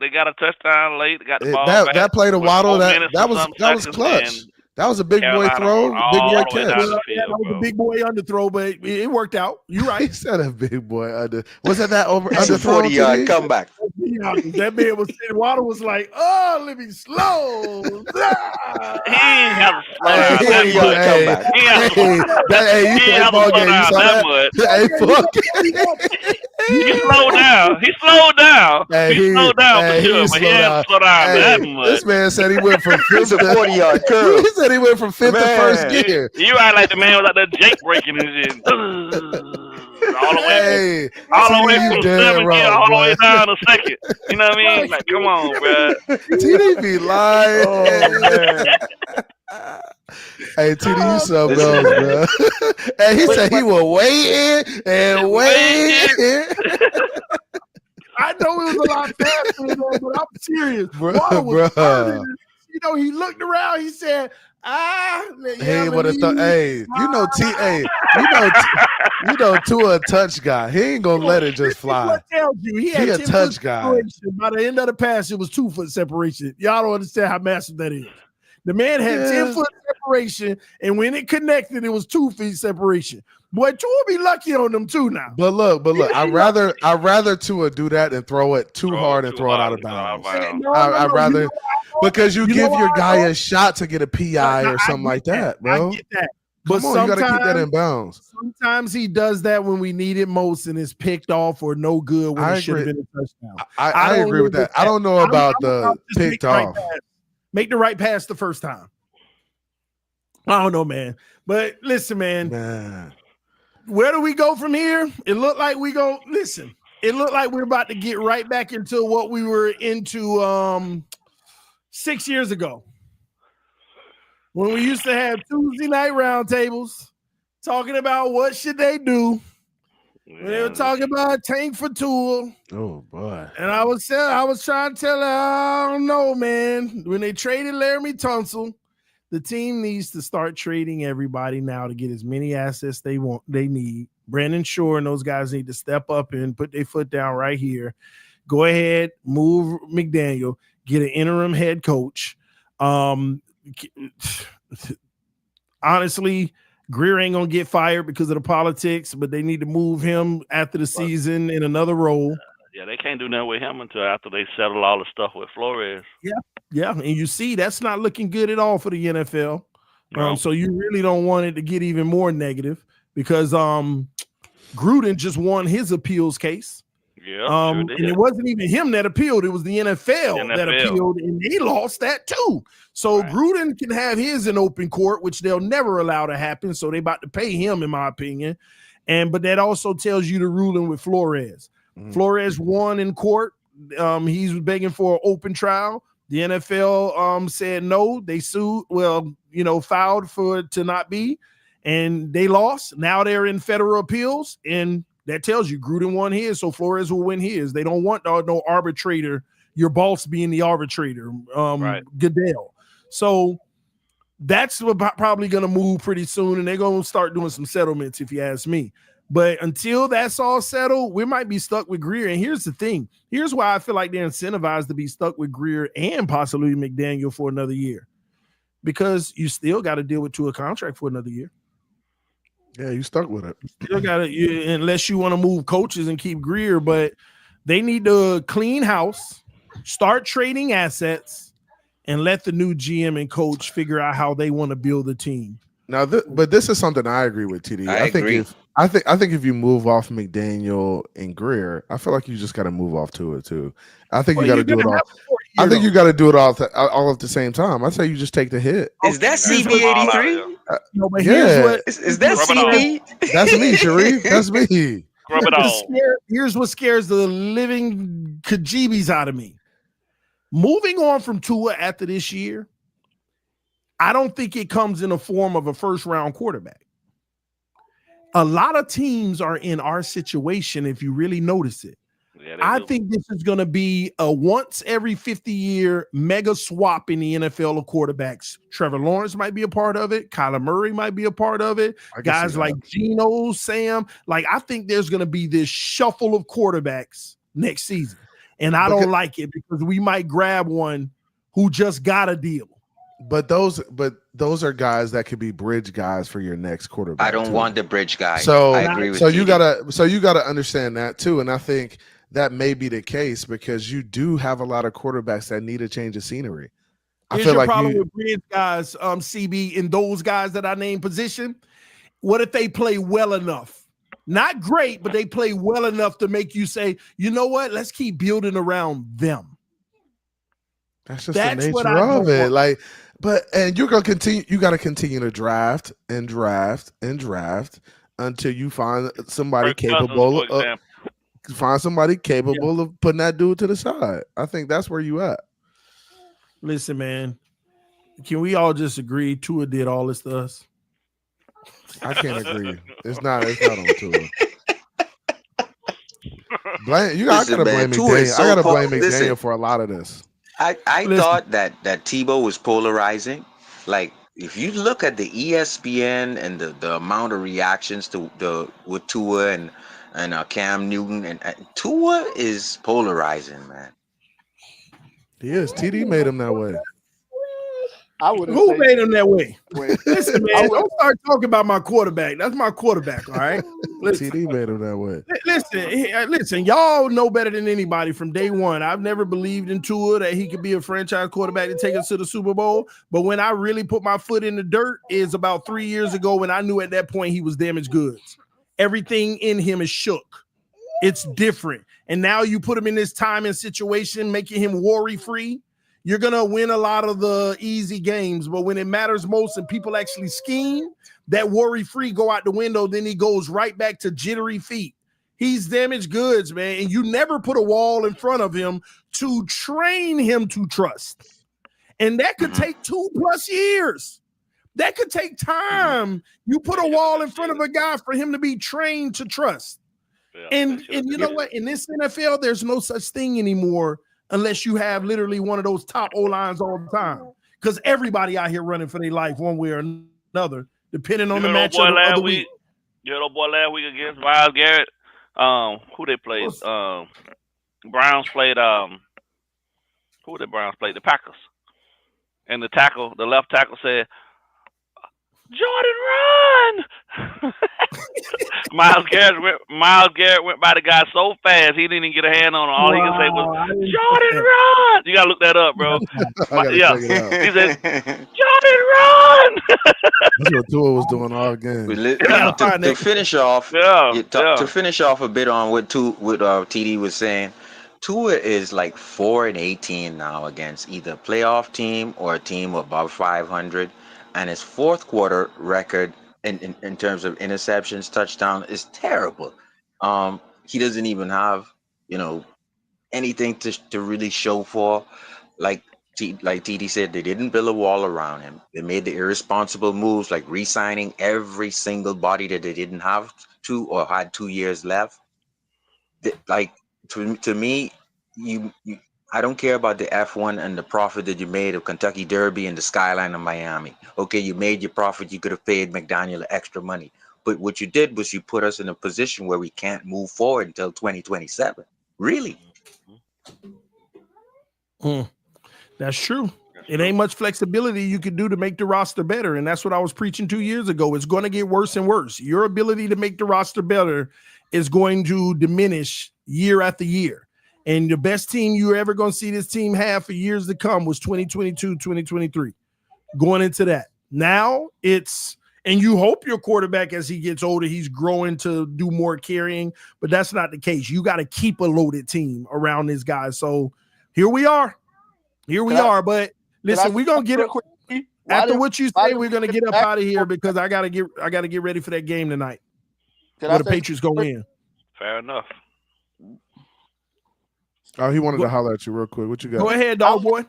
S5: They got a touchdown late. They got the ball back.
S4: That play to Waddle, that was clutch. That was a big boy throw, big boy catch.
S2: That was a big boy underthrow, but it worked out. You're right.
S4: He said a big boy under. Was that over?
S6: It's a 40-yard comeback.
S2: That man was saying, Waddle was like, "Oh, let me slow."
S5: He ain't have a slow down.
S4: You said ball game. You saw that?
S5: He slowed down. He slowed down. He slowed down for sure, but he didn't slow down that much.
S4: This man said he went from 5th
S6: to 40-yard curl.
S4: He said he went from 5th to first gear.
S5: You act like the man was out there Jake breaking his shit. all the way,
S4: hey,
S5: all the way
S4: TD,
S5: from
S4: you dead
S5: 7th gear
S4: wrong,
S5: all the
S4: boy.
S5: way down to 2nd. You know what I mean? Like, come on, bro.
S4: TD be lying.
S2: Oh man.
S4: Hey, TD, you something else, bro. And he said he will weigh in and weigh in.
S2: I know it was a lot faster than that, but I'm serious.
S4: Bruh,
S2: Water was
S4: bruh.
S2: burning. You know, he looked around. He said,
S4: He would have thought. Hey, you know, you know, Tua a touch guy. He ain't gonna let it just fly.
S2: What tells you he had
S4: a
S2: 10
S4: touch
S2: foot
S4: guy.
S2: separation. By the end of the pass, it was 2 foot separation. Y'all don't understand how massive that is. The man had 10 foot separation, and when it connected, it was 2 feet separation. Boy, Tua be lucky on them too now.
S4: But look, I'd rather Tua do that than throw it too hard and throw it out of bounds. I'd rather because you give your guy a shot to get a PI or something like that, bro.
S2: I get that.
S4: But come on, you gotta keep that in bounds.
S2: Sometimes he does that when we need it most and it's picked off or no good when it should have been a touchdown.
S4: I agree with that. I don't know about the picked off.
S2: Make the right pass the first time. I don't know, man. But listen, man. Where do we go from here? It looked like it looked like we're about to get right back into what we were into 6 years ago. When we used to have Tuesday night roundtables talking about what should they do. When they were talking about tank for Tua.
S4: Oh boy.
S2: And I was trying to tell her, I don't know, man. When they traded Laramie Tunsil, the team needs to start trading everybody now to get as many assets they need. Brandon Shore and those guys need to step up and put their foot down right here. Go ahead, move McDaniel, get an interim head coach. Honestly, Greer ain't gonna get fired because of the politics, but they need to move him after the season in another role.
S5: Yeah, they can't do nothing with him until after they settle all the stuff with Flores.
S2: Yeah, and you see that's not looking good at all for the NFL.
S5: No.
S2: So you really don't want it to get even more negative because Gruden just won his appeals case.
S5: Yeah,
S2: and it wasn't even him that appealed; it was the NFL that appealed, and they lost that too. So Gruden can have his in open court, which they'll never allow to happen. So they about to pay him, in my opinion. But that also tells you the ruling with Flores. Flores won in court. He's begging for an open trial. The NFL said no. They sued. Well, filed for it to not be, and they lost. Now they're in federal appeals, and that tells you Gruden won his, so Flores will win his. They don't want no arbitrator, your boss being the arbitrator, Goodell. So that's probably going to move pretty soon, and they're going to start doing some settlements, if you ask me. But until that's all settled, we might be stuck with Greer. And here's the thing. Here's why I feel like they're incentivized to be stuck with Greer and possibly McDaniel for another year. Because you still got to deal with a contract for another year.
S4: Yeah, you stuck with it.
S2: Still got to, unless you want to move coaches and keep Greer, but they need to clean house, start trading assets, and let the new GM and coach figure out how they want to build a team.
S4: Now, but this is something I agree with, TD. I think if you move off McDaniel and Greer, I feel like you just got to move off to it too. I think you got to do it all. I think you got to do it all at the same time. I say you just take the hit.
S6: Is that CB83?
S2: No, but here's what
S6: is that CB?
S4: That's me, Sharif. That's me.
S2: Here's what scares the living kajibis out of me. Moving on from Tua after this year, I don't think it comes in the form of a first-round quarterback. A lot of teams are in our situation if you really notice it. Yeah, I think this is going to be a once every 50-year mega swap in the NFL of quarterbacks. Trevor Lawrence might be a part of it. Kyler Murray might be a part of it. Guys like Geno, Sam. I think there's going to be this shuffle of quarterbacks next season. And I don't like it because we might grab one who just got a deal.
S4: But those are guys that could be bridge guys for your next quarterback.
S6: I don't want the bridge guy.
S4: So
S6: I agree with
S4: you gotta understand that too. And I think that may be the case because you do have a lot of quarterbacks that need a change of scenery.
S2: Here's your problem with bridge guys, CB, in those guys that I named position. What if they play well enough? Not great, but they play well enough to make you say, you know what? Let's keep building around them.
S4: That's just the nature of it. And you're gonna continue. You got to continue to draft and draft and draft until you find somebody capable of putting that dude to the side. I think that's where you at.
S2: Listen, man, can we all just agree Tua did all this to us?
S4: I can't agree. It's not on Tua. You gotta blame McDaniel. I gotta blame McDaniel for a lot of this.
S6: I thought that Tebow was polarizing. Like, if you look at the ESPN and the amount of reactions with Tua and Cam Newton, and Tua is polarizing, man.
S4: He is. TD made him that way.
S2: Who made him that way? Listen, man, don't start talking about my quarterback. That's my quarterback, all right?
S4: TD made him that way.
S2: Listen, y'all know better than anybody from day one. I've never believed in Tua that he could be a franchise quarterback to take us to the Super Bowl. But when I really put my foot in the dirt is about 3 years ago when I knew at that point he was damaged goods. Everything in him is shook. It's different. And now you put him in this time and situation, making him worry-free. You're going to win a lot of the easy games, but when it matters most and people actually scheme, that worry-free go out the window, then he goes right back to jittery feet. He's damaged goods, man, and you never put a wall in front of him to train him to trust. And that could take 2+ years. That could take time. You put a wall in front of a guy for him to be trained to trust. And you know what? In this NFL, there's no such thing anymore unless you have literally one of those top O-lines all the time. Because everybody out here running for their life one way or another, depending on the matchup of the week.
S5: You heard old boy last week against Myles Garrett? Who they played? Browns played who the Browns played? The Packers. And the left tackle said, "Jordan, run!" Myles Garrett went by the guy so fast he didn't even get a hand on him. All he could say was, "Jordan, run!" You gotta look that up, bro.
S4: Yeah,
S5: he said, "Jordan, run!"
S4: That's what Tua was doing all game.
S6: To finish off, to finish off a bit on what TD was saying, Tua is like 4-18 now against either a playoff team or a team above 500. And his fourth quarter record in terms of interceptions, touchdown is terrible. He doesn't even have, anything to really show for. Like TD said, they didn't build a wall around him. They made the irresponsible moves, like re-signing every single body that they didn't have to or had 2 years left. To me, I don't care about the F1 and the profit that you made of Kentucky Derby and the skyline of Miami. Okay, you made your profit. You could have paid McDaniel extra money. But what you did was you put us in a position where we can't move forward until 2027. Really?
S2: That's true. It ain't much flexibility you could do to make the roster better. And that's what I was preaching 2 years ago. It's going to get worse and worse. Your ability to make the roster better is going to diminish year after year. And the best team you're ever going to see this team have for years to come was 2022, 2023. Going into that. Now and you hope your quarterback, as he gets older, he's growing to do more carrying, but that's not the case. You got to keep a loaded team around this guy. So here we are. But listen, we're going to get it. After what you say, we're going to get up out of here because I got to get ready for that game tonight. Where the Patriots go in.
S5: Fair enough.
S4: Oh, he wanted to holler at you real quick. What you got?
S2: Go ahead, dog boy.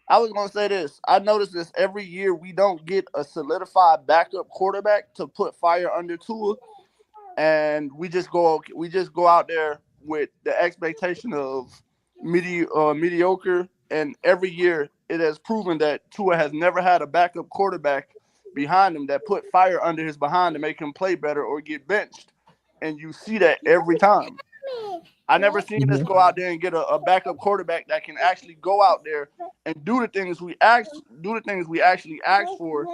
S7: I was going to say this. I noticed this every year. We don't get a solidified backup quarterback to put fire under Tua, and we just go out there with the expectation of mediocre. And every year, it has proven that Tua has never had a backup quarterback behind him that put fire under his behind to make him play better or get benched. And you see that every time. I never seen us go out there and get a backup quarterback that can actually go out there and do the things we actually ask for,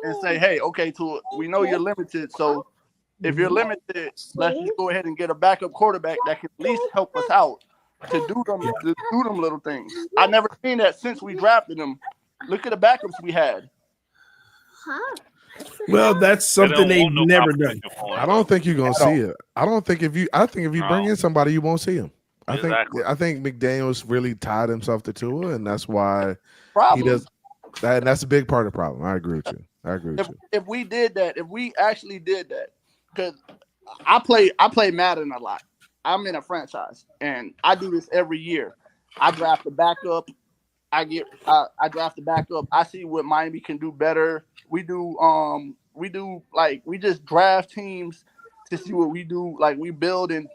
S7: and say, "Hey, okay, Tua, we know you're limited. So if you're limited, let's just go ahead and get a backup quarterback that can at least help us out to do them little things." I never seen that since we drafted them. Look at the backups we had.
S2: Well, that's something they've never done.
S4: I don't think you're gonna see it. I think if you bring in somebody, you won't see him. I think McDaniel's really tied himself to Tua, and that's why he does that. And that's a big part of the problem. I agree with you.
S7: If we did that, if we actually did that, because I play Madden a lot. I'm in a franchise, and I do this every year. I draft the backup. I draft the backup. I see what Miami can do better. We just draft teams to see what we do. Like we build, and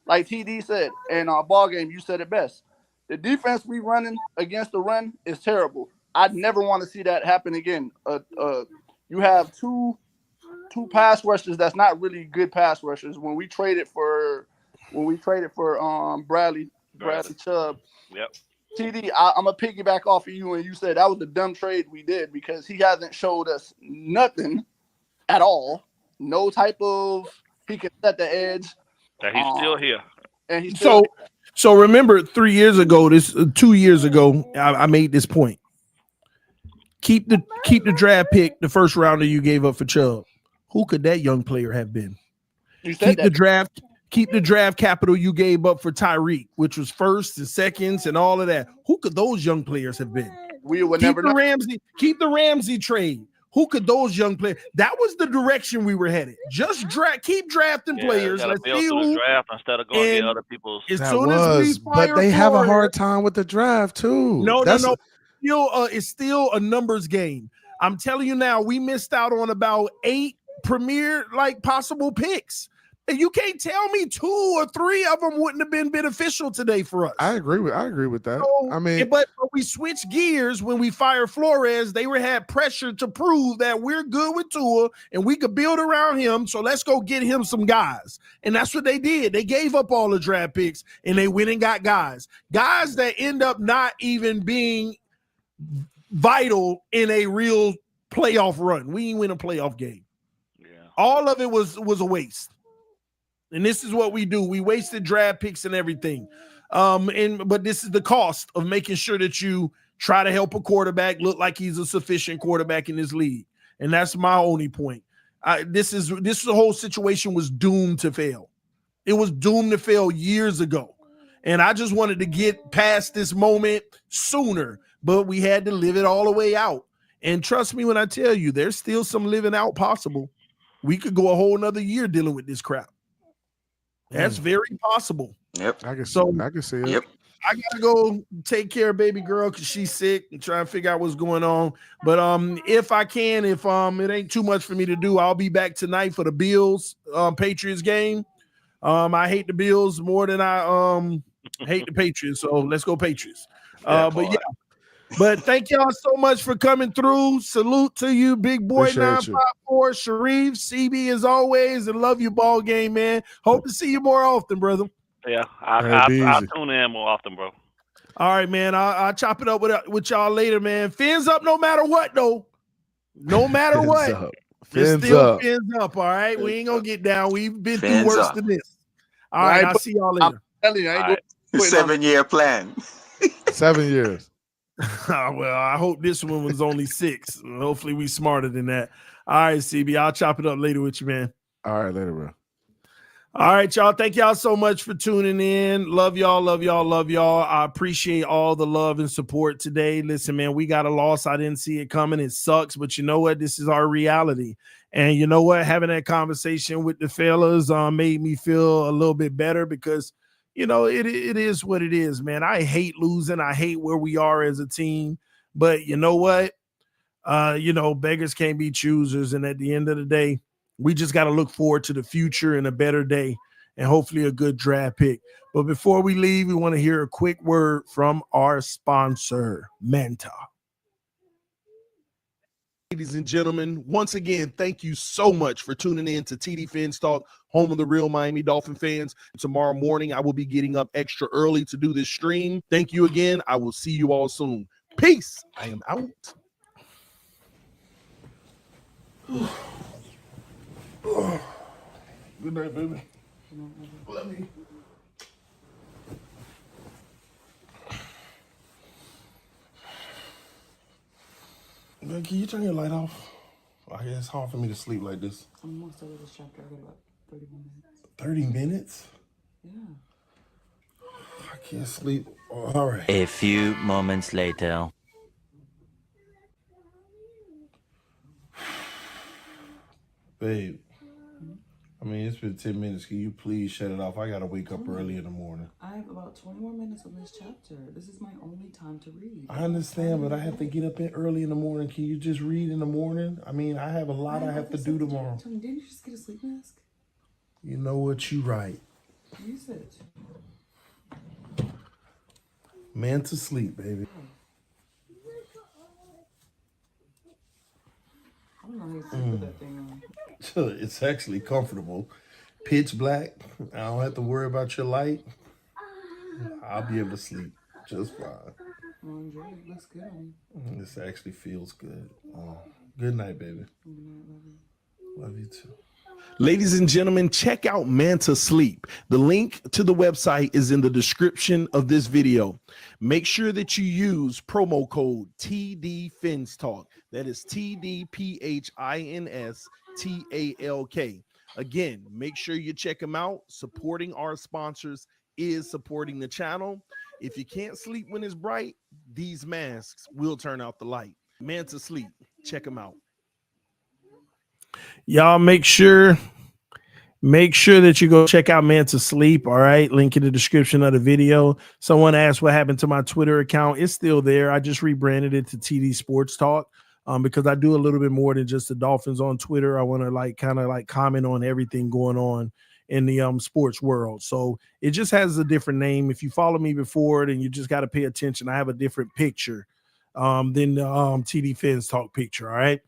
S7: like TD said in our ball game, you said it best. The defense we running against the run is terrible. I'd never want to see that happen again. You have two pass rushers that's not really good pass rushers. When we traded for Bradley Chubb.
S5: Yep.
S7: TD, I'm gonna piggyback off of you, and you said that was the dumb trade we did because he hasn't showed us nothing at all. No type of he can set the edge.
S5: And he's still here.
S7: And he's still
S2: so remember 3 years ago, 2 years ago, I made this point. Keep the draft pick, the first rounder you gave up for Chubb. Who could that young player have been? Keep the draft capital you gave up for Tyreek, which was first and seconds and all of that. Who could those young players have been?
S7: We would never know.
S2: Keep the Ramsey trade. Who could those young players? That was the direction we were headed. Just keep drafting players. Let's see who.
S5: Draft instead of going to get other people's.
S2: But
S4: they have a hard time with the draft too.
S2: No. It's still a numbers game. I'm telling you now, we missed out on about 8 premier possible picks. And you can't tell me 2 or 3 of them wouldn't have been beneficial today for us.
S4: I agree with that.
S2: So, but we switched gears when we fired Flores. They had pressure to prove that we're good with Tua and we could build around him. So let's go get him some guys. And that's what they did. They gave up all the draft picks and they went and got guys that end up not even being vital in a real playoff run. We didn't win a playoff game.
S5: Yeah.
S2: All of it was a waste. And this is what we do. We wasted draft picks and everything. But this is the cost of making sure that you try to help a quarterback look like he's a sufficient quarterback in this league. And that's my only point. This whole situation was doomed to fail. It was doomed to fail years ago. And I just wanted to get past this moment sooner, but we had to live it all the way out. And trust me when I tell you, there's still some living out possible. We could go a whole nother year dealing with this crap. That's very possible.
S6: Yep.
S4: I can see it.
S6: Yep.
S2: I gotta go take care of baby girl because she's sick and try and figure out what's going on. But if I can, if it ain't too much for me to do, I'll be back tonight for the Bills Patriots game. I hate the Bills more than I hate the Patriots. So let's go Patriots. But thank y'all so much for coming through. Salute to you, big boy. 954 Sharif, CB as always, and love your ball game, man. Hope to see you more often, brother.
S5: Yeah, I'll tune in more often, bro.
S2: All right, man. I'll chop it up with y'all later, man. Fins up no matter what, though. No matter what. Fins up, all right? We ain't going to get down. We've been through worse than this. All right, I'll see y'all later.
S6: 7-year plan.
S4: 7 years.
S2: Well, I hope this one was only 6. Hopefully we smarter than that. All right, CB, I'll chop it up later with you, man.
S4: All right, later, bro.
S2: All right, y'all. Thank y'all so much for tuning in. Love y'all, love y'all, love y'all. I appreciate all the love and support today. Listen, man, we got a loss. I didn't see it coming. It sucks, but you know what? This is our reality. And you know what? Having that conversation with the fellas made me feel a little bit better because it is what it is, man. I hate losing. I hate where we are as a team. But you know what? Beggars can't be choosers. And at the end of the day, we just got to look forward to the future and a better day and hopefully a good draft pick. But before we leave, we want to hear a quick word from our sponsor, Manta. Ladies and gentlemen, once again, thank you so much for tuning in to TD PHINS TALK, home of the real Miami Dolphin fans. Tomorrow morning, I will be getting up extra early to do this stream. Thank you again. I will see you all soon. Peace. I am out. Good night, baby. Let me. Man, can you turn your light off? I guess it's hard for me to sleep like this.
S8: I'm almost over this chapter. I got about 30 more minutes.
S2: 30 minutes?
S8: Yeah.
S2: I can't sleep. Oh, all right.
S9: A few moments later.
S2: Babe, I mean, it's been 10 minutes. Can you please shut it off? I got to wake up early in the morning.
S8: I have about 20 more minutes on this chapter. This is my only time to read.
S2: I understand, but I have to get up early in the morning. Can you just read in the morning? I mean, I have a lot I have to do tomorrow.
S8: Tony, didn't you just get a sleep mask?
S2: You know what? You right.
S8: Use it.
S2: Man to sleep, baby.
S8: I don't know how you sleep with that thing on.
S2: It's actually comfortable. Pitch black. I don't have to worry about your light. I'll be able to sleep just fine.
S8: Well, enjoy it. Looks good on
S2: you. This actually feels good. Good night, baby.
S8: Good night, love you.
S2: Love you too. Ladies and gentlemen, check out Manta Sleep. The link to the website is in the description of this video. Make sure that you use promo code TD PHINSTALK. That is TD PHINSTALK. Again, make sure you check them out. Supporting our sponsors is supporting the channel. If you can't sleep when it's bright, these masks will turn out the light. Manta Sleep. Check them out. Y'all make sure that you go check out Manta Sleep. All right. Link in the description of the video. Someone asked what happened to my Twitter account. It's still there. I just rebranded it to TD Sports Talk because I do a little bit more than just the Dolphins on Twitter. I want to kind of comment on everything going on in the sports world. So it just has a different name. If you follow me before, then you just got to pay attention. I have a different picture than the TD Fins Talk picture. All right.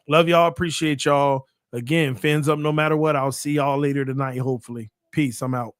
S2: Love y'all. Appreciate y'all. Again, fins up no matter what. I'll see y'all later tonight, hopefully. Peace. I'm out.